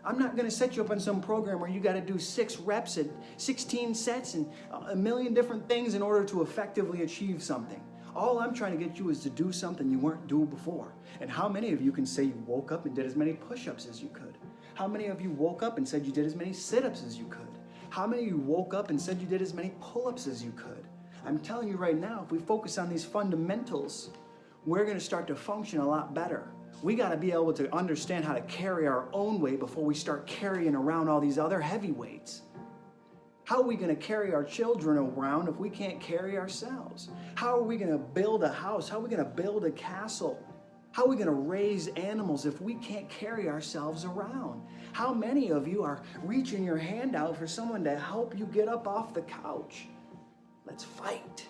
A: I'm not going to set you up on some program where you got to do 6 reps at 16 sets and 1,000,000 different things in order to effectively achieve something. All I'm trying to get you is to do something you weren't doing before. And how many of you can say you woke up and did as many push-ups as you could? How many of you woke up and said you did as many sit-ups as you could? How many of you woke up and said you did as many pull-ups as you could? I'm telling you right now, if we focus on these fundamentals, we're going to start to function a lot better. We got to be able to understand how to carry our own weight before we start carrying around all these other heavy weights. How are we going to carry our children around if we can't carry ourselves? How are we going to build a house? How are we going to build a castle? How are we going to raise animals if we can't carry ourselves around? How many of you are reaching your hand out for someone to help you get up off the couch? Let's fight.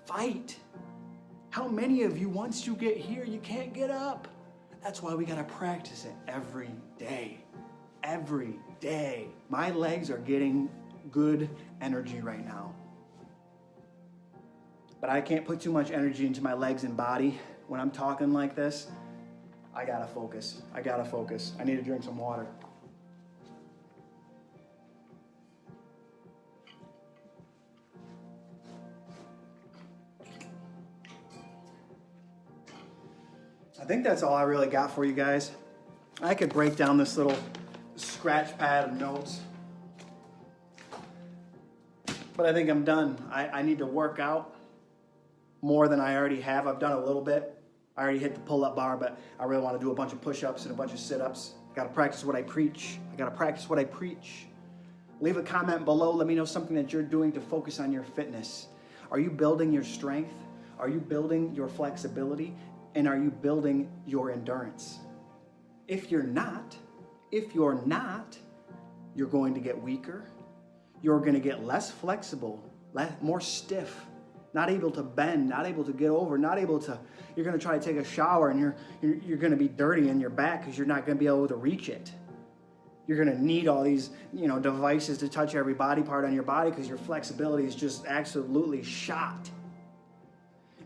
A: Fight. How many of you, once you get here, you can't get up? That's why we got to practice it every day. Every day. My legs are getting good energy right now. But I can't put too much energy into my legs and body when I'm talking like this. I got to focus. I got to focus. I need to drink some water. I think that's all I really got for you guys. I could break down this little scratch pad of notes, but I think I'm done. I need to work out more than I already have. I've done a little bit. I already hit the pull-up bar, but I really want to do a bunch of push-ups and a bunch of sit-ups. Got to practice what I preach. I got to practice what I preach. Leave a comment below. Let me know something that you're doing to focus on your fitness. Are you building your strength? Are you building your flexibility? And are you building your endurance? If you're not, you're going to get weaker. You're going to get less flexible, more stiff, not able to bend, not able to get over, you're going to try to take a shower and you're going to be dirty in your back because you're not going to be able to reach it. You're going to need all these, devices to touch every body part on your body because your flexibility is just absolutely shot.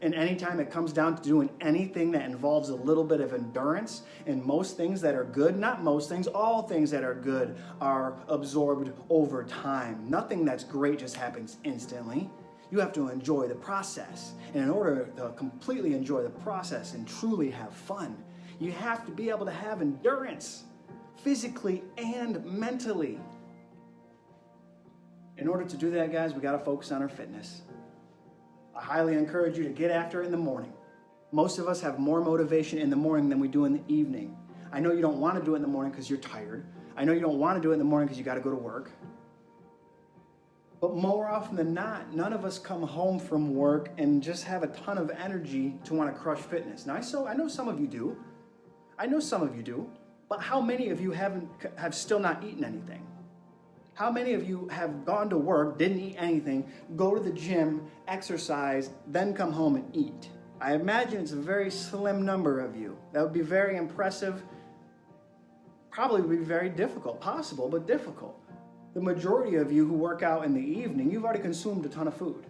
A: And anytime it comes down to doing anything that involves a little bit of endurance, and most things that are good, not most things, all things that are good are absorbed over time. Nothing that's great just happens instantly. You have to enjoy the process. And in order to completely enjoy the process and truly have fun, you have to be able to have endurance, physically and mentally. In order to do that, guys, we got to focus on our fitness. I highly encourage you to get after it in the morning. Most of us have more motivation in the morning than we do in the evening. I know you don't want to do it in the morning because you're tired. I know you don't want to do it in the morning because you got to go to work. But more often than not, none of us come home from work and just have a ton of energy to want to crush fitness. Now, I know some of you do. But how many of you have still not eaten anything? How many of you have gone to work, didn't eat anything, go to the gym, exercise, then come home and eat? I imagine it's a very slim number of you. That would be very impressive. Probably would be very difficult. Possible, but difficult. The majority of you who work out in the evening, you've already consumed a ton of food.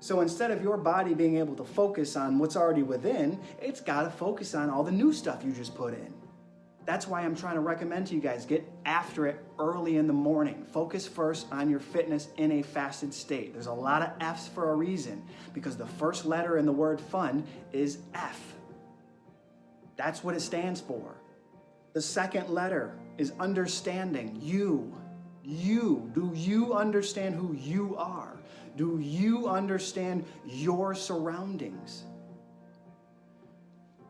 A: So instead of your body being able to focus on what's already within, it's got to focus on all the new stuff you just put in. That's why I'm trying to recommend to you guys, get after it early in the morning. Focus first on your fitness in a fasted state. There's a lot of F's for a reason, because the first letter in the word fun is F. That's what it stands for. The second letter is understanding. You. Do you understand who you are? Do you understand your surroundings?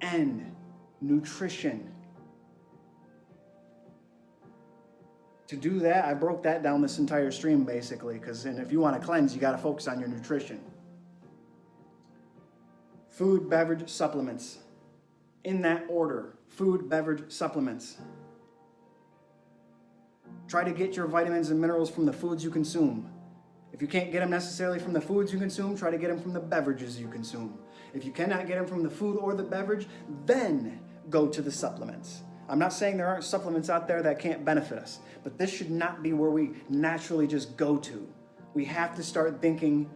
A: N, nutrition. To do that, I broke that down this entire stream basically, because if you want to cleanse, you got to focus on your nutrition. Food, beverage, supplements. In that order, food, beverage, supplements. Try to get your vitamins and minerals from the foods you consume. If you can't get them necessarily from the foods you consume, try to get them from the beverages you consume. If you cannot get them from the food or the beverage, then go to the supplements. I'm not saying there aren't supplements out there that can't benefit us, but this should not be where we naturally just go to. We have to start thinking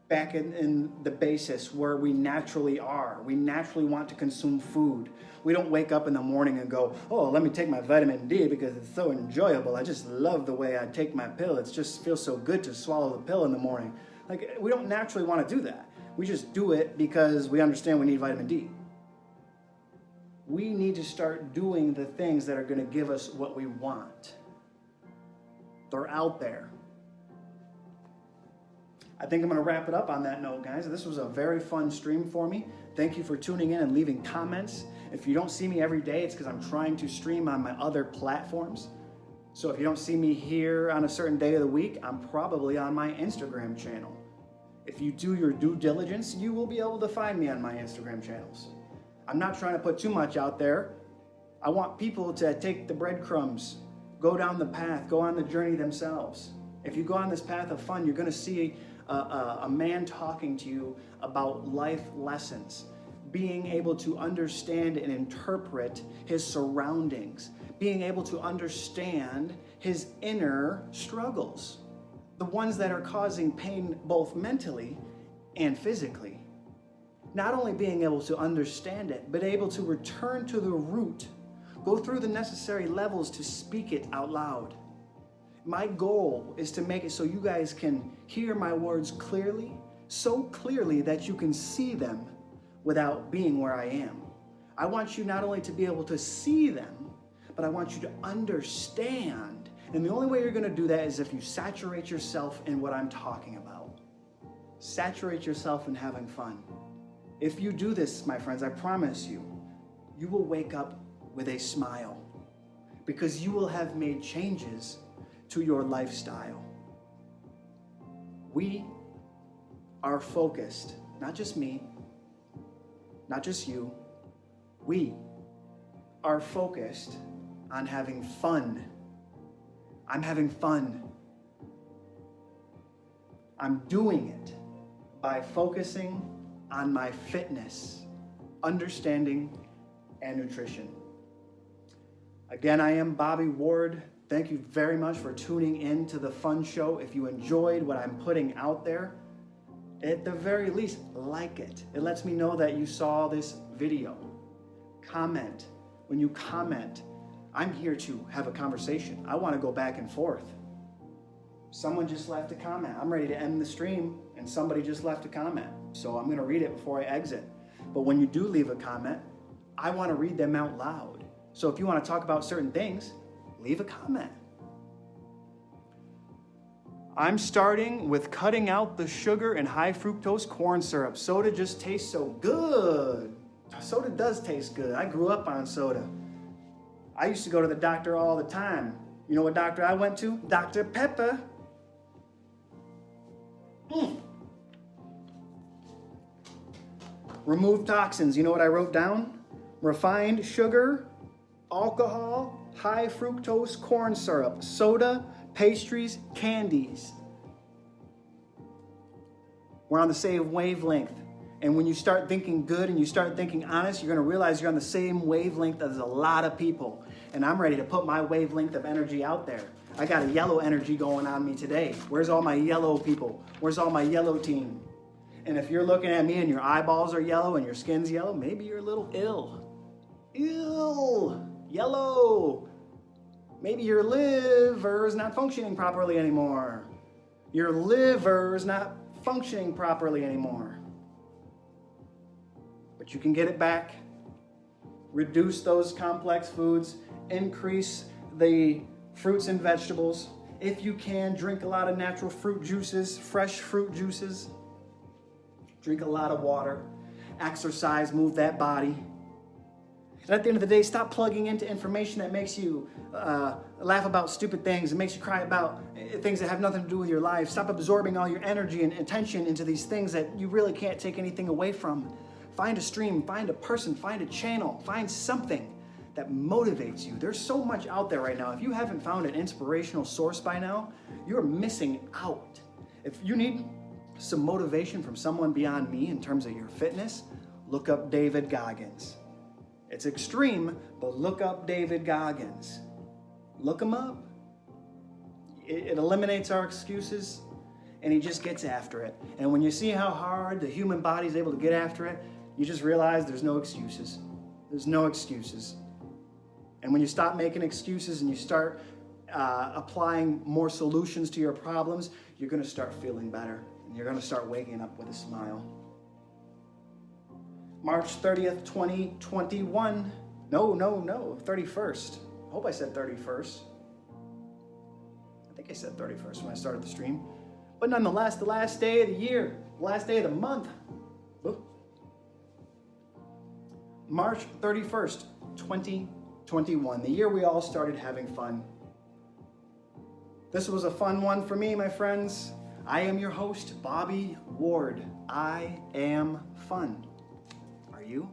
A: back in the basis where we naturally are. We naturally want to consume food. We don't wake up in the morning and go, oh, let me take my vitamin D because it's so enjoyable. I just love the way I take my pill. It just feels so good to swallow the pill in the morning. Like, we don't naturally want to do that. We just do it because we understand we need vitamin D. We need to start doing the things that are going to give us what we want. They're out there. I think I'm going to wrap it up on that note, guys. This was a very fun stream for me. Thank you for tuning in and leaving comments. If you don't see me every day, it's because I'm trying to stream on my other platforms. So if you don't see me here on a certain day of the week, I'm probably on my Instagram channel. If you do your due diligence, you will be able to find me on my Instagram channels. I'm not trying to put too much out there. I want people to take the breadcrumbs, go down the path, go on the journey themselves. If you go on this path of fun, you're going to see a man talking to you about life lessons, being able to understand and interpret his surroundings, being able to understand his inner struggles, the ones that are causing pain both mentally and physically. Not only being able to understand it, but able to return to the root, go through the necessary levels to speak it out loud. My goal is to make it so you guys can hear my words clearly, so clearly that you can see them without being where I am. I want you not only to be able to see them, but I want you to understand. And the only way you're going to do that is if you saturate yourself in what I'm talking about. Saturate yourself in having fun. If you do this, my friends, I promise you, you will wake up with a smile because you will have made changes to your lifestyle. We are focused, not just me, not just you, we are focused on having fun. I'm having fun. I'm doing it by focusing on my fitness, understanding, and nutrition. Again, I am Bobby Ward. Thank you very much for tuning in to the Fun Show. If you enjoyed what I'm putting out there, at the very least, like it. It lets me know that you saw this video. Comment. When you comment, I'm here to have a conversation. I want to go back and forth. Someone just left a comment. I'm ready to end the stream and somebody just left a comment. So I'm going to read it before I exit. But when you do leave a comment, I want to read them out loud. So if you want to talk about certain things, leave a comment. I'm starting with cutting out the sugar and high fructose corn syrup. Soda just tastes so good. Soda does taste good. I grew up on soda. I used to go to the doctor all the time. You know what doctor I went to? Dr. Pepper. Remove toxins. You know what I wrote down? Refined sugar, alcohol, high fructose corn syrup, soda, pastries, candies. We're on the same wavelength. And when you start thinking good and you start thinking honest, you're going to realize you're on the same wavelength as a lot of people. And I'm ready to put my wavelength of energy out there. I got a yellow energy going on me today. Where's all my yellow people? Where's all my yellow team? And if you're looking at me and your eyeballs are yellow and your skin's yellow, maybe you're a little ill. Yellow. Maybe your liver is not functioning properly anymore. Your liver is not functioning properly anymore. But you can get it back reduce those complex foods, increase the fruits and vegetables. If you can, drink a lot of natural fruit juices, fresh fruit juices. Drink a lot of water. Exercise, move that body. And at the end of the day, stop plugging into information that makes you laugh about stupid things and makes you cry about things that have nothing to do with your life. Stop absorbing all your energy and attention into these things that you really can't take anything away from. Find a stream, find a person, find a channel, find something that motivates you. There's so much out there right now. If you haven't found an inspirational source by now, you're missing out. If you need some motivation from someone beyond me in terms of your fitness, look up David Goggins. It's extreme, but look up David Goggins. Look him up. It eliminates our excuses, and he just gets after it. And when you see how hard the human body is able to get after it, you just realize there's no excuses. There's no excuses. And when you stop making excuses and you start applying more solutions to your problems, you're going to start feeling better. And you're going to start waking up with a smile. March 30th, 2021. No, 31st. I hope I said 31st. I think I said 31st when I started the stream. But nonetheless, the last day of the year, the last day of the month. March 31st, 2021. The year we all started having fun. This was a fun one for me, my friends. I am your host, Bobby Ward. I am fun. Are you?